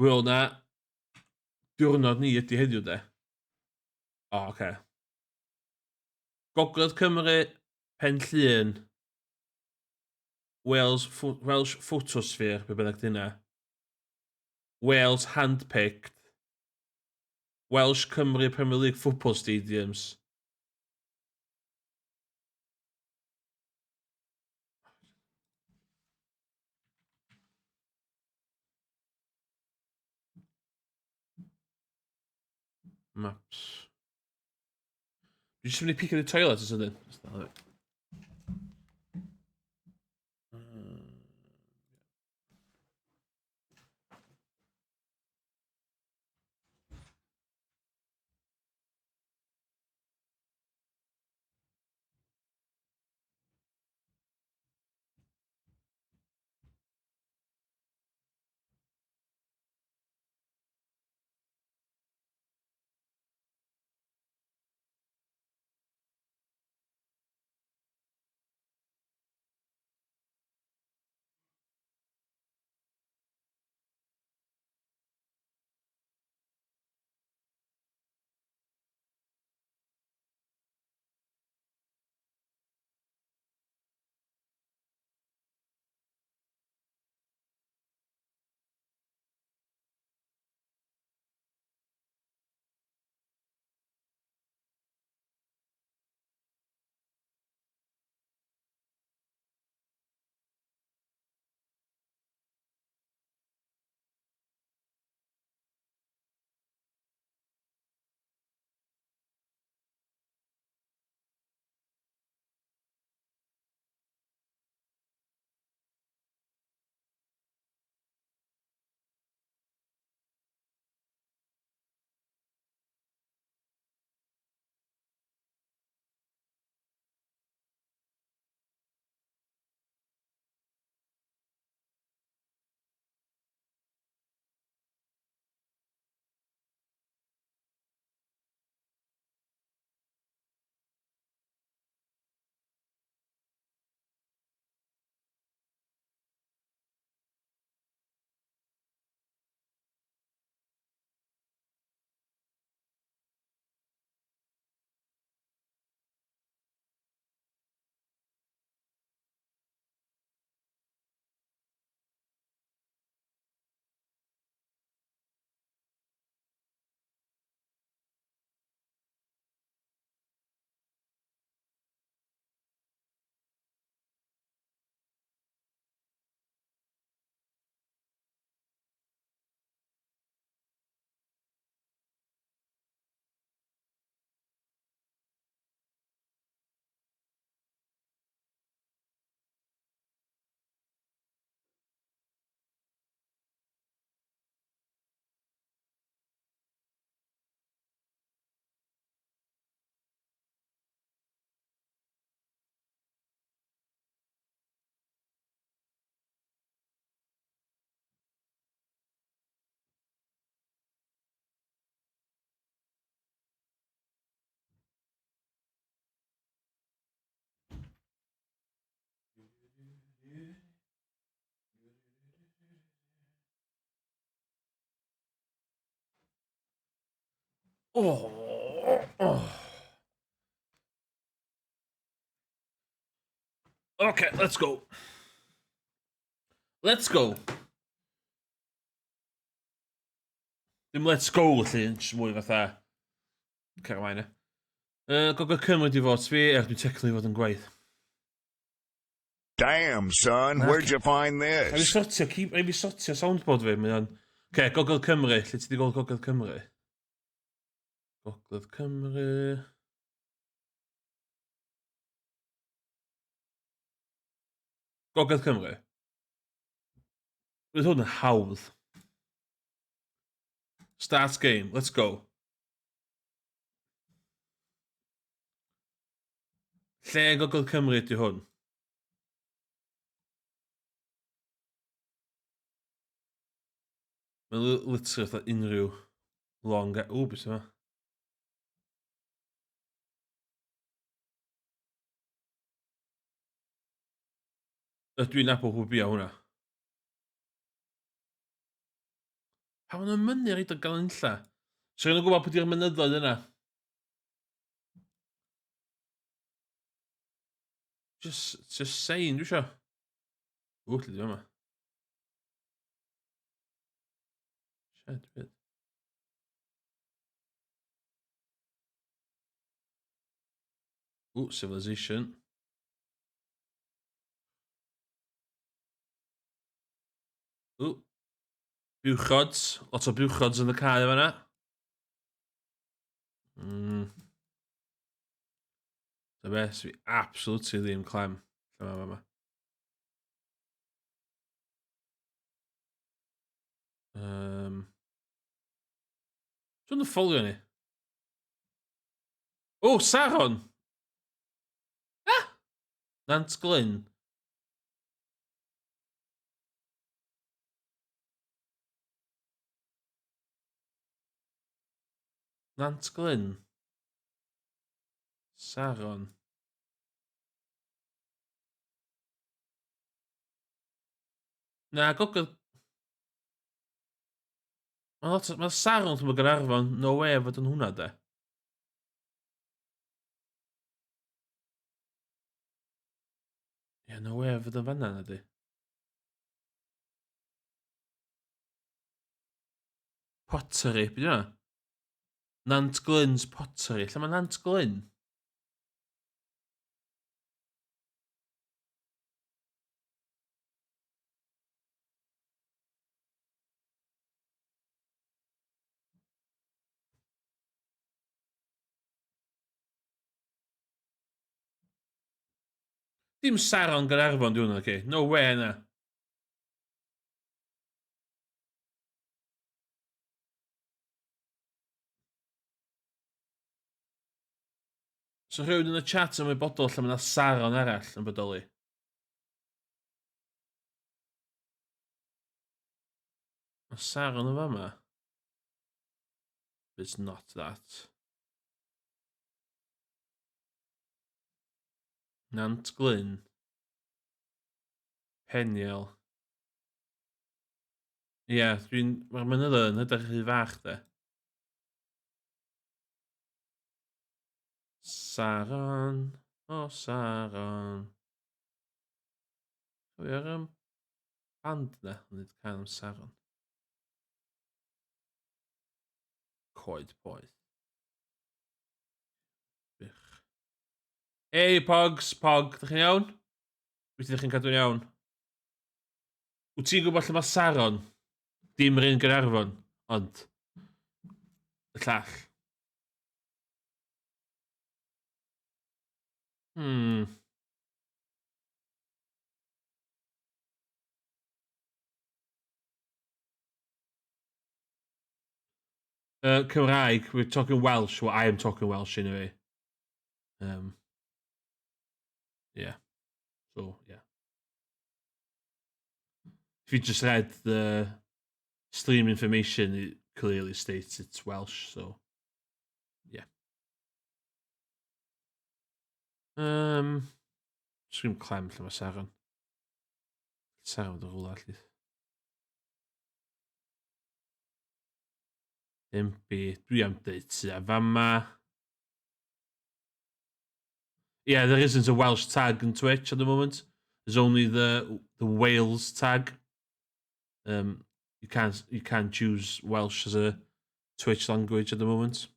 Wel na, diwrnod ni ydi heddiw de. O, oce. Gogledd Cymru, Penllyn, Welsh Photosphere, be bynnag dyna. Wales Handpicked, Welsh Cymru Premier League Football Stadiums. Maps. Dwi jyst mynd i peek at the toilet or something. Oh. Okay, let's go. Let's go. Dim let's go, felly, yn mwy fatha... Carolina. Gogledd Cymru di fod fi, dwi'n teclu fod yn gwaith. Damn, son, where'd you find this? Rhaid fi sortio soundboard fi, mae o'n... Okay, Gogledd Cymru, lle ti di gweld Gogledd Cymru? Gogledd Cymru... Gogledd Cymru. Bydd hwn yn hawdd. Start game, let's go. Lle Gogledd Cymru ydy hwn? Mae'n literally fatha unrhyw long... O, beth yma? Ydw i'n nabod hwb i o hwnna? Pa ma'n ymynnu ar eiddo gael unlla? So rwy'n gwybod pwy di'r mynyddoedd yna? Just saying, dwi isio. Ww, lle di yma. Shed, byd. Ww, civilization. Ww. Buwchods. Lot o buwchods yn y cae yma. So beth, fi absolutely ddim clem. Lle mae yma. Dwi'n ffolio ni. O, Saron! Ah! Nant Glyn. Nant Glyn. Saron. Na, Gogledd... Mae Saron yn Gaernarfon. No way fod yn hwnna, de. Ie, no way fod yn fanna, na di. Pottery, beth yna? Nant Glyn's Pottery. Lle mae Nant Glyn? Dim Saron Gaernarfon, di hwnna, okay? No way, na. So rhywun yn y chat yn wybodol lle mae yna Saron arall yn bodoli. Mae Saron yn fama. It's not that. Nant Glyn. Peniel. Ie, mae'r mynyddoedd yn edrych rhy fach, de. Saron. O, Saron. Chwi ar band na, ond nid cael am Saron. Coed poeth. Bych. Hei, Pogs, Pog, dych chi'n iawn? Wyt ydych chi'n cadw'n iawn? Wyt ti'n gwybod lle mae Saron? Dim yr un Gaernarfon, ond y llall. Cymraeg, we're talking Welsh. Well, I am talking Welsh anyway. Yeah. So, yeah. If you just read the stream information, it clearly states it's Welsh, so yeah. Scream clem lle mae Saron. Saron dy rhywle allu. Dempi, dwi am dweud ti a fama. Yeah, there isn't a Welsh tag on Twitch at the moment. There's only the Wales tag. You can't choose Welsh as a Twitch language at the moment.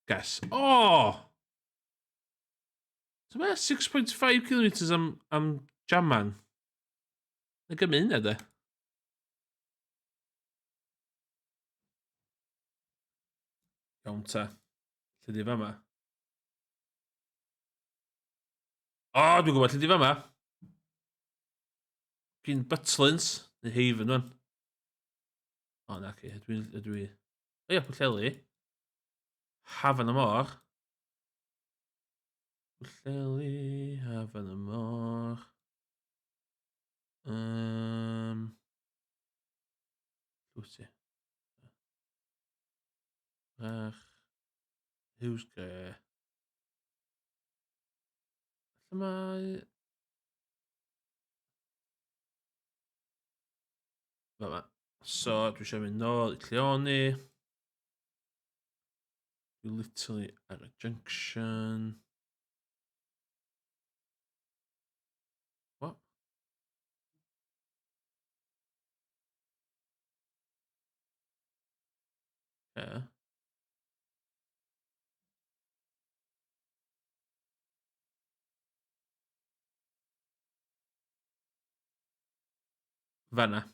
Guess. Oh! So about 6.5 kilometres am Jamman. Neu gymuned e. Iawn ta. Lle di fama? O, dwi'n gwybod lle di fama. Gyn Butlins, neu Haven wan. O, na, ci, ydw i... O ia, Pwllheli. Hafan y môr. Pwllheli, hafan y môr. Lwti. Ach. Hws ge. Lle mae... Fama. So, dwi eisiau mynd nôl i Cleoni. Dwi literally ar y junction. What? Yeah. Fanna.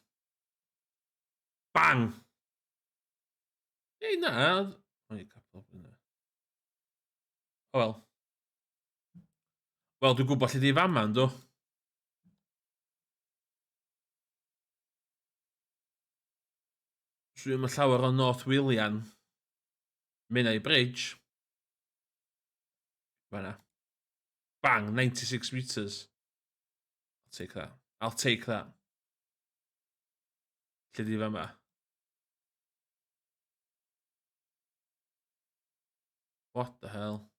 Bang! Ei, na. Oi, capel yna. O, wel. Wel, dwi'n gwybod lle di fama, yndw. Dwi'n mynd llawer o North William. Menai Bridge. Fanna. Bang, 96 metres. I'll take that. I'll take that. Lle di fama? What the hell?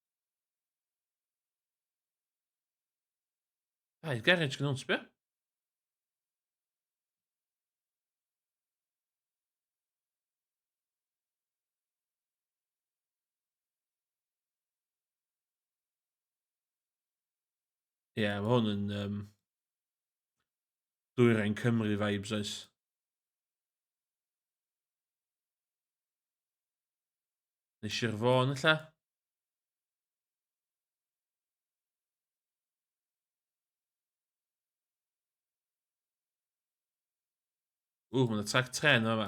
Ai, garage gan o'n sbio? Ie, mae hwn yn Dwyrain Cymru vibes oes. Neu Sir Fôn, illa? Mae'n track tren yma.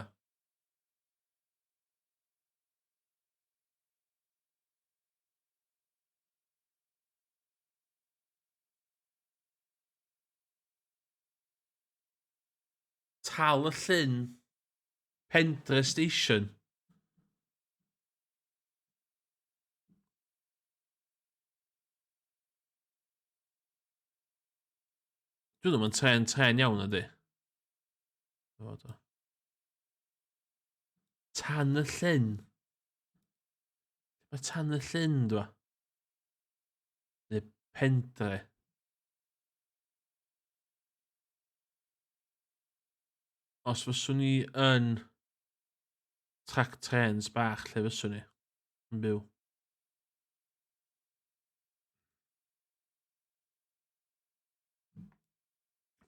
Tal y Llyn. Pendre Station. Dwi'n ddim yn tren iawn ydy. Tan y Llyn. Mae Tan y Llyn, dwi. Neu Pendre. Os fyswn ni yn track trens bach, lle fyswn ni yn byw.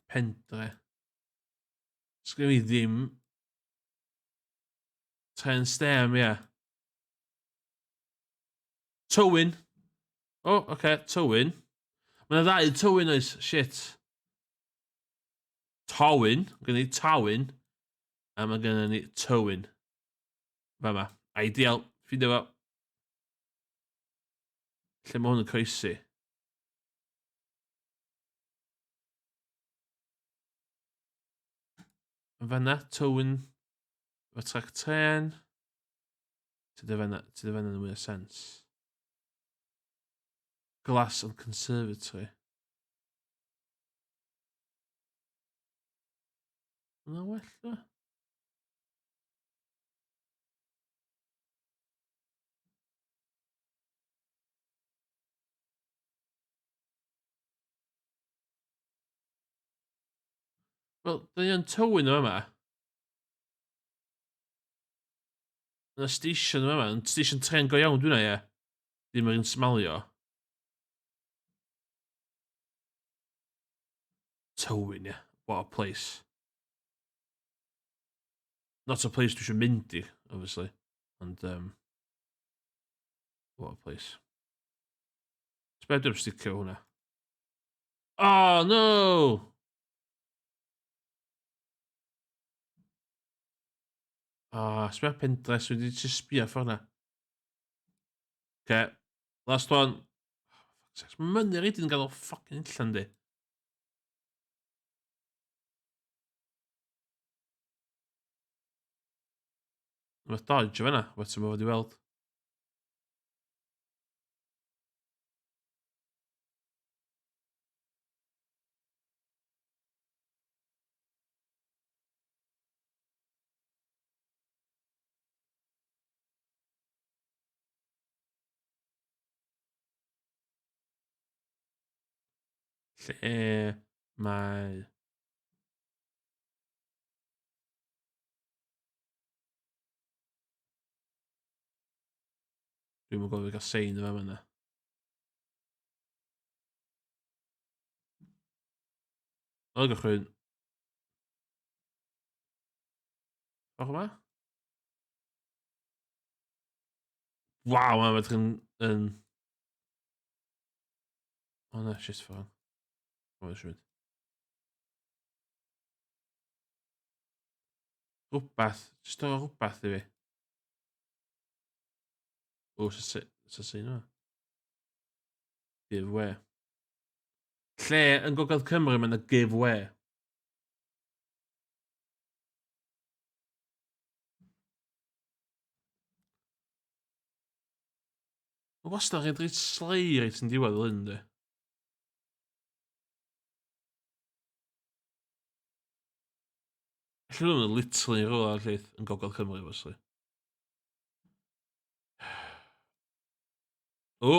Pendre. Sgwyn i ddim tren stem, ie. Tywyn. O, oce, Tywyn. Mae yna ddau Tywyn oes, shit. Tywyn, gen i Tywyn, a mae gen ni Tywyn. Fama, ideal, ffidio fo. Lle mae hwn yn croesi? Fanna, Tywyn, fo track tren. Tyda fanna yn mwy o sens. Glass and Conservatory. Yna well, o? Wel, da ni yn Tywyn yma. Yna station yma, station tren go iawn dwi'n ie. Dim yn smalio. Tywyn, ie. What a place. Not a place dwi eisiau mynd i, obviously. Ond, what a place. Sbeth dwi'n sticio hwnna. Oh, no! Sbeth Pendres wedi just sbio ffordd na. Okay, last one. Mae mynnu reid yn gael o ffocin illan di. Mae Dodge o fanna, wet yma fod i weld. Lle mae... Dwi'n yn gofio gael sein yma yna. Oedd gychwyn. Och yma? Waw, mae'n edrych yn... O na, shit ffôn. O, ddech chi'n rhywbeth. Just o rhywbeth i fi. O, sa sein yma. Giveaway. Lle yn Gogledd Cymru mae'n y giveaway. Mae wastad chi'n dweud slei reit yn diwedd fel hyn, di. Felly nhw'n literally rhywle ar lleith yn Gogledd Cymru, obviously. O.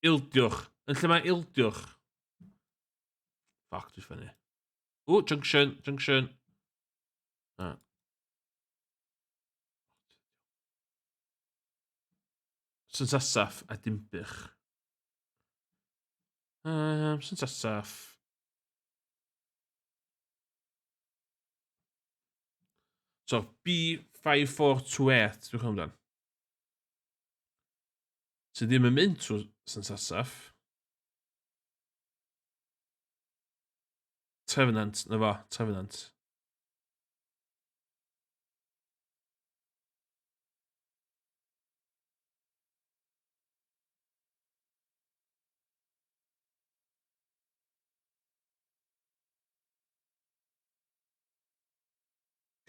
Ildiwch. Yn lle mae ildiwch? Fuck, dwi'n ffynnu. O, junction. Ah. Synsasaf a dimbych. Synsasaf. So, B5428, dwi'n chwm dan. Sydd ddim yn mynd trwy synsasaf. Trevenant, na fo, Trevenant.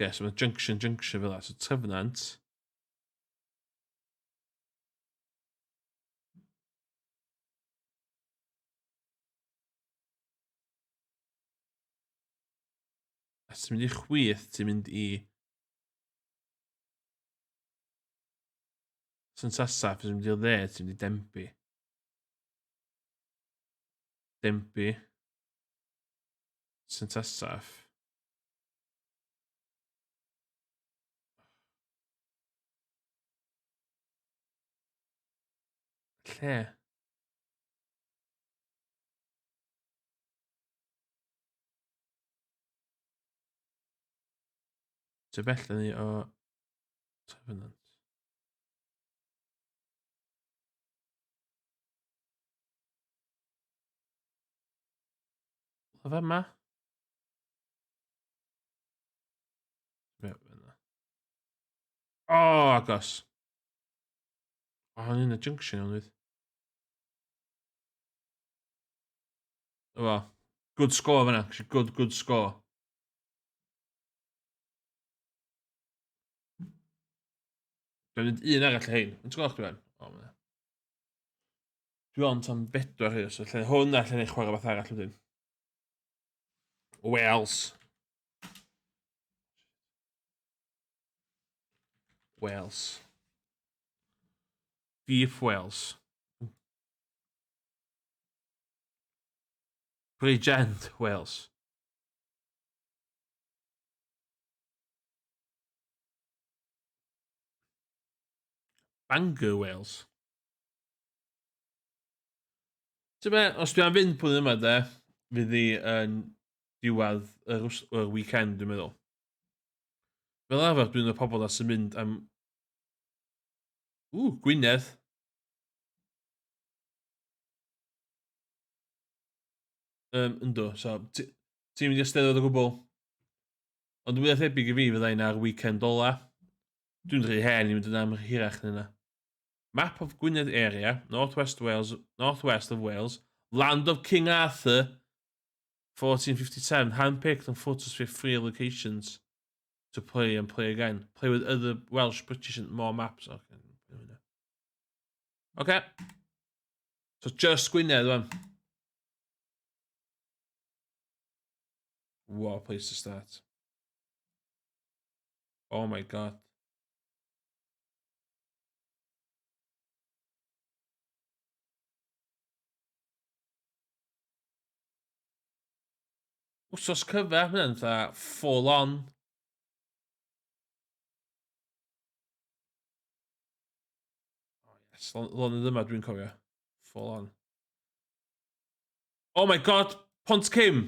So mae junction fel la. So Trevenant. A ti'n mynd i chwith, ti'n mynd i... Synsasaf, ti'n mynd i'r dde, ti'n mynd i Denby. Denby. Synsasaf. Lle? Ti'n bell ni o... Trevenant. O fe yma? O, agos. O, hwn yn y junction o'n wyth. O, good score fyna. Good score. Dwi'n mynd un arall hyn. Yn ti'n gweld chdi fan? O, myna. Dwi ond am 4 hyn, so lle hwn allan i chwarae fath arall wedyn. Wales. Beef Wales. Bridgend Wales. Bangor Wales. Ti'n be, os dwi am fynd pwy'n yma de, fydd hi yn diwedd yr weekend, dwi'n meddwl. Fel arfer, dwi'n y pobol sy'n mynd am... Gwynedd. Ynddo, so, ti'n mynd i ysteddfod o gwbl. Ond dwi'n thebyg i fi fyddai'n ar weekend ola. Dwi'n rhy hen i mynd yn am hirach yna. Map of Gwynedd area, northwest of Wales, land of King Arthur, 1457, handpicked and photos for free locations to play and play again. Play with other Welsh, British and more maps. Okay. So just Gwynedd, one. What a place to start. Oh my god. Wsos cyfer, mae'n fatha full on. Yes, lonydd yma dwi'n cofio. Full on. Oh my god, Pont Cym.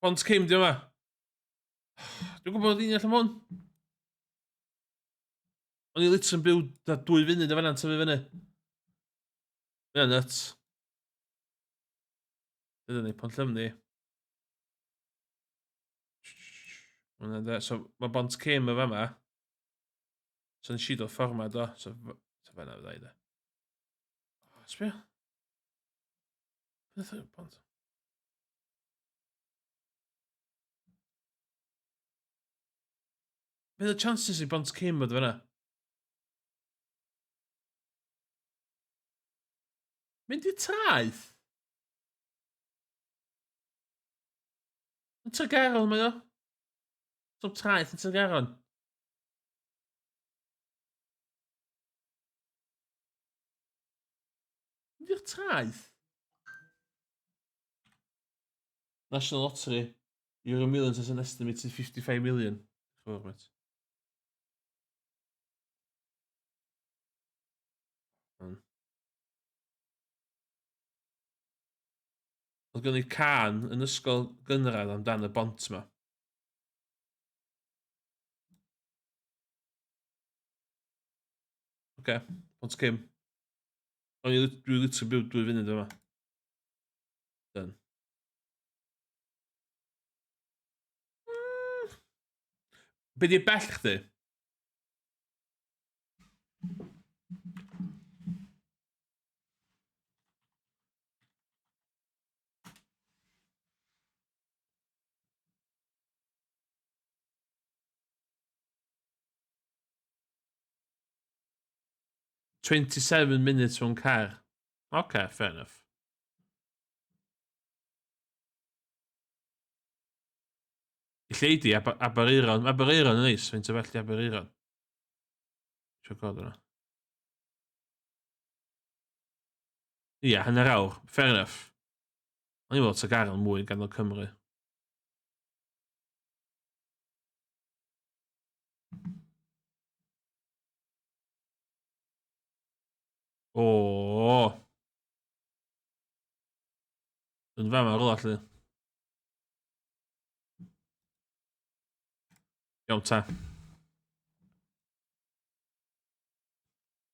Pont Cym, di yma. Dwi'n gwybod un allan hwn. O'n i literally yn byw 2 funud o fanna'n tyfu fyny. Mae'n nuts. Dyna ni, Pont Lymni. So, mae Pont Cym o fama. So, yn sido ffordd do. So fanna fydda i da. Sbio. Beth yw'r pont? Beth yw'r chances i Pont Cym bod fanna? Mynd i traeth? Yn Tregaron mae o. So traeth yn Tregaron. Mynd i'r traeth? National Lottery. Euro Millions has an estimated 55 million. Oedd gen i can yn ysgol gynradd amdan y bont ma. Oce, Pont Cym. O'n i literally byw 2 funud yma. Done. Be di bell chdi? $27 minutes mewn car. Okay, fair enough. I lleidi, Aberaeron. Aberaeron yn neis, fe'n tyfellu Aberaeron. Sio god yna. Ia, hanner awr. Fair enough. O'n i fod Tregaron mwy gan o Cymru. O. Yn fama rola lle. Iawn ta.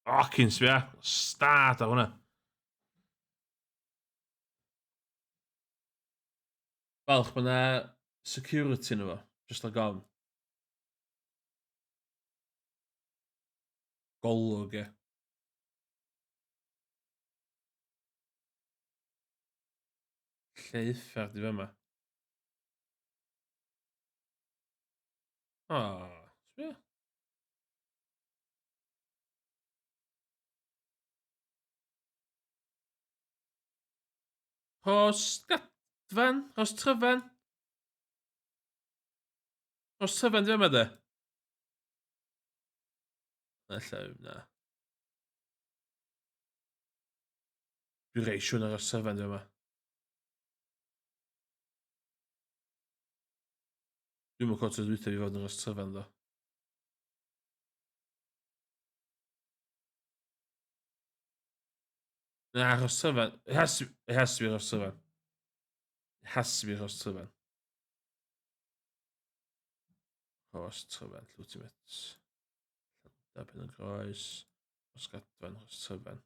O, cyn sbia. Stad ar hwnna. Falch bod na security yn efo. Just like on. Golwg e. Lle uffar di fama. O, sbia. Hos gadfan, hos tryfan. Hos tryfan di fama de. Alla, na. Dwi'n rei siwn ar hos tryfan di fama. Dwi'n mwyn cwrt o dwyta fi fod yn hos tryfan do. Na, hos tryfan. It has to be hos tryfan. It has to be hos tryfan. Hos tryfan, ultimate. Dabyn yn groes. Hos gadfan, hos tryfan.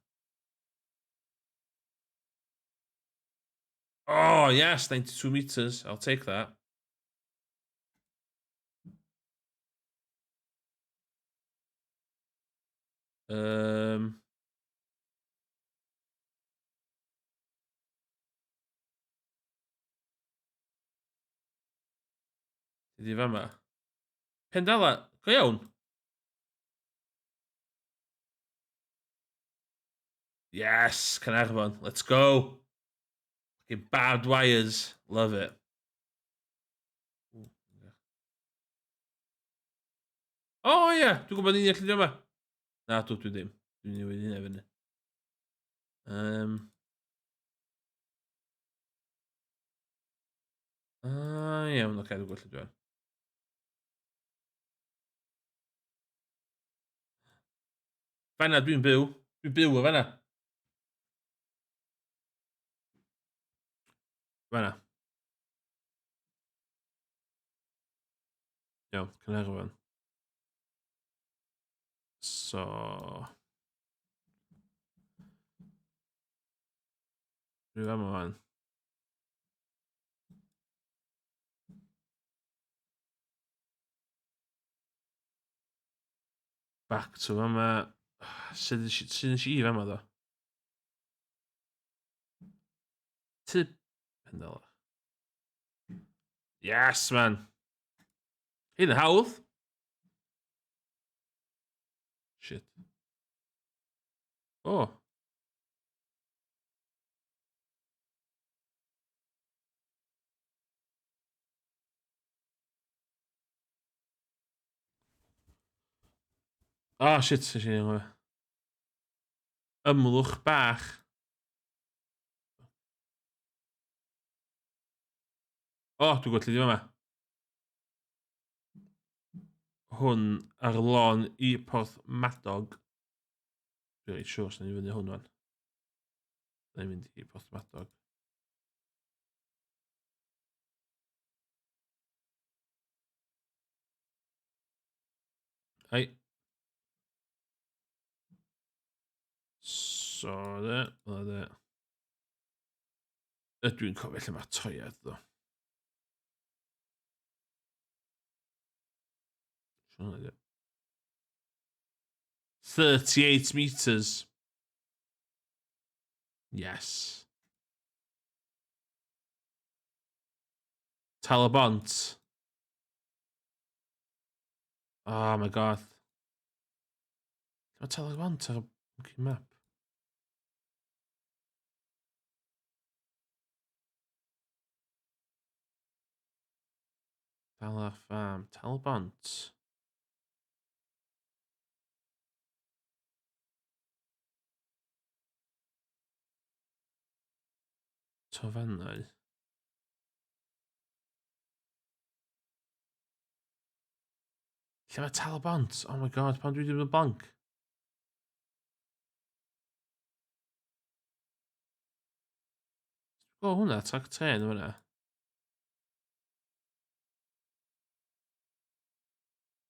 Oh, yes, 92 meters. I'll take that. Ydi fama. Pendala, go iawn. Yes, Caernarfon. Let's go. Fucking barbed wires. Love it. Oh, yeah. Dwi'n gwybod ni'n allu yma. Na, dwi ddim. Dwi'n newid hynna fyny. Iawn, oce, dwi'n gwybod lle dwi'n. Fanna, dwi'n byw. Dwi'n byw o fanna. Fanna. Iawn, Cynarfon. So... Dwi'n fama fan. Back to fama. Sydd nes i fama, ddo? Ty... Pendela. Yes, man. Hyn yn hawdd. Shit. Oh. Ah, shit, nes i anghofio. Ymlwch bach. O, dwi'n gwybod lle di fama. Hwn ar lôn i Porth Madog. Dwi'n rhaid siwr sy'n ei fyny hwn fan. Dwi'n mynd i Porth Madog. Ai. So, de. Ydw i'n cofio lle mae'r toiad, ddo. Siwr na, 38 metres. Yes. Talabont. Oh my god. Mae Talabont ar y map. Dala Farm. Talabont. Tofennau. Lle mae Talabont? Oh my god, pan dwi wedi bod yn blank. O, hwnna, trac tren yma hwnna.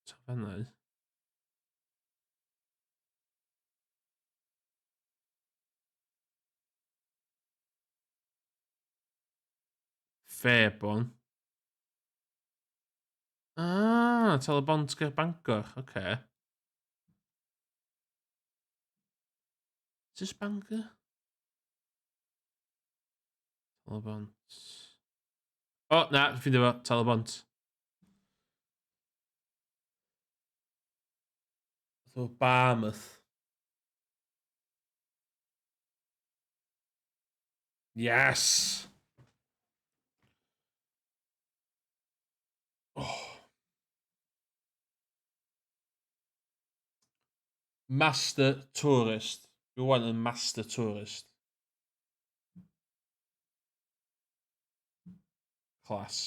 Tofennau. Fairbon. Ah, Talabont gyda Bangor, oce. Is this Bangor? Talabont. O, na, dwi'n ffindio fo, Talabont. So, Barmouth. Yes! Oh. Master Tourist. Dwi wan yn Master Tourist. Class.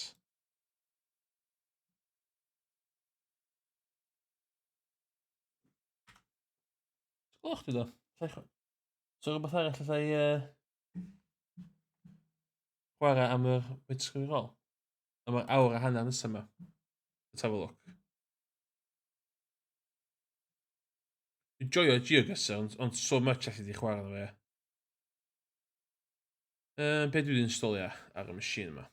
O, chdi do. So, rhywbeth arall allai chwarae am yr wytysgrifol? Am yr awr a hanner nesaf yma. Let's have a look. Dwi'n joio GeoGuessr, ond so much allu di chwarae nhw fe. Be dwi wedi installio ar y machine yma?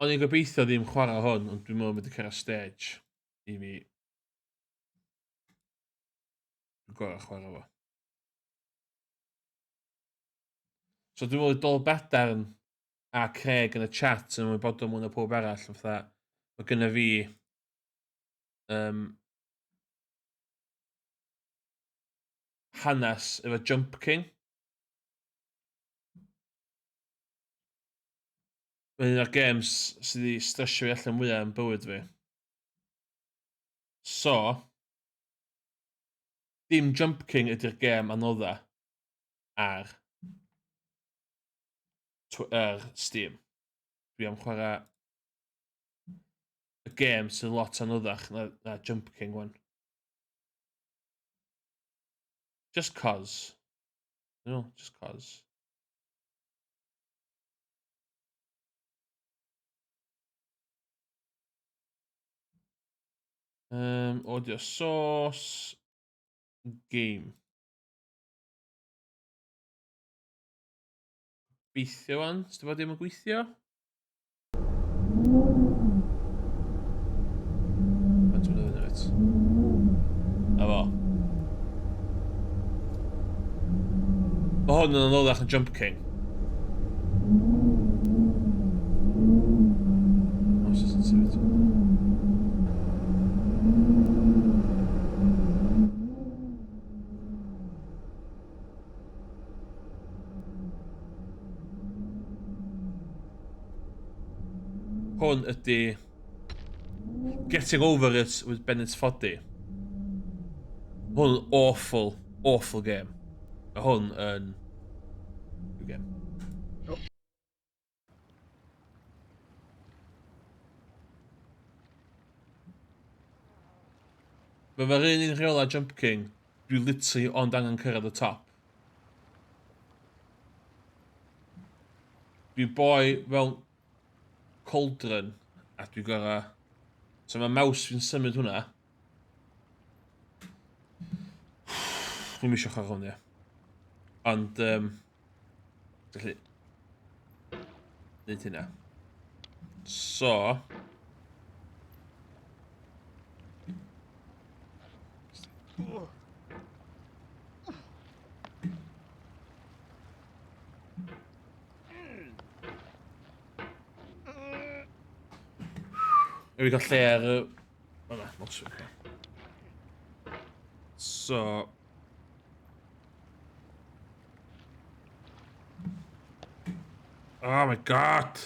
O'n i'n gobeithio ddim chwarae hwn, ond dwi'n meddwl bod wedi cael stage i fi. Dwi'n gorau chwarae fo. So dwi'n meddwl dol Bedarn a Craig yn y chat yn ymwybodol mwy na pob arall. Mae gynna fi hanes efo Jump King. Mae'n un o'r games sydd wedi stresio fi allan mwyaf yn bywyd fi. So, dim Jump King ydy'r gêm anodda ar Steam. Dwi am chwarae y gêm sy'n lot anoddach na Jump King one. Just cause. No, just cause. Audio source. Game. Gweithio wan? Sdi fod ddim yn gweithio? Faint o'n ddyn nhw't? A fo. Mae hwn yn anoddach yn Jump King. Os ys yn sefyd. Hwn ydy Getting Over It with Bennett Foddy. Hwn yn awful game. A hwn yn good game. Mae fe'r un un rheola Jump King, dwi literally ond angen cyrraedd y top. Dwi'n boi fel cauldron a dwi'n gorau... So mae maws fi'n symud hwnna. Dwi'n misio chwarae hwnna. Ond, gallu... Neud hynna. So... Ewy gael lle ar y... O na, not sure. So... Oh my god!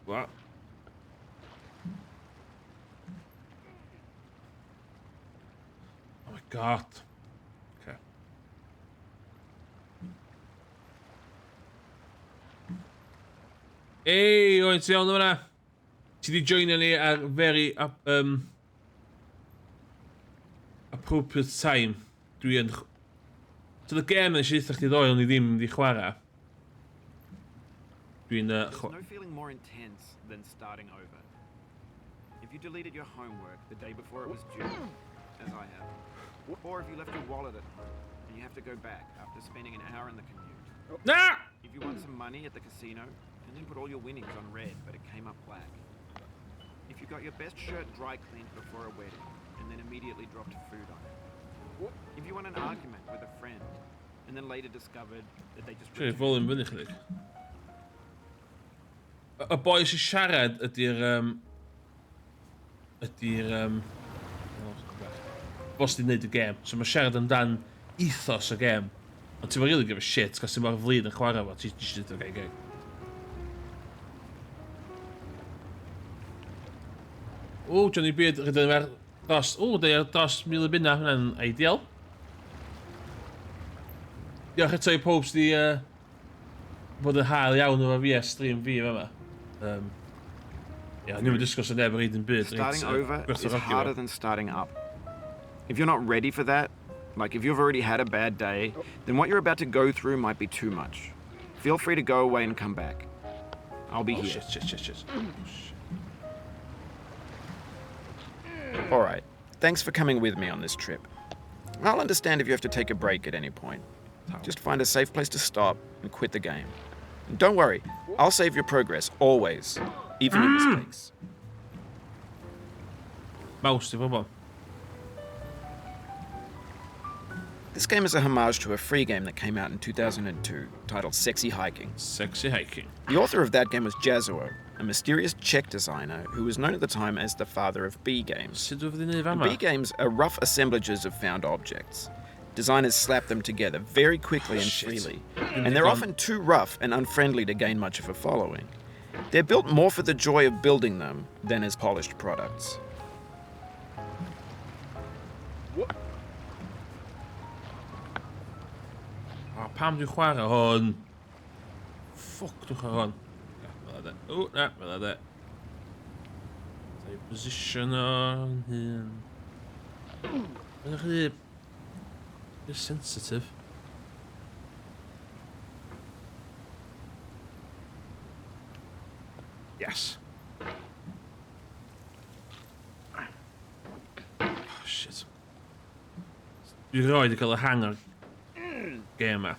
What? Oh my god. Okay. Ei, oed ti iawn o'na? Ti di joinio ni ar very appropriate time. Dwi yn... So the game nes i ddech chi ddoi o'n i ddim di chwarae. Dwi'n... There's no feeling more intense than starting over. If you deleted your homework the day before it was due, as I have, or if you left your wallet at home and you have to go back after spending an hour in the commute. Nah! If you won some money at the casino and then put all your winnings on red but it came up black. If you got your best shirt dry cleaned before a wedding and then immediately dropped food on it. If you won an argument with a friend and then later discovered that they just... Sure, volume fyny chlyg. Y boi sy'n siarad ydy'r... Bos di'n neud y gêm. So mae siarad amdan ethos y gêm. Ond ti'n really give a shit, cos ti'n mor flin yn chwarae fo. Ti'n eisiau dweud o'r geg. O, Johnny Beard, rydyn ni'n dros... O, dweud dros 1000 bunna, hwnna'n ideal. Diolch eto i pob sydd bod yn hael iawn efo fi a stream fi yma. Yeah, ni'n mynd disgwyl sy'n neb yr un byd. Starting over is harder than starting up. If you're not ready for that, like if you've already had a bad day, then what you're about to go through might be too much. Feel free to go away and come back. I'll be here. Shit. All right. Thanks for coming with me on this trip. I'll understand if you have to take a break at any point. Just find a safe place to stop and quit the game. And don't worry, I'll save your progress, always. Even your mistakes. Mouse, di bobl. This game is a homage to a free game that came out in 2002, titled Sexy Hiking. Sexy Hiking. The author of that game was Jazuo, a mysterious Czech designer who was known at the time as the father of B games. B games are rough assemblages of found objects. designers slap them together very quickly and freely, and they're often too rough and unfriendly to gain much of a following. They're built more for the joy of building them than as polished products. Pam dwi'n chwarae hwn? Fuck, dwi'n chwarae hwn. Fel ydy. O, na, fel ydy. Ta'i position o'n hyn. Mae'n rhy... You're sensitive. Yes. Oh, shit. Dwi'n rhoi di cael y hang o'r game yma.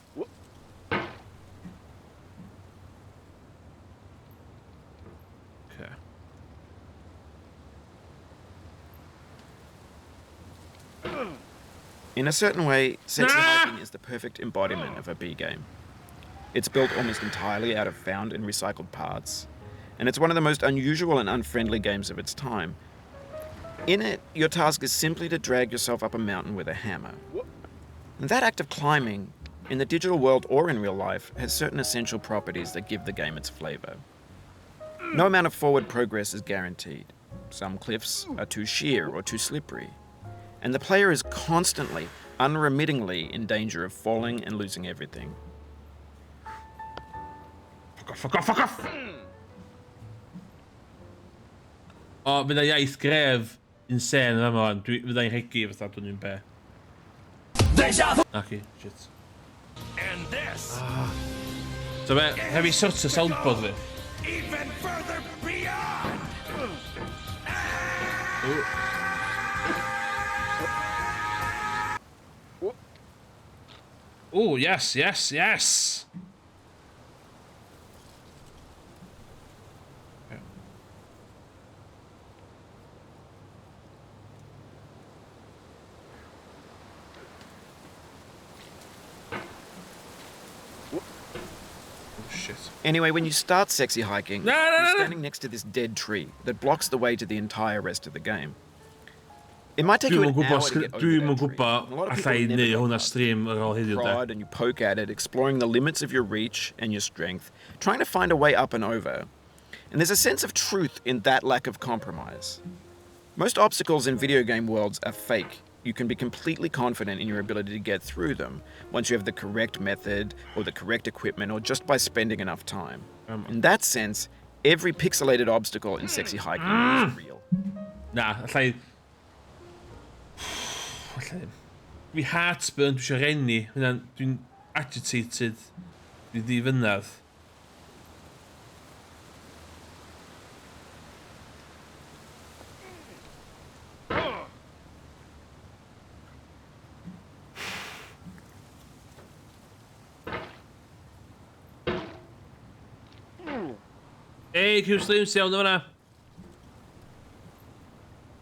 Okay. In a certain way, sexy hiking is the perfect embodiment of a B game. It's built almost entirely out of found and recycled parts, and it's one of the most unusual and unfriendly games of its time. In it, your task is simply to drag yourself up a mountain with a hammer. And that act of climbing, in the digital world or in real life, has certain essential properties that give the game its flavor. No amount of forward progress is guaranteed. Some cliffs are too sheer or too slippery, and the player is constantly, unremittingly in danger of falling and losing everything. Fuck off, fuck off, fuck off! O, fydd y iaith gref insane yn yma, fydd i'n rhegi fatha dwi'n un be. Okay, shit. And this. So fe, heb I sort of soundboard fi. Even further beyond. Oh, yes, yes, yes! Anyway, when you start sexy hiking, No. you're standing next to this dead tree that blocks the way to the entire rest of the game. It might take you an hour to get over Dwi'n that tree. gwybod and a lot of allai people never neu go hwnna up. stream ar ôl heddiw de. Prod and you poke at it, exploring the limits of your reach and your strength, trying to find a way up and over. And there's a sense of truth in that lack of compromise. Most obstacles in video game worlds are fake. You can be completely confident in your ability to get through them once you have the correct method or the correct equipment or just by spending enough time. In that sense, every pixelated obstacle in sexy hiking is real. Na, allai... Fi heartburn, dwi eisiau renni. Dwi'n agitated. Dwi ddifynnedd. Hey, Q-Slims, iawn o fanna.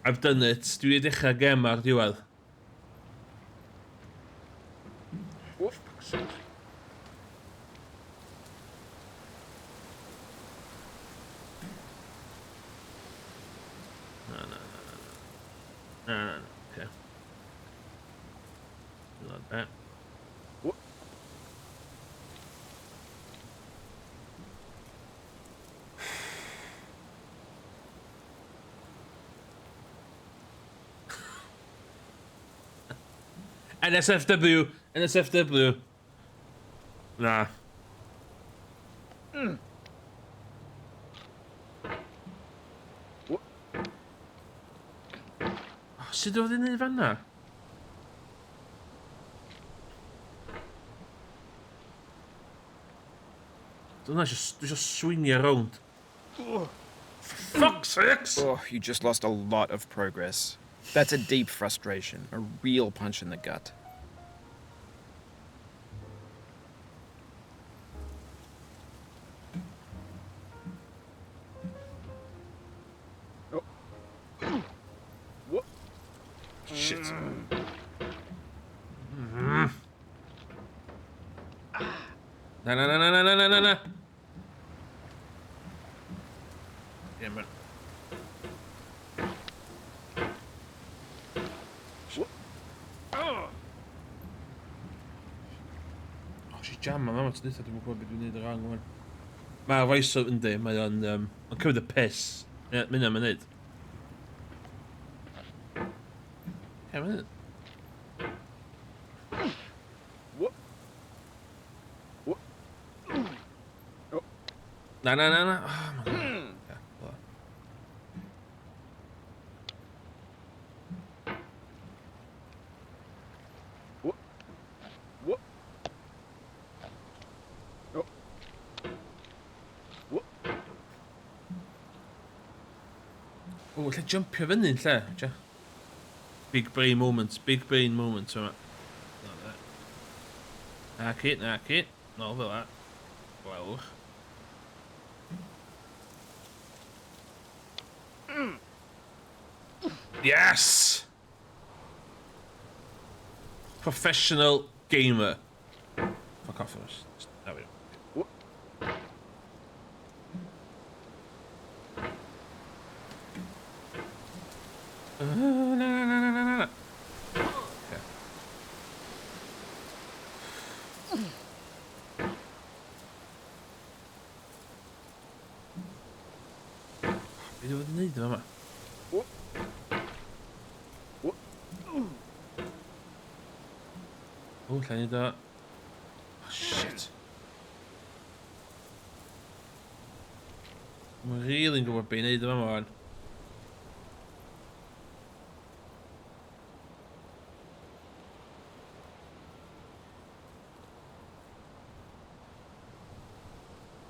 I've done it. Dwi wedi dechrau gem ar diwedd. No. Okay. Like that. NSFW. Nah. Sut oedd hi'n neud fanna? Dwi eisiau swingio around. For fuck's sakes! Oh, you just lost a lot of progress. That's a deep frustration, a real punch in the gut. Shit. No. Damn it. Jam, man, mae'n dweud, dwi'n gwybod beth dwi'n neud yr angwan. Mae'r voice out yndi, mae'n cymryd y piss. Mynd am yn neud. Ie, mae'n neud. Na. Oh, my God. Yeah, well. O, lle jumpio fyny yn lle, tia. Big brain moment yma. Na ci. No, fel that. Gwelwch. Yes! Professional gamer. Fuck off first. There we go. No. Okay. Be dwi'n neud yma? Oh, lle ni da? Oh, shit. Mae'n rili'n gwybod be'n neud yma ma'n.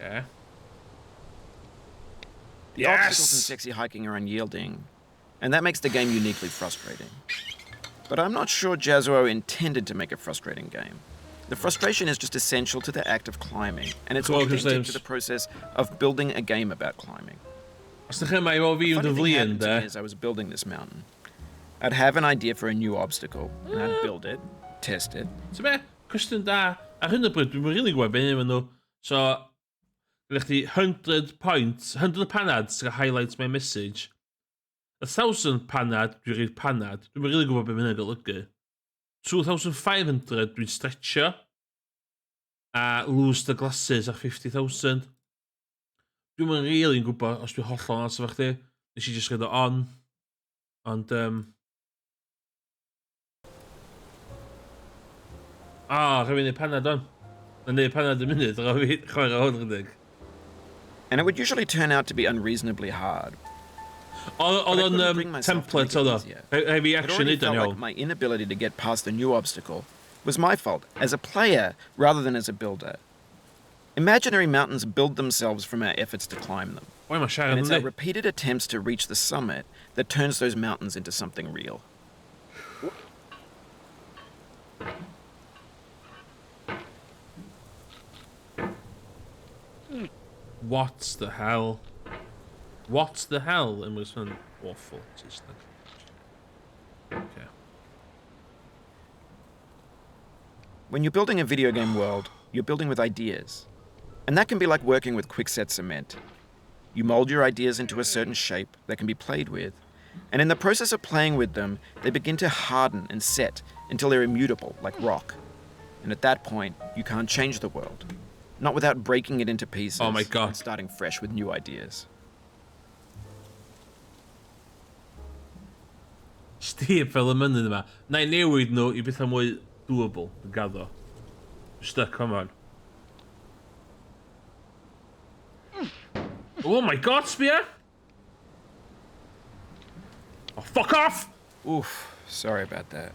Yeah. The obstacles in sexy hiking are unyielding, and that makes the game uniquely frustrating. But I'm not sure Jazzuo intended to make a frustrating game. The frustration is just essential to the act of climbing, and it's authentic to the process of building a game about climbing. Os ydych chi'n mai o fi yn dyflin, de? As I was building this mountain, I'd have an idea for a new obstacle, and I'd build it, test it. So be, cwestiwn da, ar hyn o bryd, dwi'n rili gwybod beth yw'n nhw. So, gyda chdi 100 points, 100 panad sy'n highlight my message. 1,000 panad, dwi'n rhaid panad, dwi'n rili gwybod beth mae'n golygu. 2,500 dwi'n stretcho. A lose the glasses ar 50,000. Dwi'n rili'n gwybod os dwi'n hollol nas efo chdi. Nes i just gael o on. Ond, rhaid fi'n neud panad on. Na'n neud panad y munud, rhaid fi chwarae hwn rydych. And it would usually turn out to be unreasonably hard. Oedd o'n template oedd o. Hef i action neud yn iawn. My inability to get past the new obstacle was my fault as a player rather than as a builder. Imaginary mountains build themselves from our efforts to climb them. And it's our repeated attempts to reach the summit that turns those mountains into something real. What the hell? What the hell? And was an awful system. Okay. When you're building a video game world, you're building with ideas. And that can be like working with quickset cement. You mold your ideas into a certain shape that can be played with, and in the process of playing with them, they begin to harden and set until they're immutable, like rock. And at that point, you can't change the world. Not without breaking it into pieces. Oh my God. And starting fresh with new ideas. Steve fel y mynydd yma. Na I newid nhw I bethau mwy doable yn gaddo. Stuck, come on. Oh my God, Spear! Oh, fuck off! Oof, sorry about that.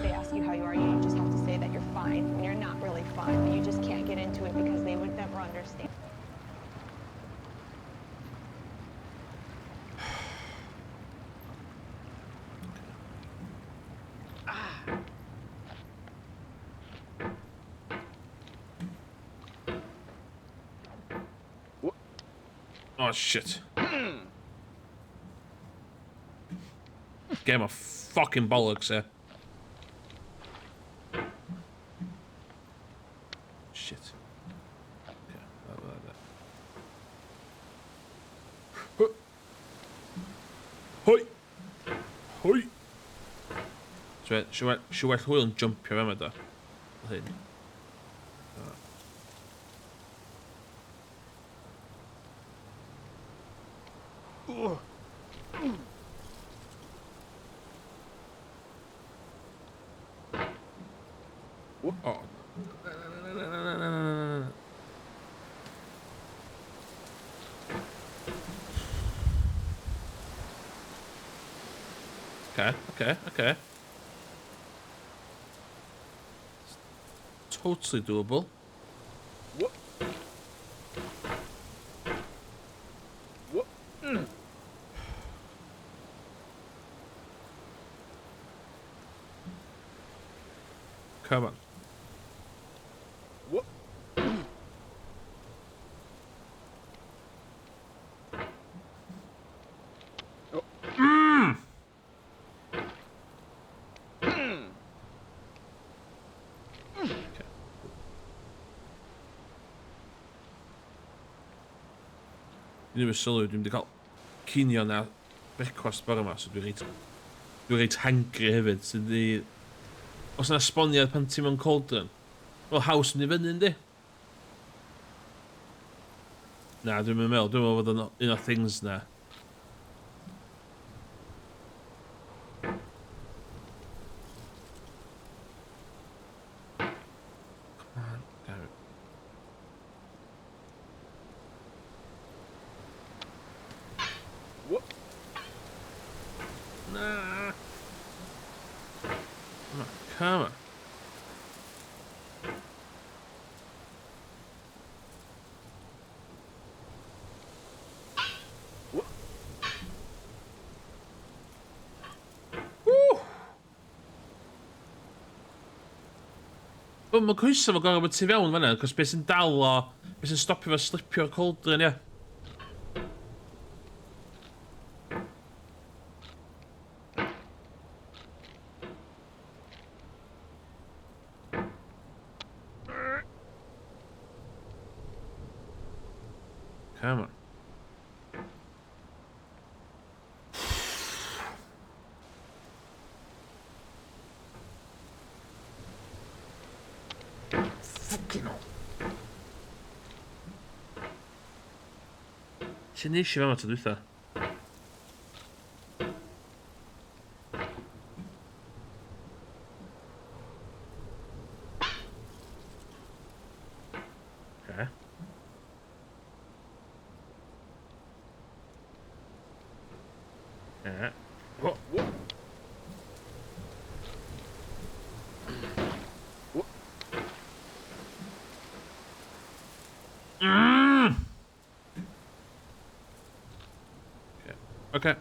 They ask you how you are, you just have to say that you're fine when you're not really fine, but you just can't get into it because they would never understand. Oh shit. Game of fucking bollocks here. Shit. Okay, Hoi! Hoi! Siw well hwyl yn jumpio fe yma da. Hyn. Oh. Okay. Totally doable. Come on. Dwi'n mynd sylw, dwi'n mynd i cael cinio na brecwast bore yma, so dwi'n reit hangry hefyd, sydd di... Os yna esboniad pan ti mewn cauldron, wel haws yn ei fyny, yndi? Na, dwi'n meddwl fod yn un o'r things na. Come on. Wel, mae'n coesau fo gorau bod tu fewn fan'na, cos beth sy'n dal o, beth sy'n stopio fo slipio'r cauldron, ie. Come on. Fucking hell. Sy'n eisiau fan to dwytha? Okay. What? Okay.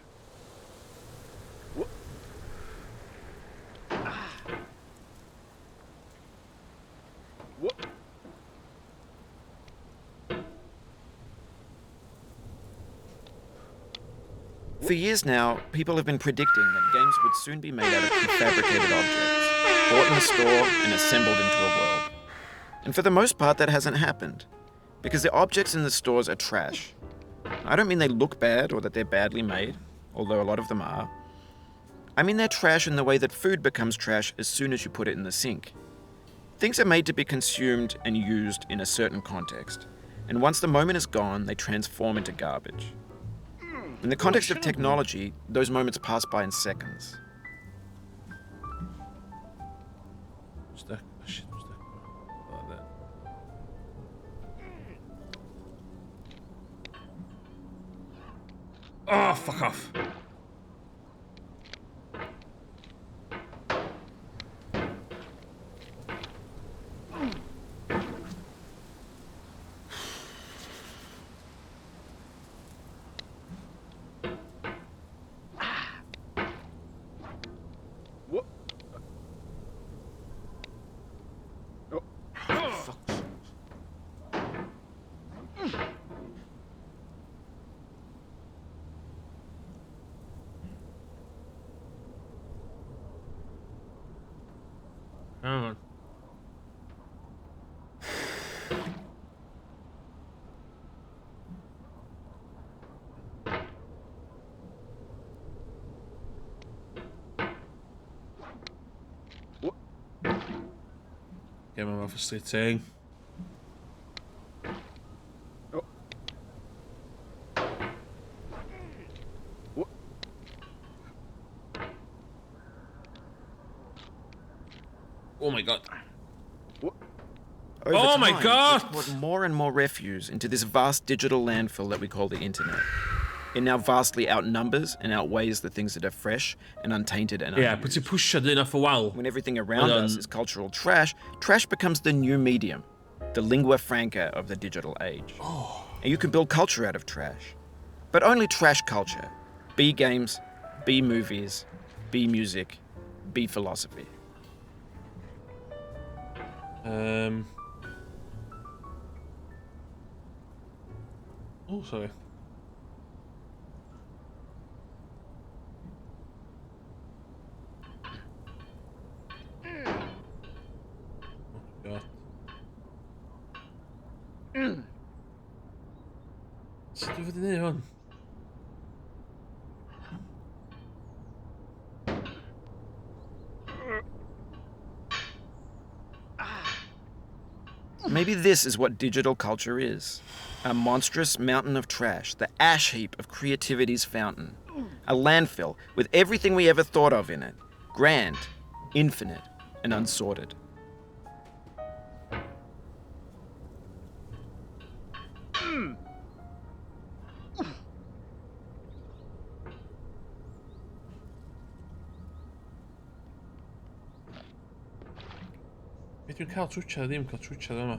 For years now, people have been predicting that games would soon be made out of prefabricated objects, bought in a store and assembled into a world. And for the most part, that hasn't happened, because the objects in the stores are trash. I don't mean they look bad or that they're badly made, although a lot of them are. I mean they're trash in the way that food becomes trash as soon as you put it in the sink. Things are made to be consumed and used in a certain context, and once the moment is gone, they transform into garbage. In the context of technology, those moments pass by in seconds. Oh, fuck off. Hang on. Okay, mae'n frustrating. Oh my god. Over Oh my time, god! we've poured more and more refuse into this vast digital landfill that we call the internet. It now vastly outnumbers and outweighs the things that are fresh and untainted and Yeah, unused. but you push it enough a while. When everything around us is cultural trash, trash becomes the new medium, the lingua franca of the digital age. And you can build culture out of trash. But only trash culture. Be games, be movies, be music, be philosophy. Oh, sorry. Oh my god. Sut dwi fod i neud hwn? Maybe this is what digital culture is. A monstrous mountain of trash, the ash heap of creativity's fountain. A landfill with everything we ever thought of in it. Grand, infinite, and unsorted. Beth dwi'n cael twitchad, ddim cael twitchad yma.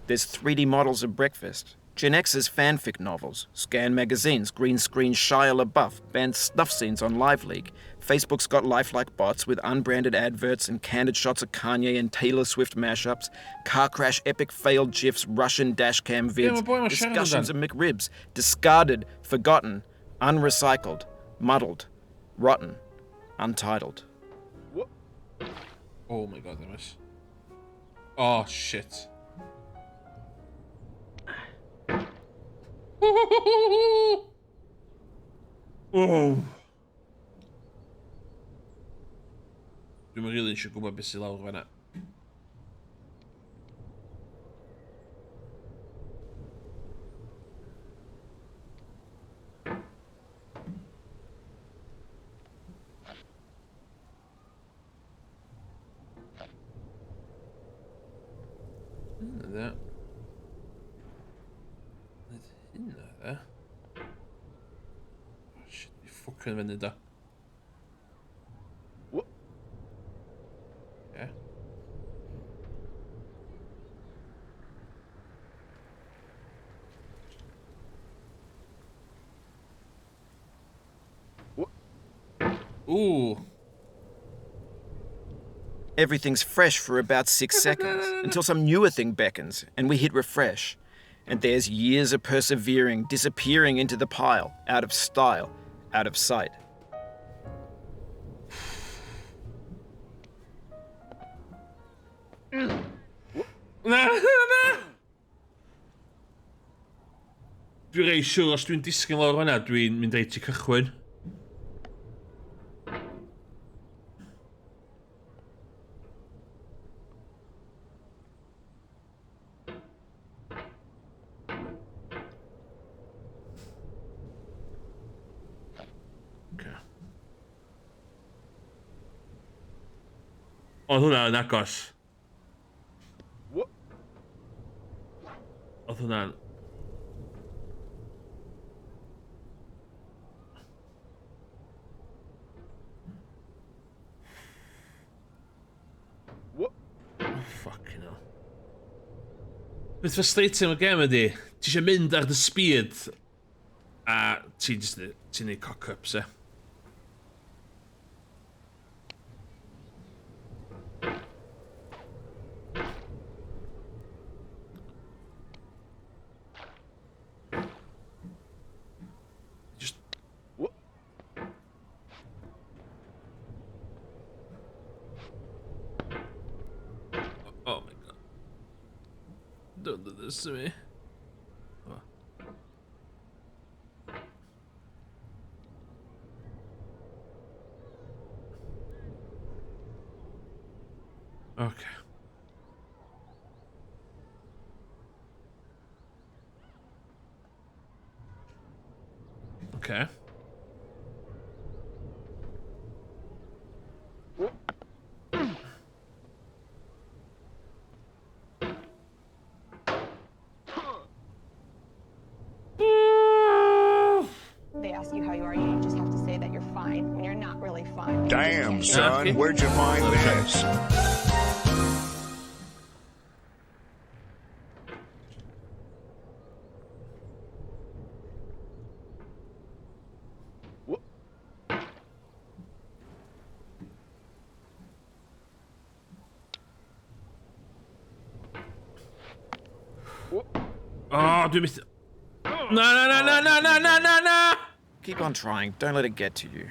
There's 3D models of breakfast, Gen X's fanfic novels, scan magazines, green screen Shia LaBeouf, banned snuff scenes on Live Leak. Facebook's got lifelike bots with unbranded adverts and candid shots of Kanye and Taylor Swift mashups, car crash epic failed GIFs, Russian dashcam vids, discussions of McRibs, discarded, forgotten, unrecycled, muddled, rotten, untitled. Oh my god, that was... Oh, shit. Oh. Dwi'n rili eisiau gwybod beth sy'n lawr fan'na. Hynna. Hynna, da. Oh, shit, fi ffwcyn fyny da. Okay. Ooh. Everything's fresh for about 6 seconds, until some newer thing beckons, and we hit refresh. And there's years of persevering disappearing into the pile, out of style, out of sight. Dwi'n rei siwr os dwi'n disgyn lawr hwnna, dwi'n mynd reit i cychwyn. Oedd hwnna yn agos. Oedd hwnna'n... Fucking hell. Beth frustrating o'r gem ydi, ti eisiau mynd ar dy speed a ti'n neud cock-ups, e. Oh my god. Don't do this to me. Oh. Okay. They ask you how you are, you just have to say that you're fine when you're not really fine. You just Damn, can't get son, into it. where'd you find this? Oh, do miss. No. Keep on trying. Don't let it get to you.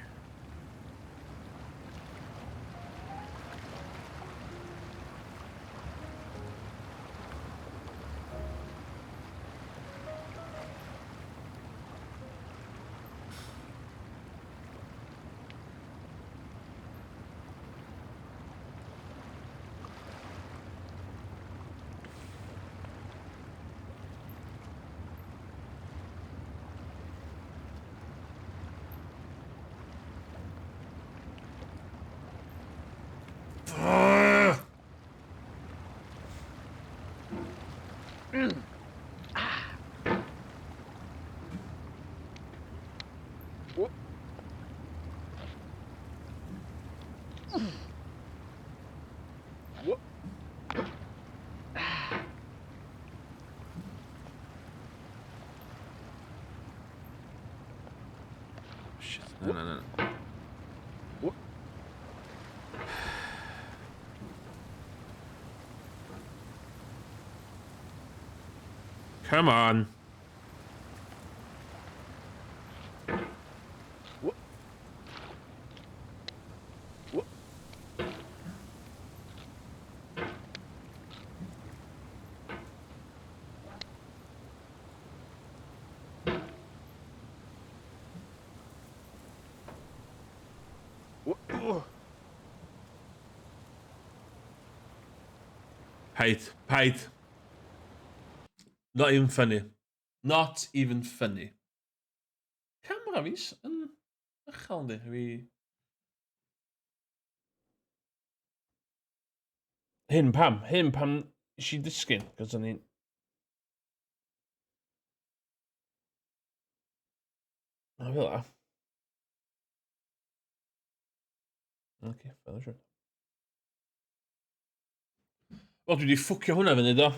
Shit. No. Come on. Paid. Not even funny. Not even funny. Camera fi's yn uchel yndi. Hyn pam is she disgyn? Cos o'n i'n... Na fel la. Ok, fel siwr. O, dwi wedi ffwcio hwnna fyny do.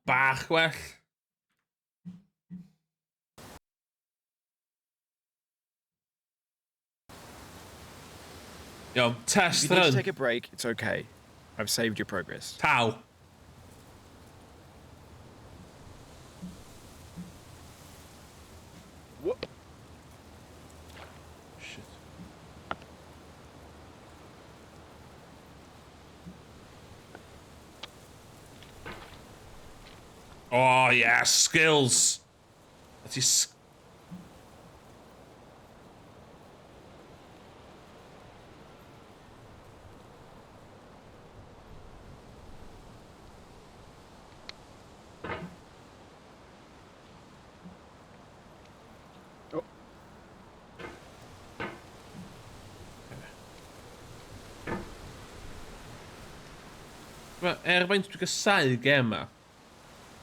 Bach well. Iawn, test If you need to run. take a break, it's okay. I've saved your progress. Taw. What? Shit. Oh, yeah, skills. That's his... Faint dwi'n gysau gem ma.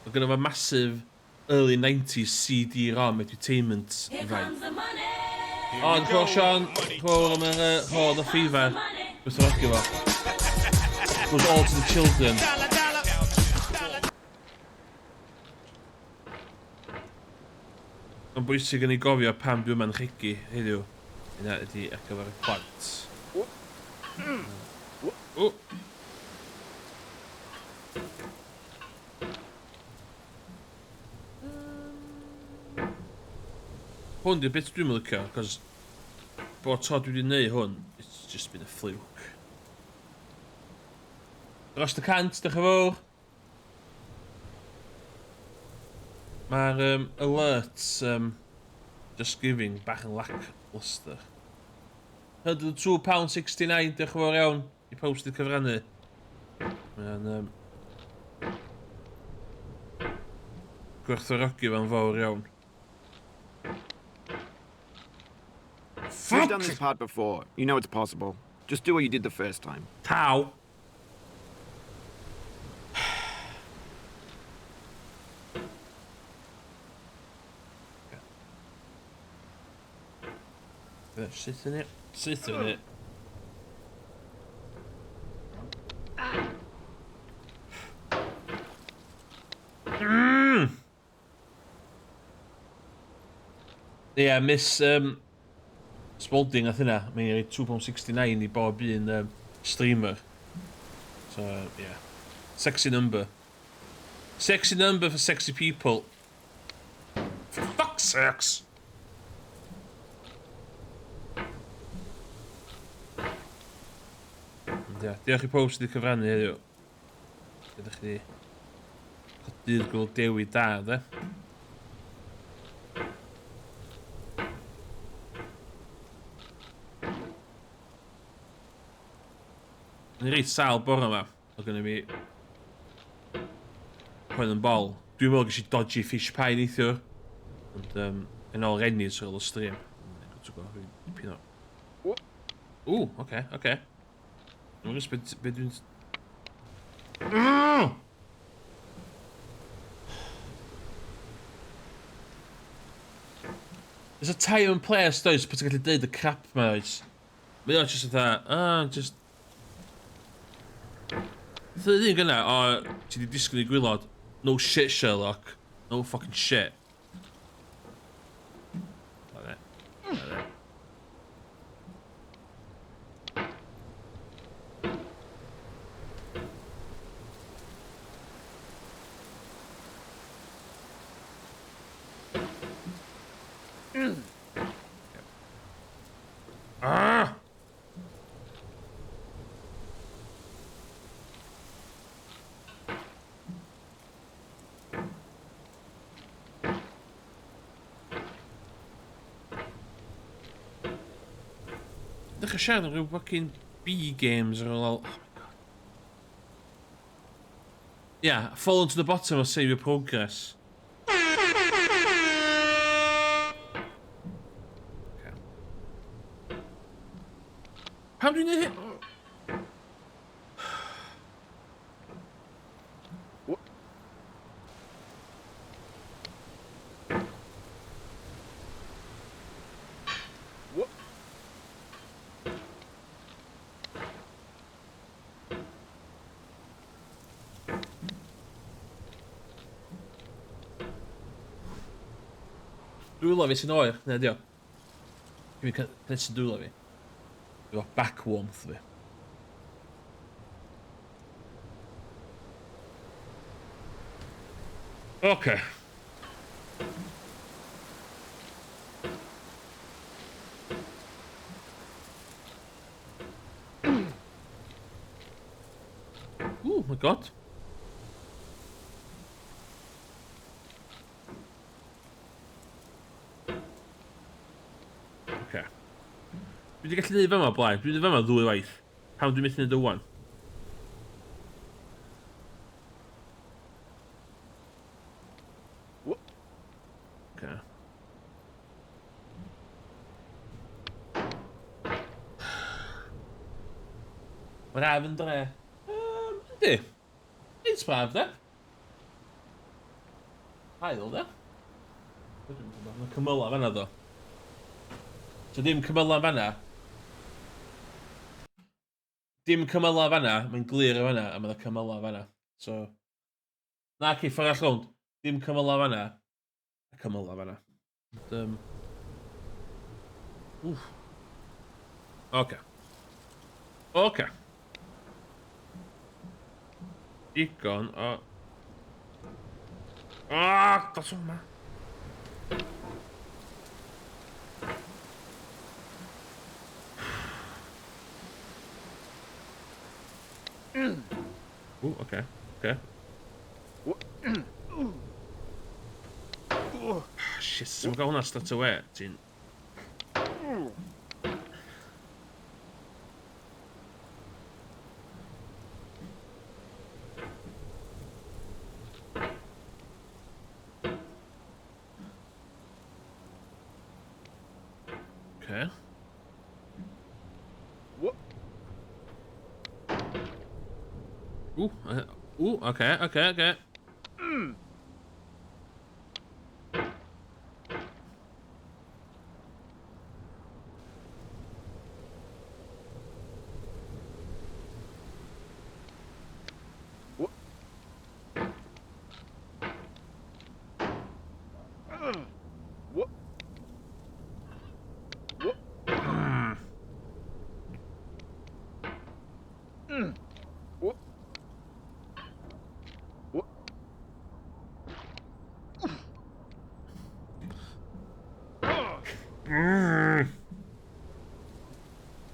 Mae gynnu fo massive early 90s CD-ROM entertainment vibe. O, yn chwil Sean, chwil am yr hod o ffifar. Gwrs o'r ogio fo. Goes all to the children. Yn bwysig yn ei gofio pam dwi'n ma'n chegi heddiw. Yna ydi ar gyfer y plant. Hwn di'r bit dwi'n licio, cos bod to dwi wedi neud hwn, it's just been a fluke. Dros y cant, dych chi fawr. Mae'r alerts just giving bach yn lackluster. £102.69, diolch yn fawr iawn i post i'r cyfrannu. Mae'n gwerthfawrogi fan fawr iawn. You've done this part before. You know it's possible. Just do what you did the first time. Taw. Sit in it. Sit in it. Yeah, Miss Spalding, I think I mean, £2.69 i bob un streamer. So, yeah. Sexy number. Sexy number for sexy people. For fuck's sakes! Ja, diolch i post i'r cyfrannu heddiw. Ydych chi codi'r gwyl dewi da, de? Yn reit sal bore yma, o gynnu fi hwn yn bol. Dwi'n meddwl gysi dodgy fish pie neithiwr. Ond yn ôl rennies o'r stream. Ooh, okay, okay. I'm just been doing. There's a time and place does, but I did the crap modes. But yeah, just that. Just. The thing gonna, ti di disgyn I gwylod. No shit, Sherlock. No fucking shit. Like that. Like that. Ydych chi siarad am ryw fucking B-games ar ôl... Oh my god. Yeah, fall into the bottom or save your progress. Okay. Pam dwi'n neud hyn? Dwylo fi sy'n oer, ne dio. Dwi'n cynnig sy'n dwylo fi. Efo back warmth fi. Okay. Oh my god. Okay. Dwi wedi gallu neud fe yma blaen. Dwi wedi fe yma ddwy waith. Pam dwi'n methu neud o wan? Okay. Mae'n af yn dre. Yndi. It's braf, de. Hael, de. Mae'n cymyla fanna, ddo. So dim cymyla fanna. Dim cymyla fanna, mae'n glir o fanna, a mae'n cymyla fanna. So... Na, ci, ffordd all rownd. Dim cymyla fanna. A cymyla fanna. Oof. Okay. Okay. Digon o... das yma. Ooh, okay. Okay. Shit, so we've got hwnna straight away. Ti'n... Okay. Ooh, okay.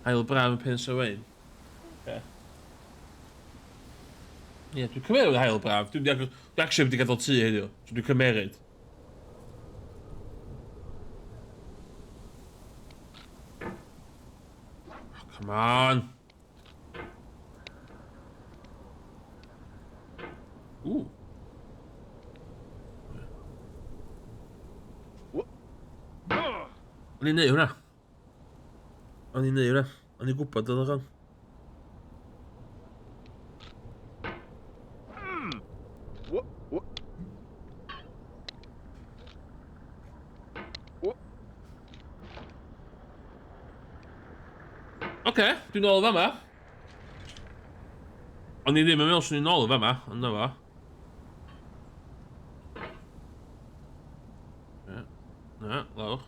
Ail braf yn pins o wein. Okay. Ie, dwi'n cymeryd hael braf. Dwi'n actually wedi gadael tŷ heddiw. So dwi'n cymeryd. Oh, come on. Ooh. O'n i'n neud hwnna. O'n i'n neud hwnna. O'n i'n gwybod oedd o'n. Oce, dwi'n nôl o fama. O'n i ddim yn meddwl swn i'n nôl o fama, ond na fo. Na, lawr.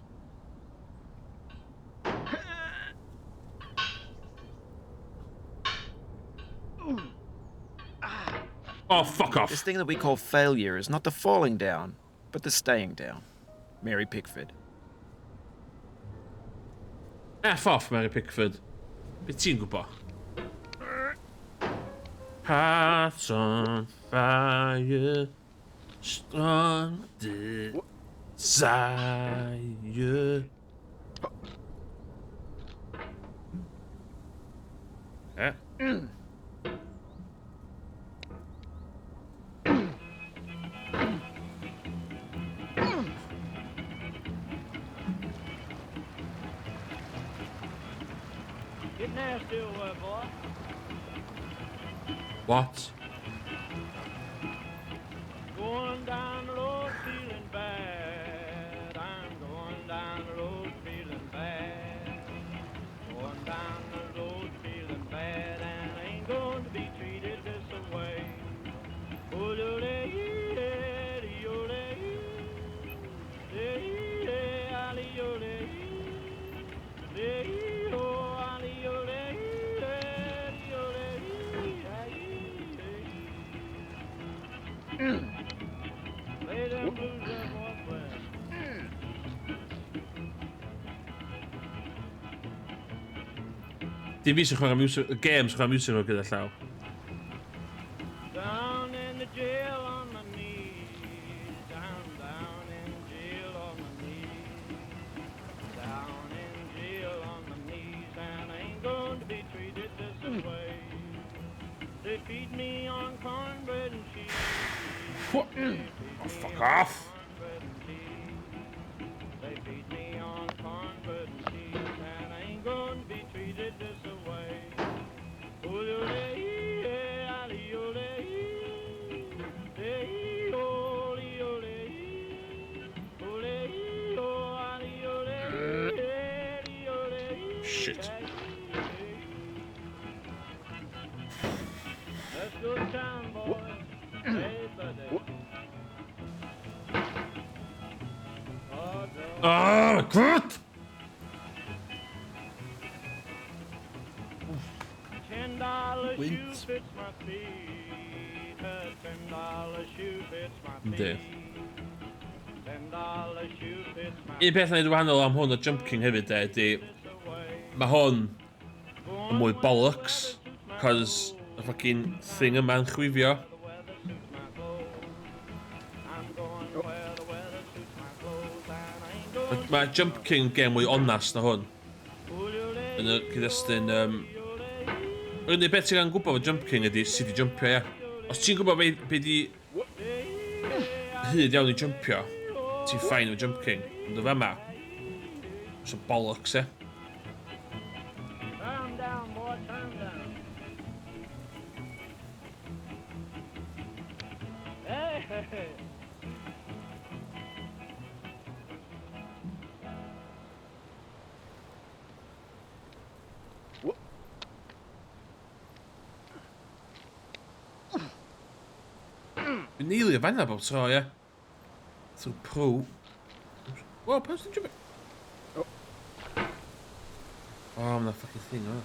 Oh, fuck off. This thing that we call failure is not the falling down, but the staying down. Mary Pickford. F off, Mary Pickford. Be ti'n gwybod? Hearts on fire, strong desire. Okay. Get nasty away, boy. What? Going down the road feeling bad. I'm going down the road feeling bad. Going down the road feeling bad, and I ain't going to be treated this way. Play them blues up, boy. Dim fi sy'n chwarae music, y games chwarae music nhw gyda llaw. Down in the jail on my knees, down in jail on my knees, down in jail on my knees, and I ain't going to be treated this way. They feed me on cornbread and cheese. What? Oh, fuck off. They feed me on cornbread and cheese, and I ain't going to be treated this way. Shit. Let's go to town, boys. Hey, buddy. Ah, kut! $10 Wint. shoe fits my feet. $10 shoe fits my Ynddi. feet. $10 shoe fits my Un peth yn wahanol am hwn o Jump King hefyd ydy, mae hwn yn mwy bollocks, cos y fucking thing yma'n chwifio. Mae Jump King game mwy onast na hwn. Yn y cyd-destun... Yr unig beth ti'n gwybod o Jump King ydy sut i jumpio, ie. Os ti'n gwybod be di hyd iawn i jumpio, ti'n ffain o Jump King. Ond y fama, so bollocks, ie. Calm down, boy, calm down. Hey! Dwi'n neilio fanna bob tro, ie. Through pro. Wow, pawb sy'n jumpio? Oh, I'm that fucking thing, oh.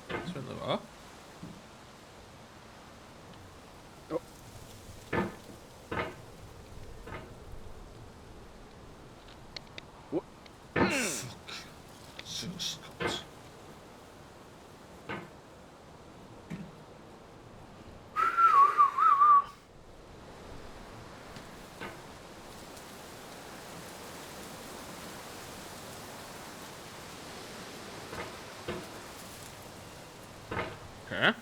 That's right, oh. Fuck. So Scott. Okay.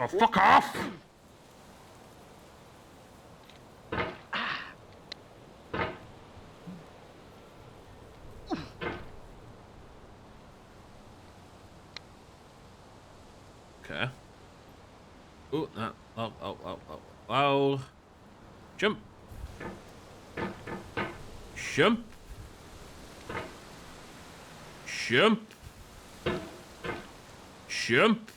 Oh, fuck off! Okay. Oh, no. Oh. Jump. Jump. Jump. Jump.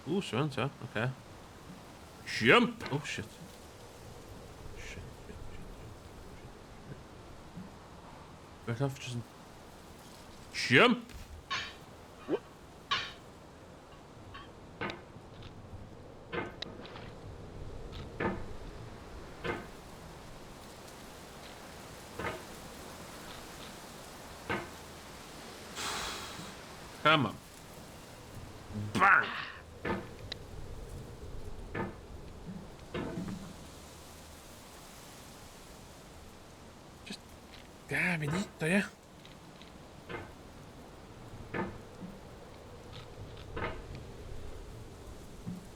Ooh, surround, yeah. Okay. Jump. Oh, shit. Shit. Back off, just... Jump. Come on. Bang! Just... Yeah, benito, yeah.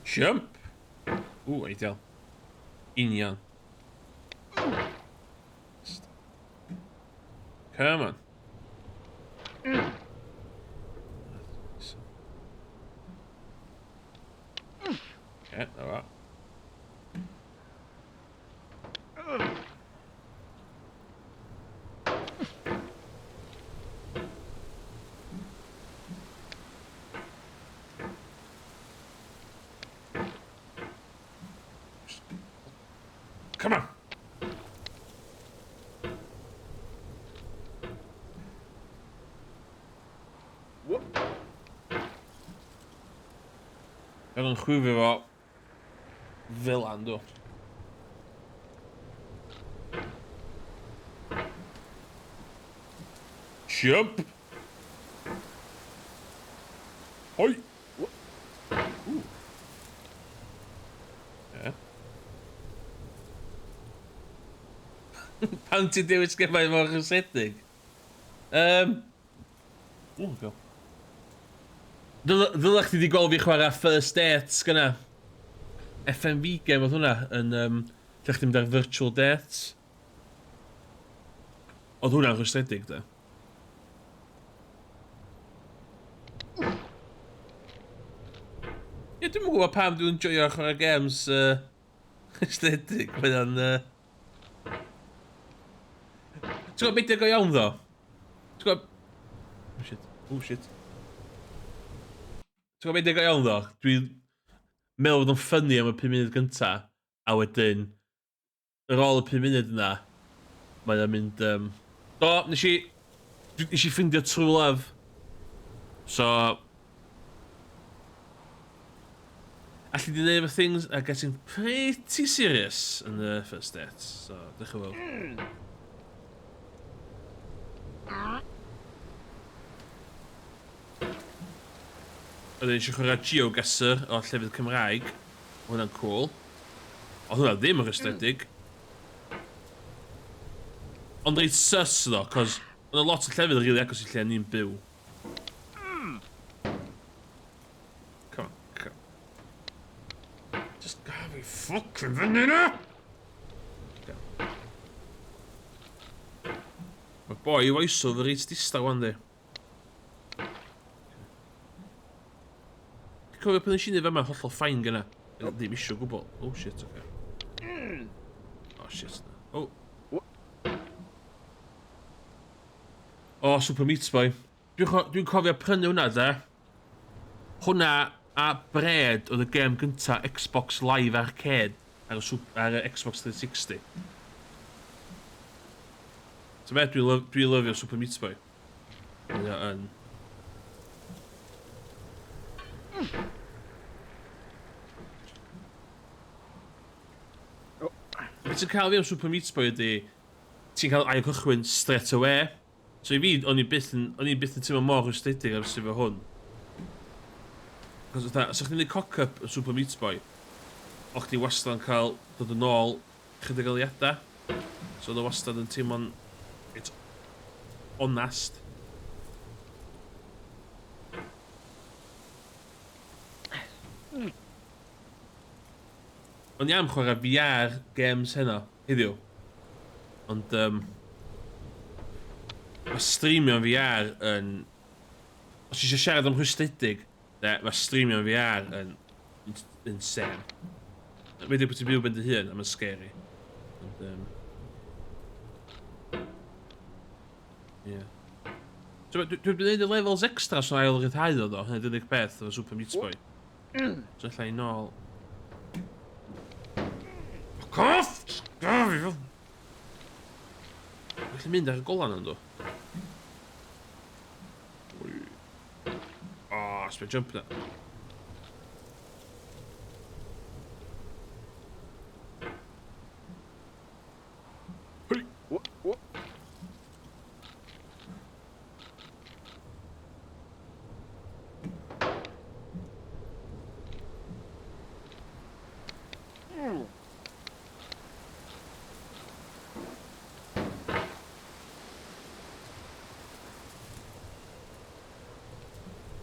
Jump! Ooh, ideal. Union. Come on. Okay, alright. Come on. En dan groeien we wel veel aan door. Jump. Hoi. Ja. Pan ti'n dewis gymaint mor rhysedig? Go. Ddylech chi wedi gweld fi chwarae First Dates gyna. FMV game oedd hwnna yn lle chdi'n mynd ar virtual dates. Oedd hwnna'n rhwystredig da. Ie, dwi'n mwyn gwybod pam dwi'n joio chwarae games rhwystredig. Mae'n... Ti'n gwybod beth go iawn ddo? Ti'n gwybod... Oh shit, oh shit. Ti'n gwybod beth go iawn ddo? Dwi'n meddwl bod yn ffynnu am y 5 munud gynta, a wedyn, ar ôl y 5 munud yna, mae'n mynd... Do, nes i ffindio true love. So... Alli di neud efo things are getting pretty serious in the first date. So, dych yn fawr. Oedden eisiau chwarae GeoGuessr o llefydd Cymraeg. O hwnna'n cool. O hwnna ddim yn rhwystredig. Ond reit sus ddo, cos yna lot o llefydd yn rili agos i lle ni'n byw. Come on, come on. Just go fi ffocin fyny na! Mae boi i oeso fy reit dista wan di. Cofio pan nes i neud fama hollol ffain gyna. Ddim isio gwbl. Oh shit, oce. Oh shit. Oh. Oh, Super Meat Boy. Dwi'n cofio prynu hwnna de. Hwnna a Bread oedd y gêm gynta Xbox Live Arcade ar y Xbox 360. So fe, dwi'n lyfio Super Meat Boy. Yn... Be ti'n cael fi am Super Meat Boy ydi, ti'n cael ail cychwyn straight away. So i fi, o'n i byth yn teimlo mor rwystredig ar sef o hwn. Cos os o'ch chi'n neud cock-up y Super Meat Boy, o'ch chi wastad yn cael dod yn ôl chydig eliadau. So oedd o wastad yn teimlo'n... It's onast. Ond iawn chwarae VR games heno, heddiw. Ond, mae streamio yn VR yn... Os eisiau siarad am rwystredig, mae streamio yn VR yn insane. Mae wedi bod i'n byw ben dy hun, a mae'n scary. Ond, ie. So, dwi'n gwneud y levels extra sy'n ail ryddhau o ddo, hynny 'di'r peth o'r Super Meat Boy. So, illa i nôl... Coff! Gafi fel... Felly mynd ar y golan ynddo. O, sbio jump na.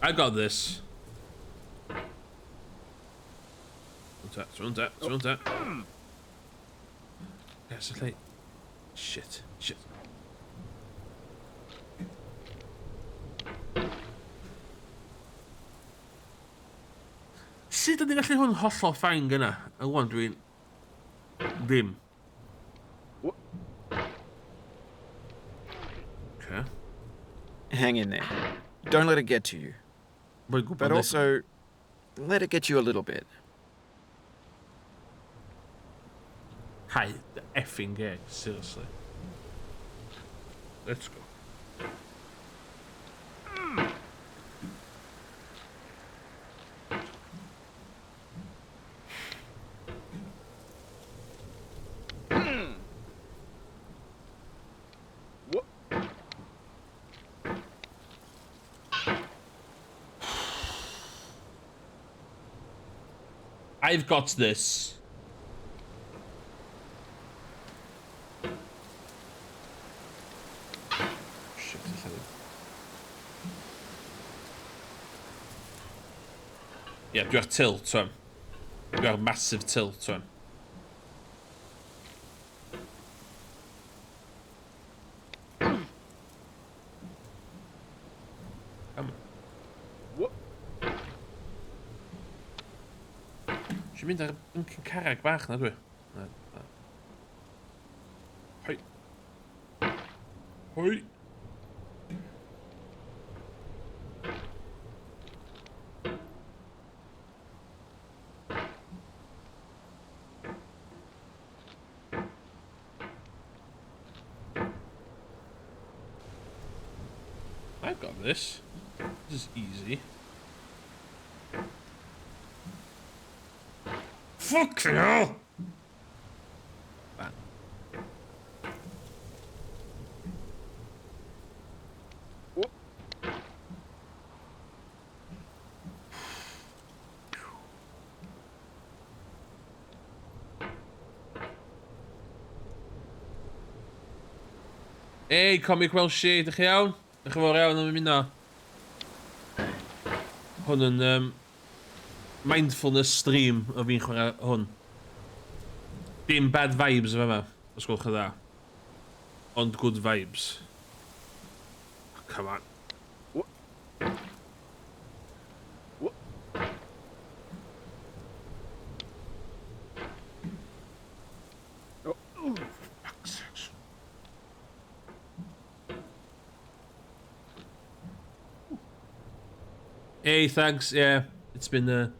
I got this. Run that. Yes, it's like... Shit. Sut ydyn gallu hwn hollol ffain gyna? A wan dwi'n... Ddim. Okay. Hang in there. Don't let it get to you. But also, let it get you a little bit. Hi, the effing gag, seriously. Let's go. I've got this. Shit, yeah, dwi ar tilt, son. Dwi ar massive tilt, son. Dwi'n mynd ar yncyn carreg bach na dwi. Hoi. Hoi. I've got this. This is easy. Fucking hell! Hey, Comic Welsh, ydych chi iawn? Ydych chi fawr iawn am ymuno? Hwn yn mindfulness stream o fi'n chwarae hwn. Dim bad vibes o yma, os gwelwch chi dda. Ond good vibes. Come on. Hey, thanks. Yeah, it's been the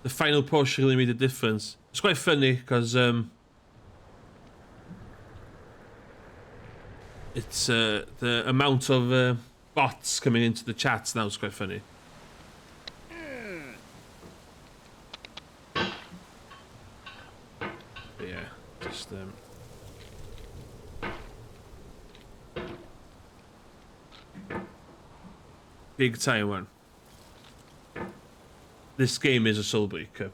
final push really made a difference. It's quite funny because it's the amount of bots coming into the chats now is quite funny. But yeah, just big time one. This game is a soul breaker.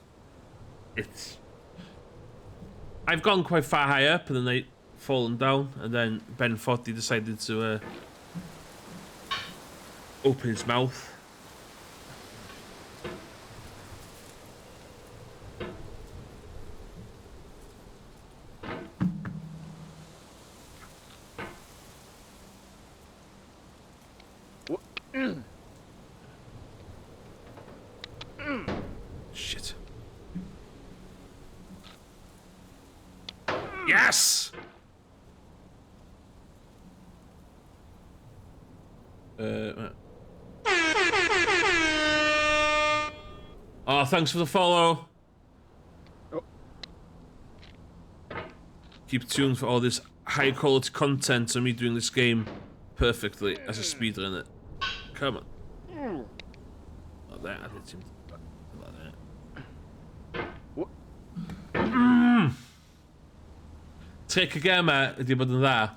I've gone quite far high up and then they fallen down, and then Ben Foddy decided to open his mouth. Shit. Yes! Oh, thanks for the follow. Keep tuned for all this high quality content of me doing this game perfectly as a speedrunner. Come on. Like that, I did seem like that. Trick y gema ydi bod yn dda.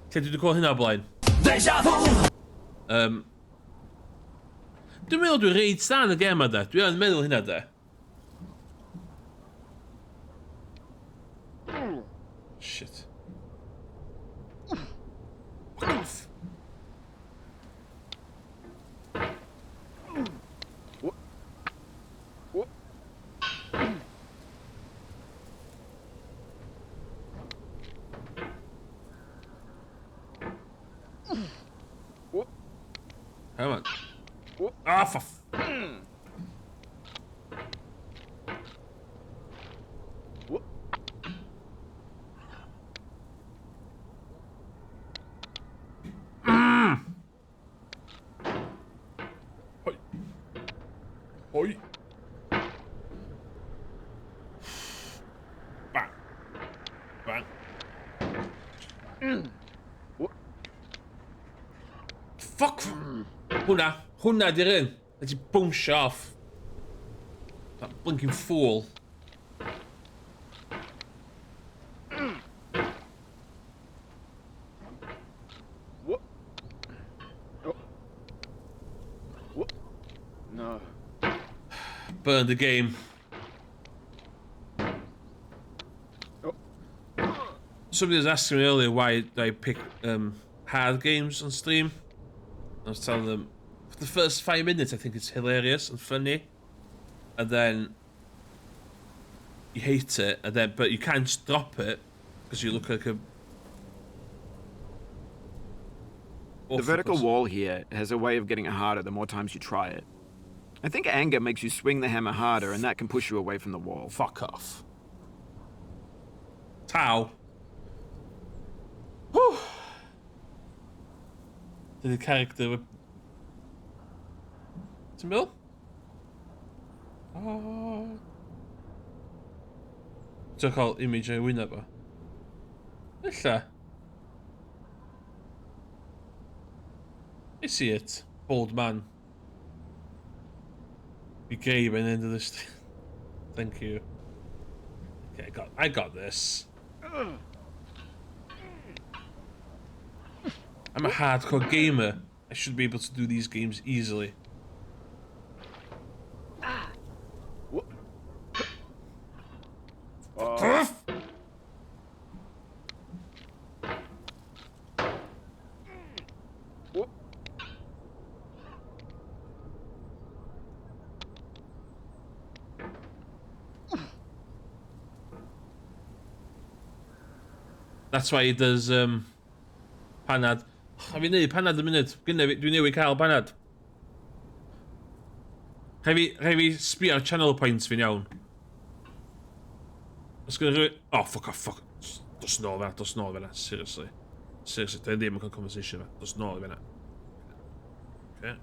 Lle dwi wedi gweld hynna o blaen? Dwi'n meddwl dwi'n reid da yn y gema da. Dwi'n meddwl hynna da. Shit. Fuck off. Come on. Ah, for Oi. Bang. Bang. Fuck. Hwnna di'r un. Let's bounce off. That blinking fool. No. Burned the game. Somebody was asking me earlier why I pick hard games on stream. I was telling them for the first 5 minutes I think it's hilarious and funny, and then you hate it, and then but you can't just drop it because you look like a. The vertical wall here has a way of getting it harder the more times you try it. I think anger makes you swing the hammer harder, and that can push you away from the wall. Fuck off. Tau. Whew. The character. Ti'n meddwl? Ti'n cael image o'i wyneb o? Illa. I see it. Bald man. Be gay by the end of this. Thank you. Okay, I got this. I'm a hardcore gamer. I should be able to do these games easily. That's why he does panad. I fi'n neud panad y munud. Dwi'n newid cael panad. Rhaid fi sbio ar channel points fi'n iawn. Os gyda rhywun... Oh, fuck off, fuck. Dos nôl fe, seriously. Seriously, dwi ddim yn cael conversation fe. Dos nôl fe na. Okay.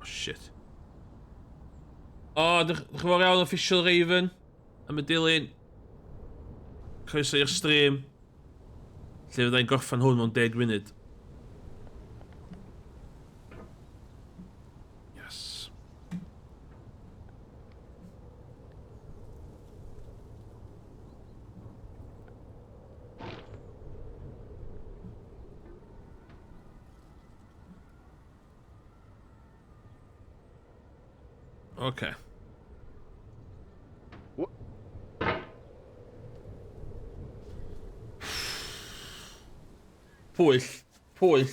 Shit. O, dych chi'n fawr iawn official Raven am y dilyn. Croeso i'r stream. Lle fyddai'n gorffan hwn mewn 10 munud. Yes. Okay. Pwyll. Pwyll.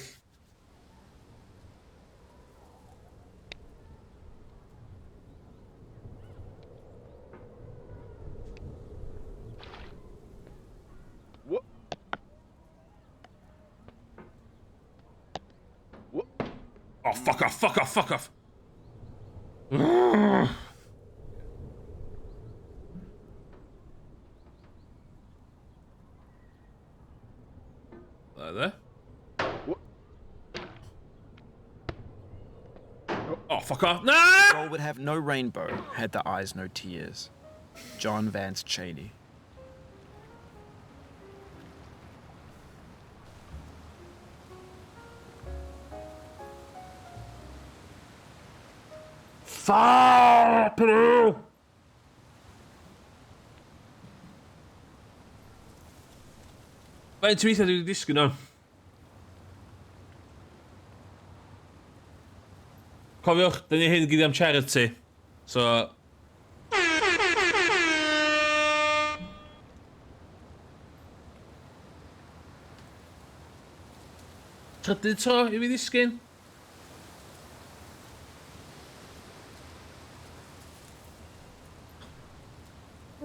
Oh, fuck off, fuck off, fuck off. There. Oh, fuck off. No! Gold would have no rainbow, had the eyes no tears. John Vance Cheney. Fuck! Faint weithiau dwi wedi disgyn o. Cofiwch, dyn ni hyn gyd am charity. So... Trydydd to i fi ddisgyn.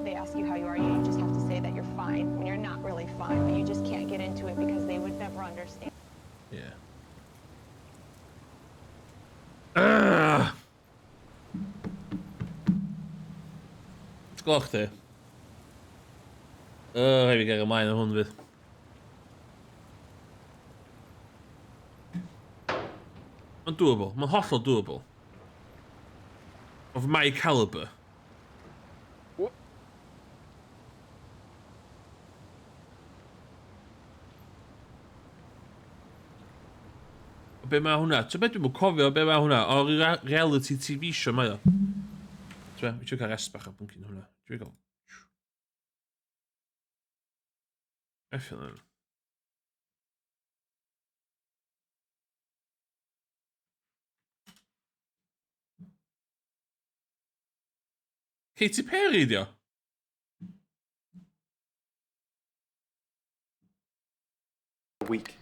They ask you how you are, you just have to say that you're fine when you're not really fine, but you just can't get into it because they would never understand. Yeah. Gloch chdi. Rhaid fi gael ymlaen ar hwn fydd. Mae'n doable. Mae'n hollol doable. Of my caliber. Be mae hwnna? Ti'n beth dwi'n cofio be mae hwnna? O reality TV show mae o. Ti'n beth? Dwi'n cael resbach ar bwncyn hwnna. Dwi'n cael... Efo hwnna. Katy Perry, dio? Week.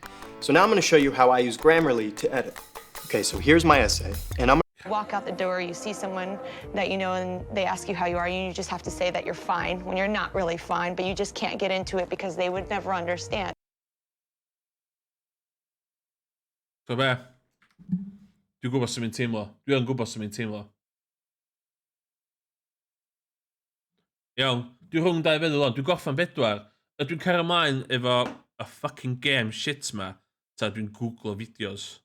So now I'm going to show you how I use Grammarly to edit. Okay, so here's my essay, and I'm Walk out the door, you see someone that you know, and they ask you how you are, and you just have to say that you're fine when you're not really fine, but you just can't get into it because they would never understand. So be? Dwi'n gwybod sy'n mynd teimlo. Dwi yn gwybod sy'n mynd teimlo. Iawn, dwi rhwng dau feddwl ond, dwi'n goffan 4. A dwi'n cario ymlaen efo a fucking game shit ma, ta dwi'n googlo fideos.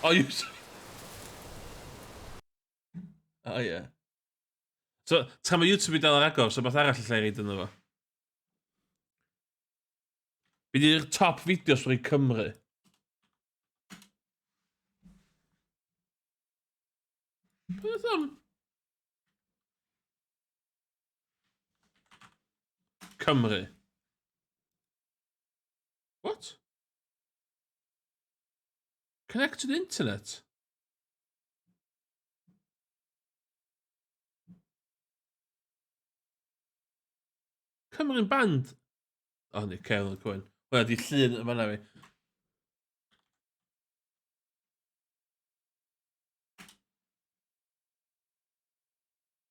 Oh, you... Oh, yeah. So, tra mae YouTube i dal ar agor, so beth arall lle i reid yno fo? Be di'r top fideos o'r i Cymru? Beth am? Cymru. What? Connect to the internet? Cymru'n band? O, ni, Cael yn Cwyn. Wel, di llun yma na fi.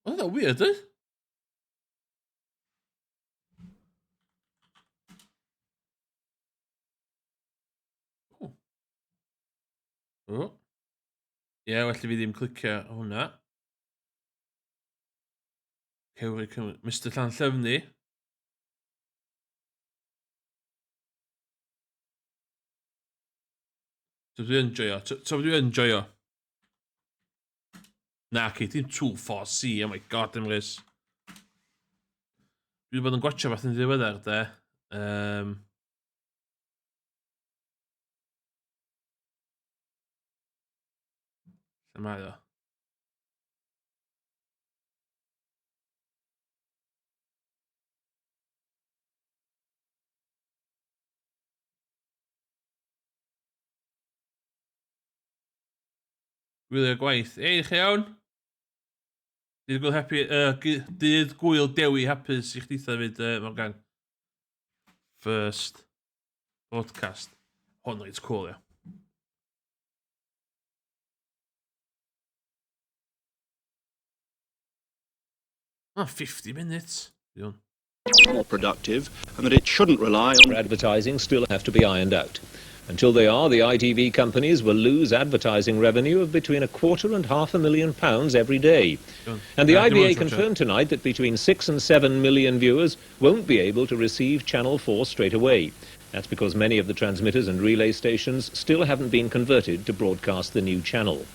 Oh, that's weird, eh? Oh. Oh. Ie, well, fi ddim clicio hwnna. Cewri Cymru. Mr Llanllefni. So dwi'n enjoyo. So dwi'n enjoyo. Na, ci, dim 2-4-C, oh my god, dim rhys. Dwi wedi bod yn gwachio fath yn ddiweddar, de. Lle mae o? Gwylio gwaith. Ei, chi iawn? Dydd gwyl dewi hapus i chdi fyd, Morgan. First podcast. Hwn reit cool, ia. Oh, 50 minutes. More productive, and that it shouldn't rely on advertising still have to be ironed out. Until they are, the ITV companies will lose advertising revenue of between £250,000 and £500,000 every day. And the IBA confirmed tonight that between 6 and 7 million viewers won't be able to receive Channel 4 straight away. That's because many of the transmitters and relay stations still haven't been converted to broadcast the new channel.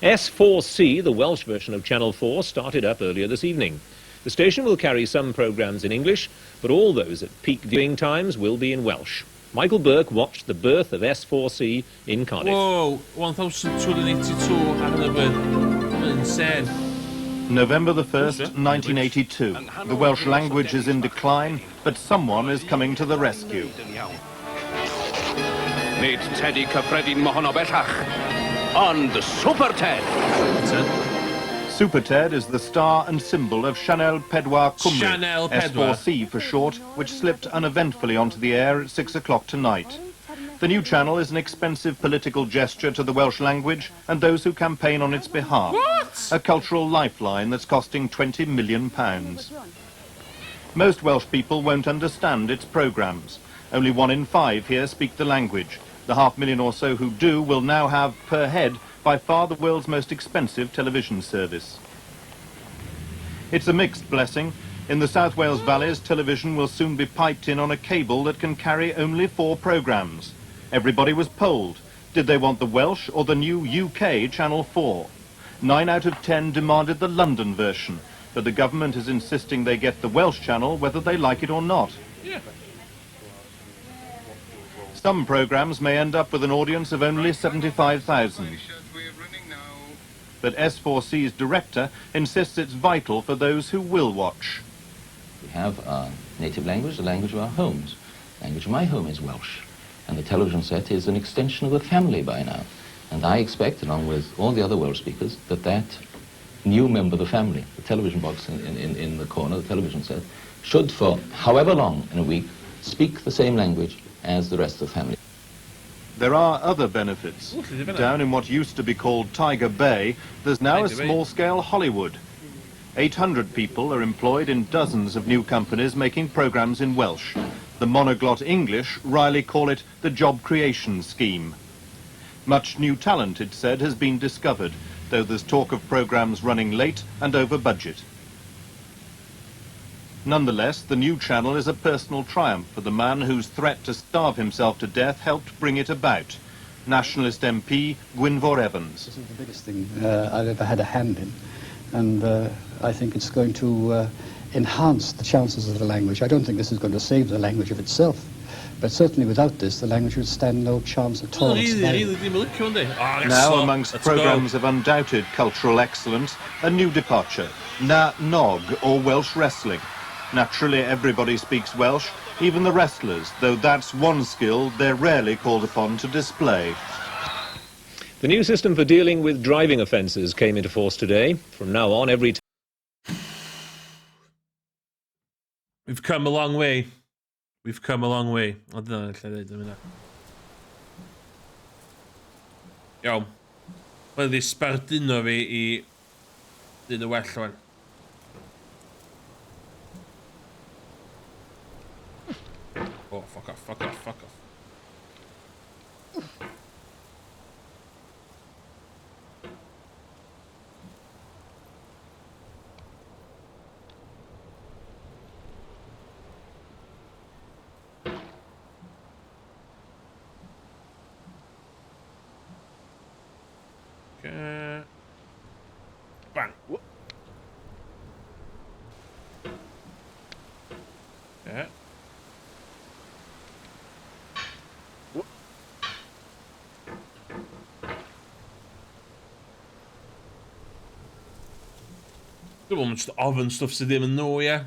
S4C, the Welsh version of Channel 4, started up earlier this evening. The station will carry some programmes in English, but all those at peak viewing times will be in Welsh. Michael Burke watched the birth of S4C in Cardiff. Whoa, 1,282 Arnabin. Insane. November the 1st, 1982. The Welsh language is in decline, but someone is coming to the rescue. Nid Teddy cyffredin mohono bellach, ond Super Ted. Super Ted is the star and symbol of Chanel Pedwar Cymru, Chanel Pedwar. S4C for short, which slipped uneventfully onto the air at 6 o'clock tonight. The new channel is an expensive political gesture to the Welsh language and those who campaign on its behalf. What? A cultural lifeline that's costing £20 million. Most Welsh people won't understand its programmes. Only 1 in 5 here speak the language. The 500,000 or so who do will now have, per head, by far the world's most expensive television service. It's a mixed blessing. In the South Wales valleys, television will soon be piped in on a cable that can carry only 4 programmes. Everybody was polled. Did they want the Welsh or the new UK Channel 4? 9 out of 10 demanded the London version, but the government is insisting they get the Welsh channel whether they like it or not. Yeah. Some programmes may end up with an audience of only 75,000. But S4C's director insists it's vital for those who will watch. We have our native language, the language of our homes. The language of my home is Welsh, and the television set is an extension of the family by now. And I expect, along with all the other Welsh speakers, that that new member of the family, the television box in the corner, the television set, should, for however long in a week, speak the same language as the rest of the family. There are other benefits. Down in what used to be called Tiger Bay, there's now a small-scale Hollywood. 800 people are employed in dozens of new companies making programmes in Welsh. The monoglot English wryly call it the Job Creation Scheme. Much new talent, it said, has been discovered, though there's talk of programmes running late and over budget. Nonetheless, the new channel is a personal triumph for the man whose threat to starve himself to death helped bring it about. Nationalist MP Gwynfor Evans. This is the biggest thing I've ever had a hand in, and I think it's going to enhance the chances of the language. I don't think this is going to save the language of itself, but certainly without this, the language would stand no chance at all. Now, amongst programmes of undoubted cultural excellence, a new departure, Na Nog, or Welsh wrestling. Naturally, everybody speaks Welsh, even the wrestlers, though that's one skill they're rarely called upon to display. The new system for dealing with driving offences came into force today. From now on, every time... We've come a long way. We've come a long way. I don't know if I did that. Iawn. Bydd i sbarduno fi I dyn y well rwan. Oh, fuck off, fuck off, fuck off. Okay. Bang. Yeah. Dwi'n meddwl just ofn stwff sydd ddim yn nhw, ie.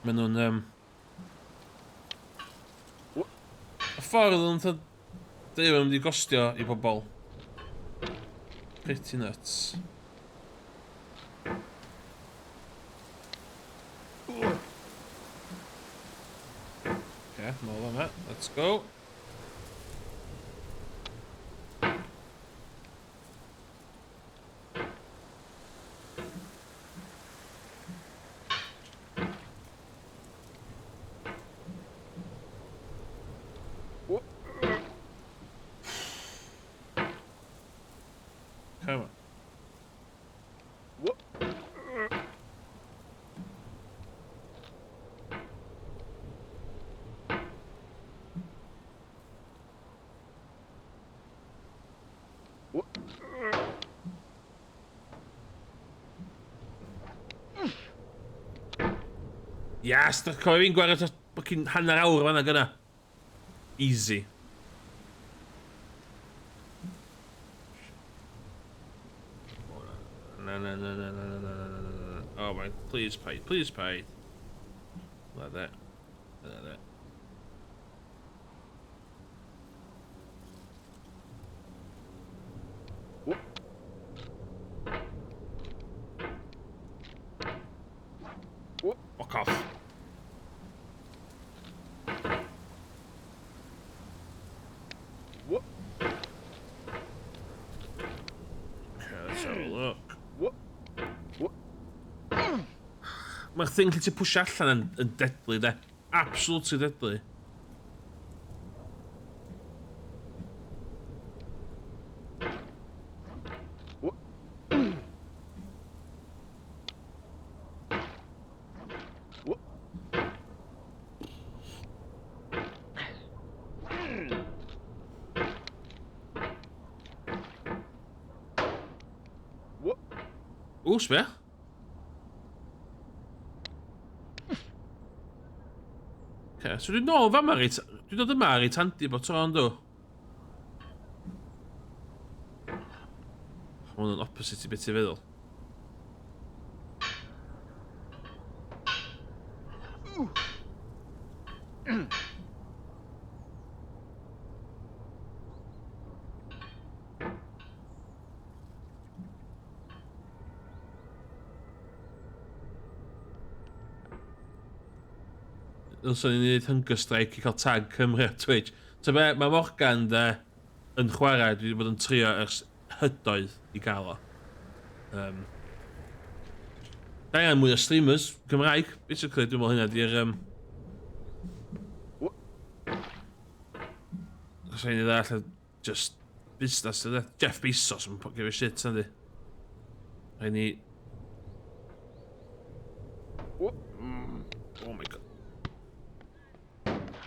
Maen nhw'n... Y ffordd yn dweud yn mynd I gostio I bobl. Pretty nuts. Okay, more than that. Let's go. Come on. Yes, dwi'n cofio fi'n gwared fucking hanner awr fanna gyna. Easy. No. Oh my, please pay, please pay. Like that. Like that. Fuck off. Okay, let's have a look. Mae'r thing lle ti pwysio allan yn deadly, de. Absolutely deadly. O, sbia? Okay, so dwi'n nôl fa reit... Dwi'n dod yma reit handi bod tro yn dw. Ma' hwn yn opposite I beth I feddwl. Dylswn ni'n neud hunger strike I cael tag Cymru ar Twitch. Ta be, mae Morgan yn chwarae, dwi wedi bod yn trio ers hydoedd I gael o. Da iawn mwy o streamers Cymraeg. Basically, dwi'n meddwl hynna di'r... Os ein i ddall, just busnes ydy. Jeff Bezos yn give a shit, ydy. Rhaid ni... Oh my god.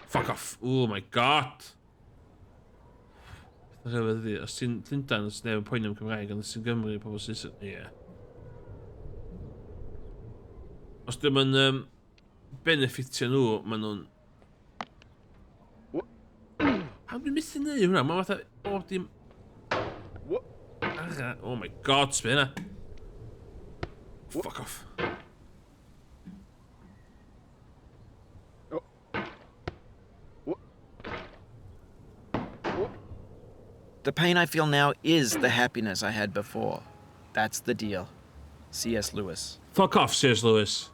Fuck off. Oh my god. Os ti'n Llundain, os neb yn poeni am Cymraeg, ond os ti'n Gymru, pobl sy'n... Ie. Os dim yn benefitio nhw, maen nhw'n... Pam dwi'n mythu neud hwnna? Mae'n fatha... bob dim... Oh my god, sbyn hynna. Fuck off. The pain I feel now is the happiness I had before. That's the deal. C.S. Lewis. Fuck off, C.S. Lewis.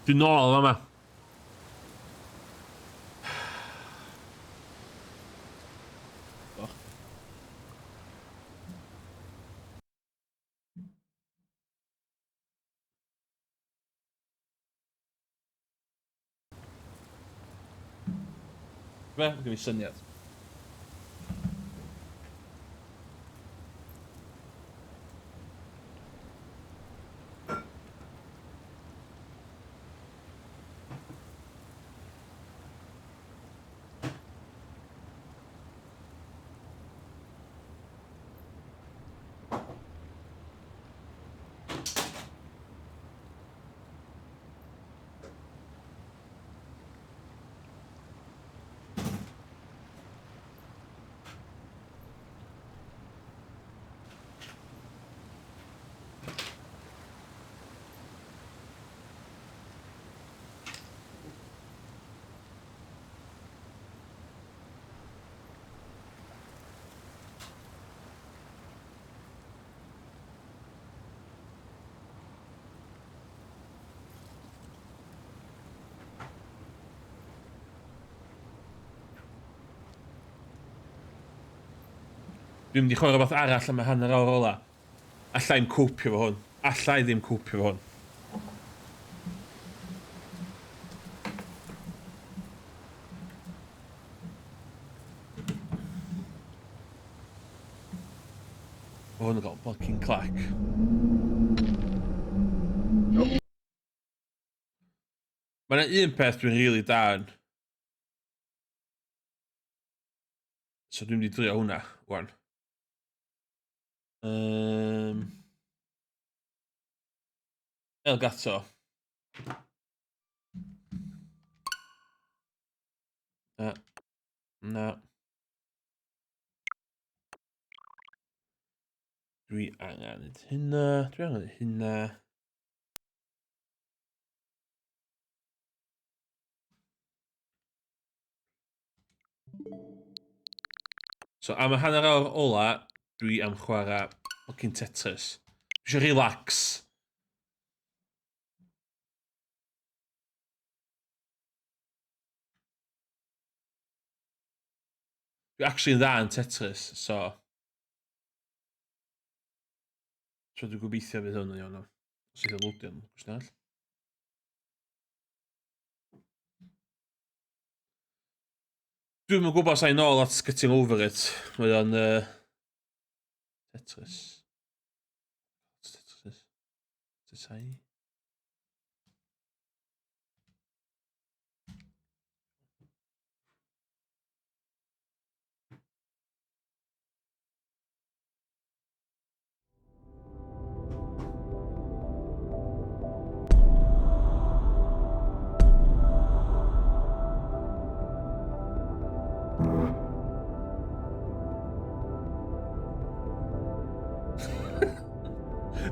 Dwi'n nôl yma. Fe, mae gen i syniad. Dwi'n mynd i chwarae rhywbeth arall am y hanner awr ola. Alla i'm cwpio fo hwn. Alla i ddim cwpio fo hwn. Mae hwn yn gael fucking clac. Mae yna un peth dwi'n rili da yn. So dwi'n mynd i drio hwnna, wan. Elgato. Na. Dwi angen hynna. So am y hanner awr ola, dwi am chwarae fucking Tetris. Dwi eisiau relax. Dwi actually yn dda yn Tetris, so... So dwi'n gobeithio fydd hwn yn iawn o. Os eithaf lwdio yn gwrs all. Dwi'n yn gwybod sa'n ôl at getting over it. Mae o'n... Tetris. Tetris.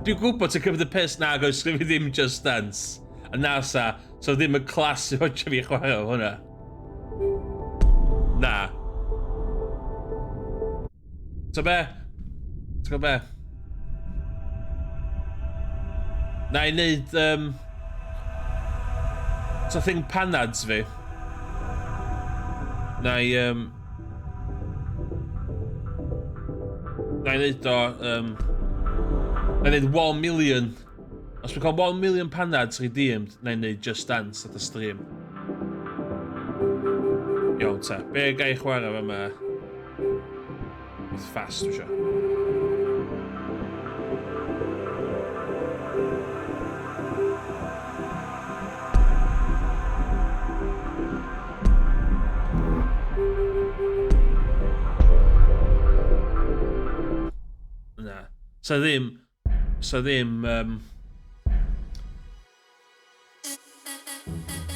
Dwi'n gwybod ti'n cymryd y pes na agos sgrifennu ddim Just Dance. A nasa, so ddim yn clas i hodge fi chwarae o hwnna. Na. So be? Ti'n gwybod be? Na i wneud... So thing panads fi. Na i... Na i ddeud o, na i ddeud 1 million. Os dwi'n cael 1 million panad redeemed, na i ddeud Just Dance at y stream. Iawn te, be gai chwarae fe yma? With fast, dwi'n siarad. Na. Sa ddim... Sa ddim...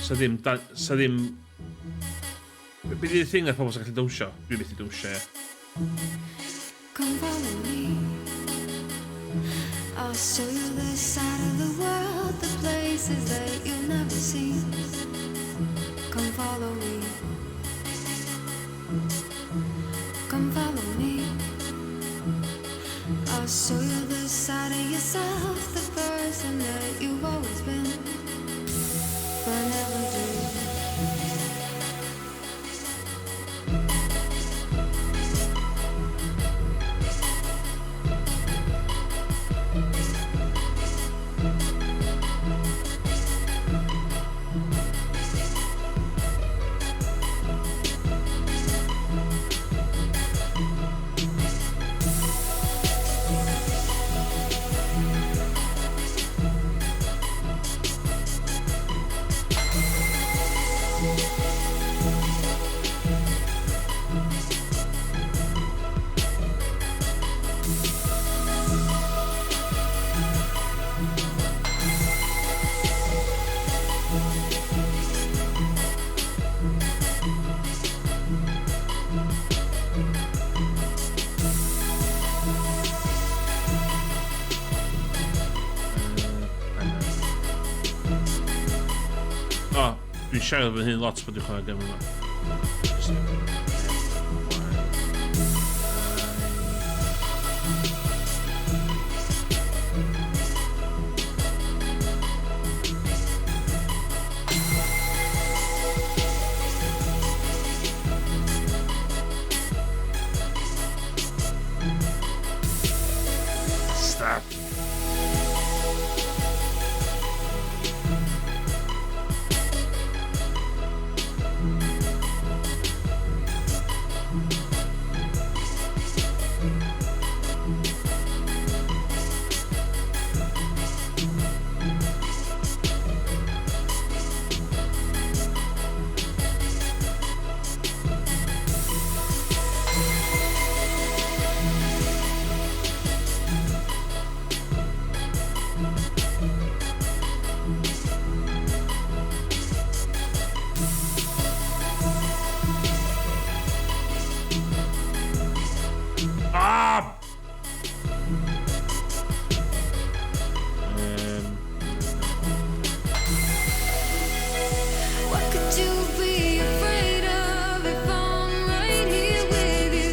Sa ddim... Be di'r thing ar pobl sy'n gallu dawsio? Dwi beth i dawsio, ie. Come follow me. I'll show you the side of the world, the places that you've never seen. Come follow me. Come follow me. I'll show you the side of yourself, the person that you've always been, but never dreamed. Dwi'n siarad fy hyn lot bod dwi'n chwarae gem yma. Stop. What could you be afraid of if I'm right here with you?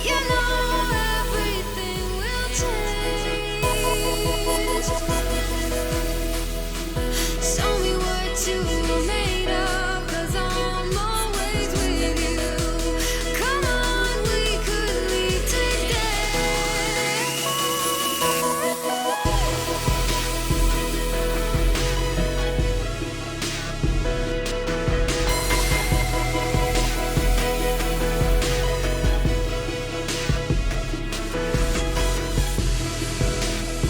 You know everything will change. Show me what you're made of, 'cause I'm always with you. Come on, we could leave today.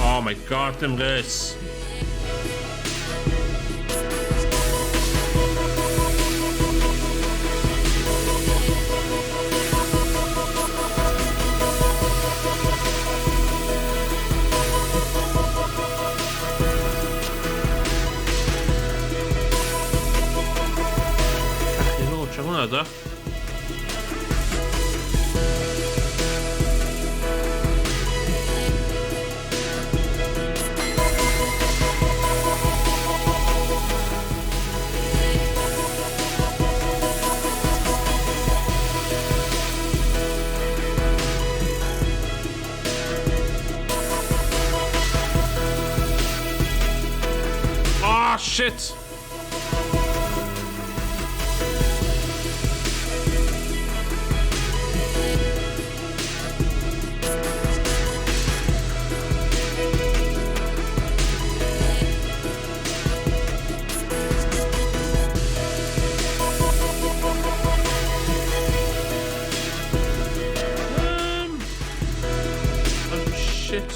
Oh my god, dim this. C'è una da? Ah, shit!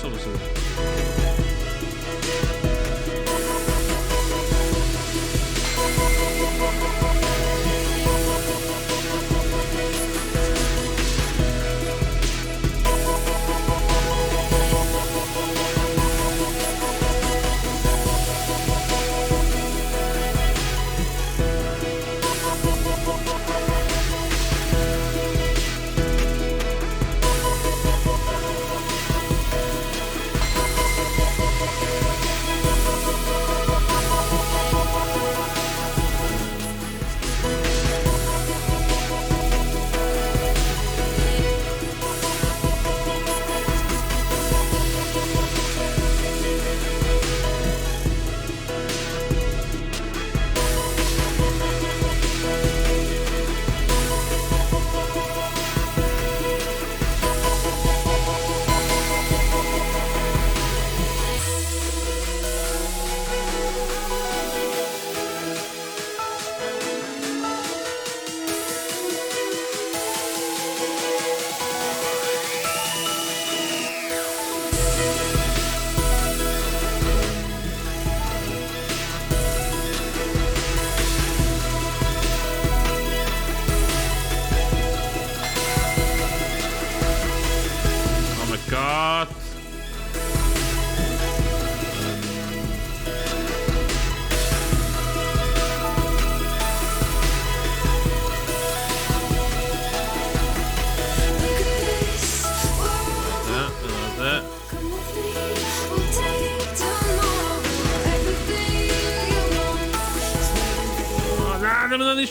Sylw sydd.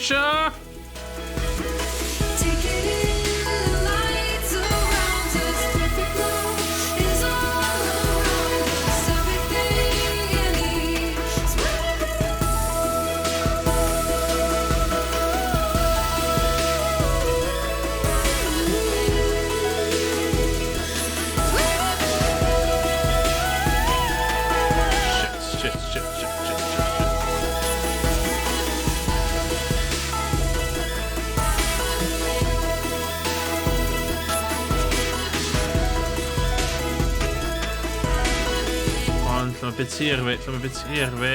Sure. Lla'n bit hir fi, lla'n bit hir fi.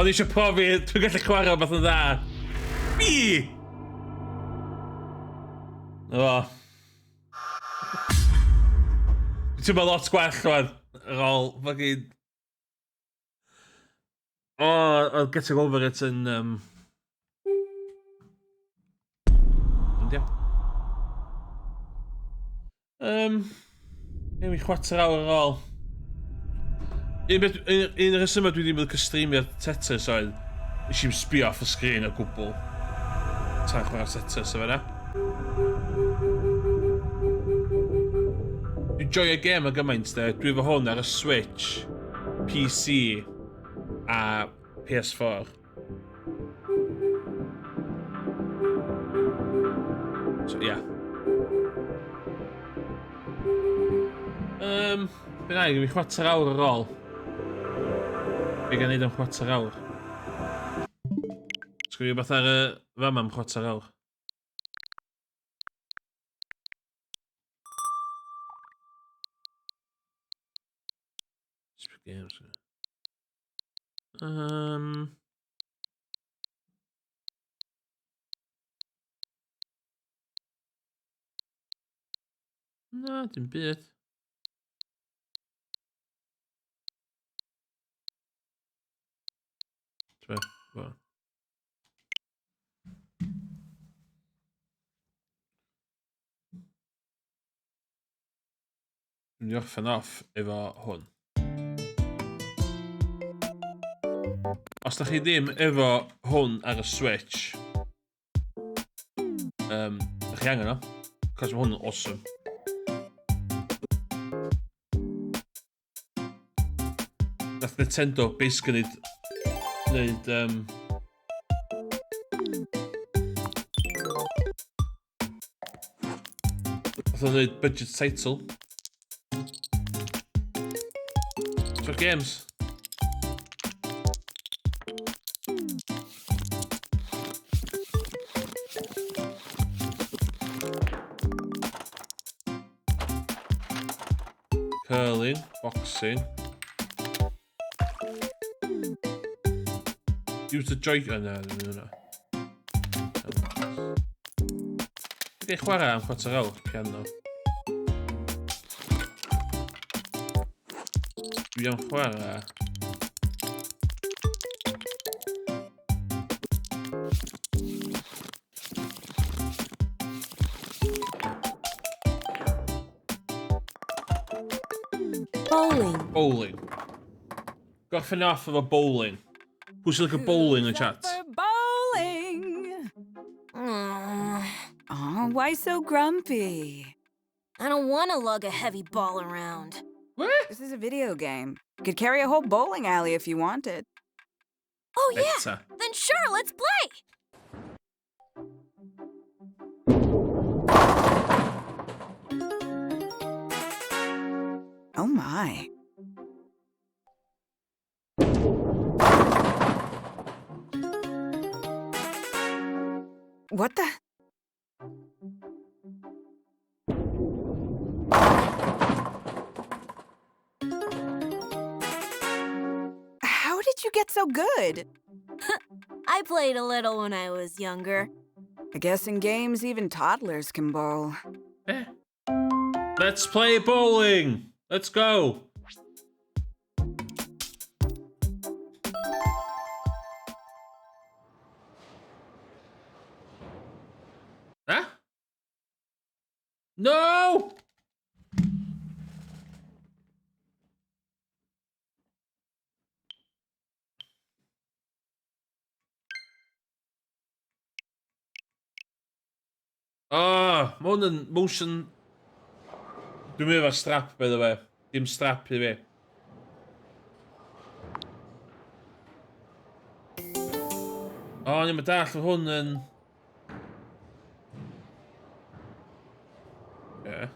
Oedd eisiau profi, dwi'n gallu chwarae beth yn dda. Fi! O. Dwi'n teimlo lot gwell rwan. Ar ôl, fucking... O, oedd getting over it yn... Yndia. Ewch chwarter awr ar ôl. Un resymau dwi wedi bod cystreimiad Tetris oedd nes i'n sbio off y sgrin o gwbl tan chwarae Tetris o fe na. Dwi'n joio game o gymaint de, dwi efo hwn ar y Switch, PC a PS4. So, yeah. Bynnag, fi chwarter awr ar ôl. Fi gan neud am chwarter awr. Sgwini beth ar y fama am chwarter awr. Games. Na, dim byd. Wel. Dwi'n orffen off efo hwn. Os da chi ddim efo hwn ar y Switch, da chi angen o, cos mae hwn yn awesome. Nath Nintendo basically neud nath o'n neud budget title for games. Curling, boxing. Use the joy... no. Dwi'n chwarae am chwarter awr, piano. Dwi am chwarae... Bowling. Gorffen off efo bowling. Pwy sy'n licio bowling yn chat? Bowling! Oh, why so grumpy? I don't want to lug a heavy ball around. What? This is a video game. You could carry a whole bowling alley if you wanted. Oh, yeah. Better. Then sure, let's play. Oh, my. What the? How did you get so good? I played a little when I was younger. I guess in games, even toddlers can bowl. Let's play bowling! Let's go! Huh? No! Oh, motion... Dwi'n mynd efo strap, by the way. Dim strap i fi. O, ni'n mynd dall o hwn yn... Yeah.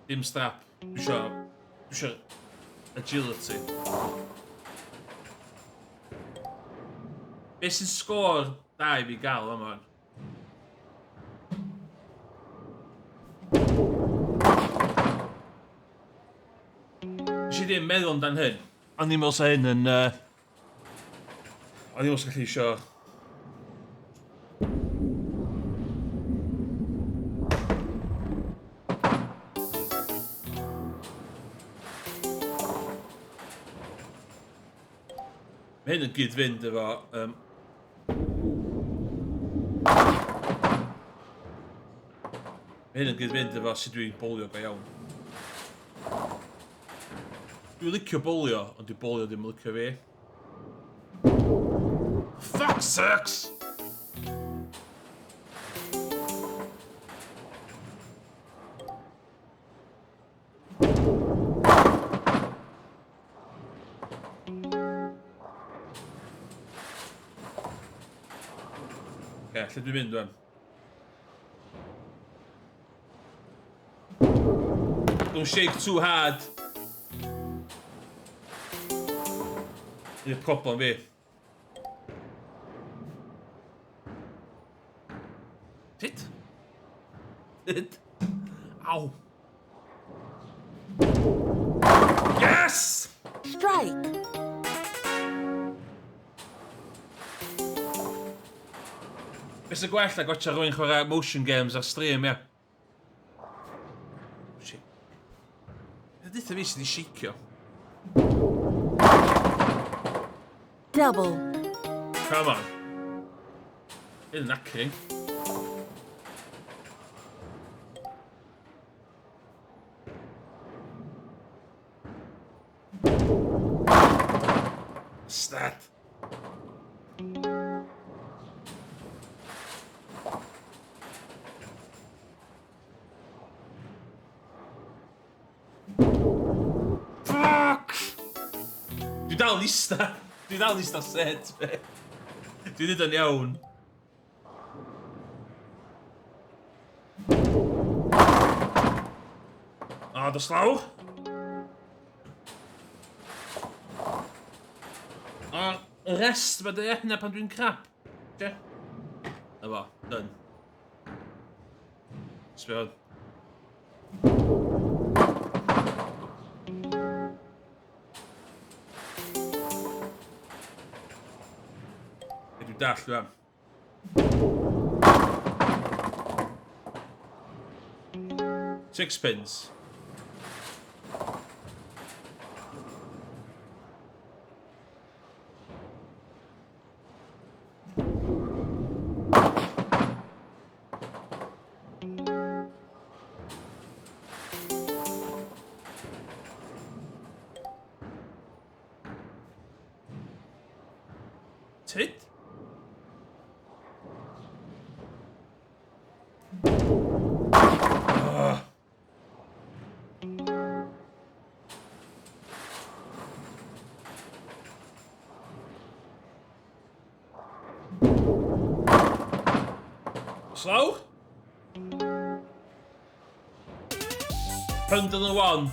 Dim strap. Dwi isio agility. Be sy'n sgôr da i fi gael yma? Nes i ddim meddwl amdan hyn. O'n i'n meddwl sa hyn yn... O'n i'n meddwl sa gallu isio... Mae hyn yn gyd-fynd efo... Mae hyn yn gyd-fynd efo sut dwi'n bowlio go iawn. Dwi'n licio bowlio, ond dwi'n bowlio ddim yn licio fi. Fuck sucks! Lle dwi'n mynd dwi'n? Don't shake too hard. Ydy'r problem fi. Shit. bastard. Ow. Yes! Strike. Is y gwell a gotcha rwy'n chwarae motion games ar stream, ia. Shit. Ydy fi sydd wedi sheicio. Double. Come on. Yn knacking. Stat. Fuck! Dwi dal nista. Dwi dal nista set, fe. Dwi nid yn iawn. A, dos lawr. A, y rest mae dy hynna pan dwi'n crap. Oce? Na fo, done. Sbio hwn. Dwi'n dall, dwi'n. Sixpence. Tit? Slow? 101.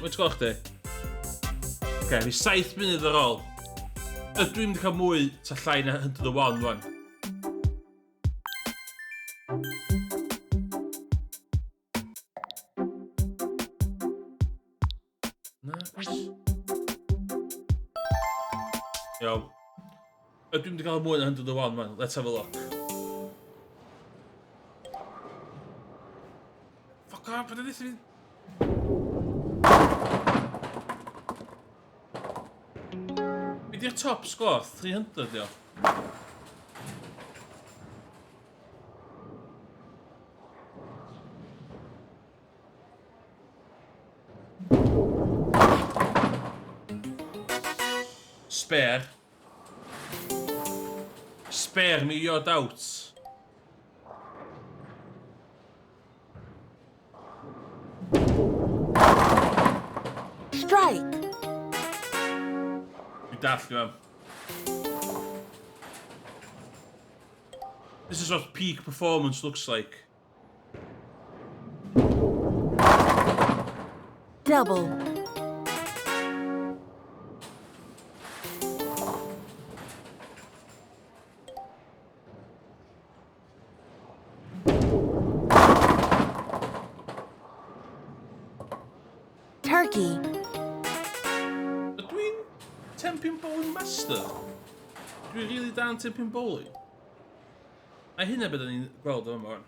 Mae'n gweld chdi? Oce, fi 7 munud ar ôl. Ydw i'n cael mwy ta llai na 101 rwan. Na, beth? Iawn. Ydw i'n cael mwy na 101 rwan. Let's have a look. Fuck off, beth ydych chi'n... Ydy'r top score 300, dio. Spare. Spare me your doubts. Strike. Dall, this is what peak performance looks like. Double. Turkey. Temping bowling master? Dwi really down temping bowling? A hynna beth ni'n gweld o'n mor.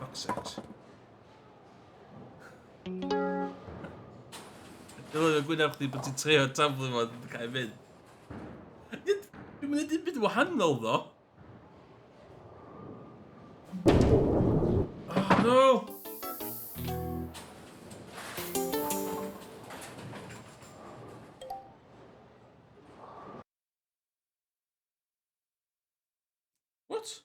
Fuck's sake. Dylen yn gwynaf chdi bod ti'n treo tablu fo yn cael mynd. Dwi'n mynd i'n byd wahanol ddo. Oh no! What?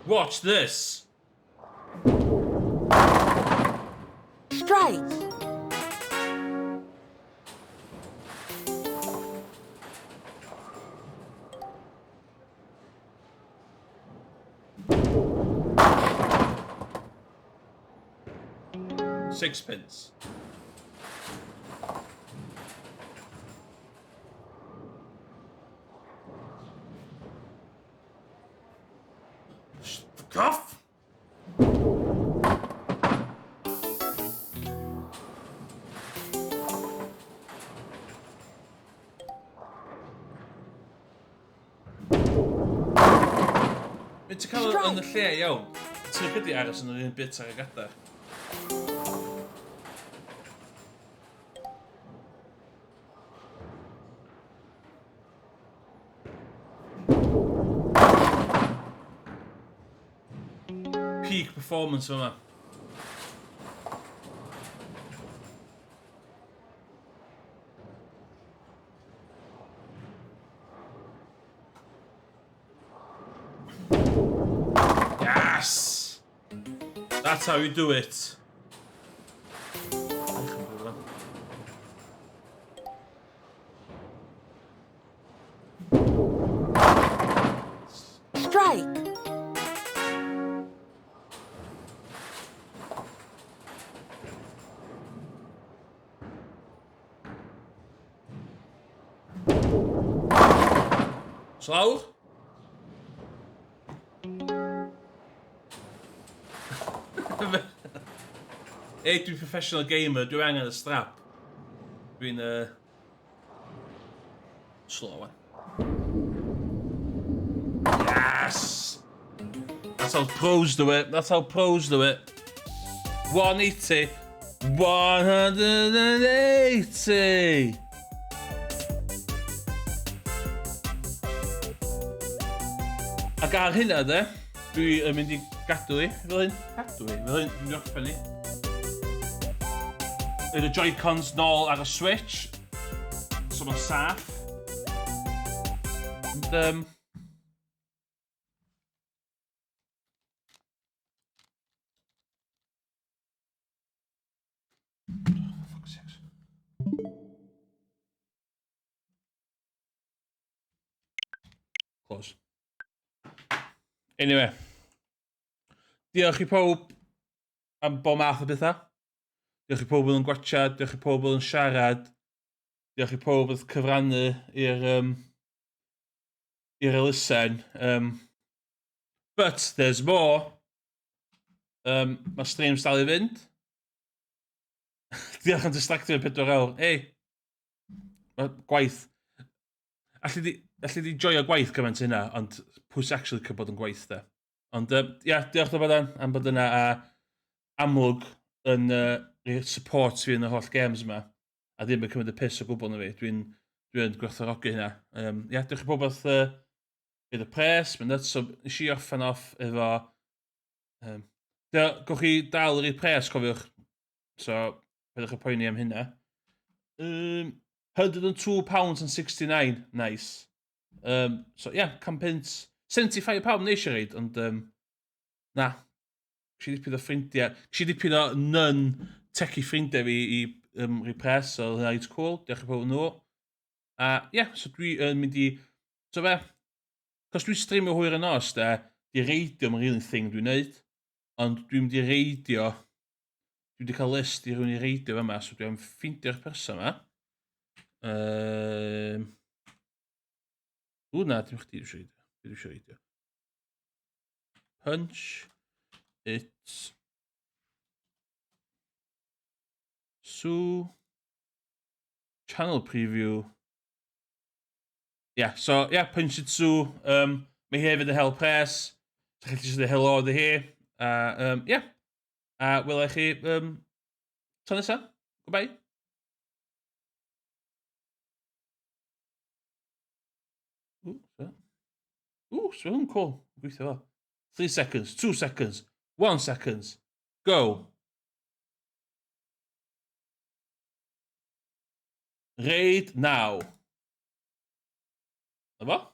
Watch this. Strike. sixpence. Fuck off! Mynd ti'n cael yn y lle iawn. Ti'n gyda aros yn yr un bit ar y gadar. Peak performance yma. Yes! That's how you do it. Strike! Slawr? Hey, dwi'n professional gamer, dwi angen y strap. Dwi'n slow one. Yes! That's how pros do it. That's how pros do it. 180. 180. Ac ar hynna de, dwi yn mynd I gadw I, fel hyn. Gadw I, fel hyn, dwi'n orffen I. Roedd y Joy-Cons nôl ar y Switch. So ma'n saff. And, fuck's sake. Close. Anyway. Diolch I pawb am bo math o bethau. Diolch I pawb yn gwachad, diolch I pawb yn siarad. Diolch I pawb yn cyfrannu i'r elusen. But there's more. Mae streams dal I fynd. Diolch am distractio fi 4 awr. Ei, mae gwaith. Alli di joio gwaith gymaint hynna, ond pwys actually cael bod yn gwaith da. Ond ia, diolch o bodan am bod yna a amlwg yn support fi yn y holl games yma. A ddim yn cymryd y piss o gwbl na fi. Dwi'n gwerthfawrogi hynna. Ia, diolch I pob oedd bydd y pres, mynd eto, so nes I orffen off efo... Gwch chi dal yr pres, cofiwch. So, byddwch y poeni am hynna. £102.69, nice. So, yeah, campins. £75 neis I reid, ond na. Gsi dipyn o ffrindiau. Gsi dipyn o non-techie ffrindiau fi I repres, so hynna it's cool. Diolch I pob nhw. Yeah, so dwi yn mynd I... So fe, cos dwi'n streamio hwyr yn os, di reidio mae'n really thing dwi'n neud. Ond dwi'n mynd I reidio... Dwi wedi cael list I rhywun I reidio fe yma, so dwi'n ffindio'r person yma. Na, dim chdi dwi'n reidio. Dwi eisiau reidio. Punch. It's... Sue. Channel preview. Yeah, so, yeah, Punch It Sue. Mae hefyd y hel pres. So chi'n just the helo dy hi. Yeah. Wel chi... Ta nesa. Goodbye. So hwn cool. Gweithio fel. 3 seconds, 2 seconds, 1 seconds. Go. Right now. Na fo?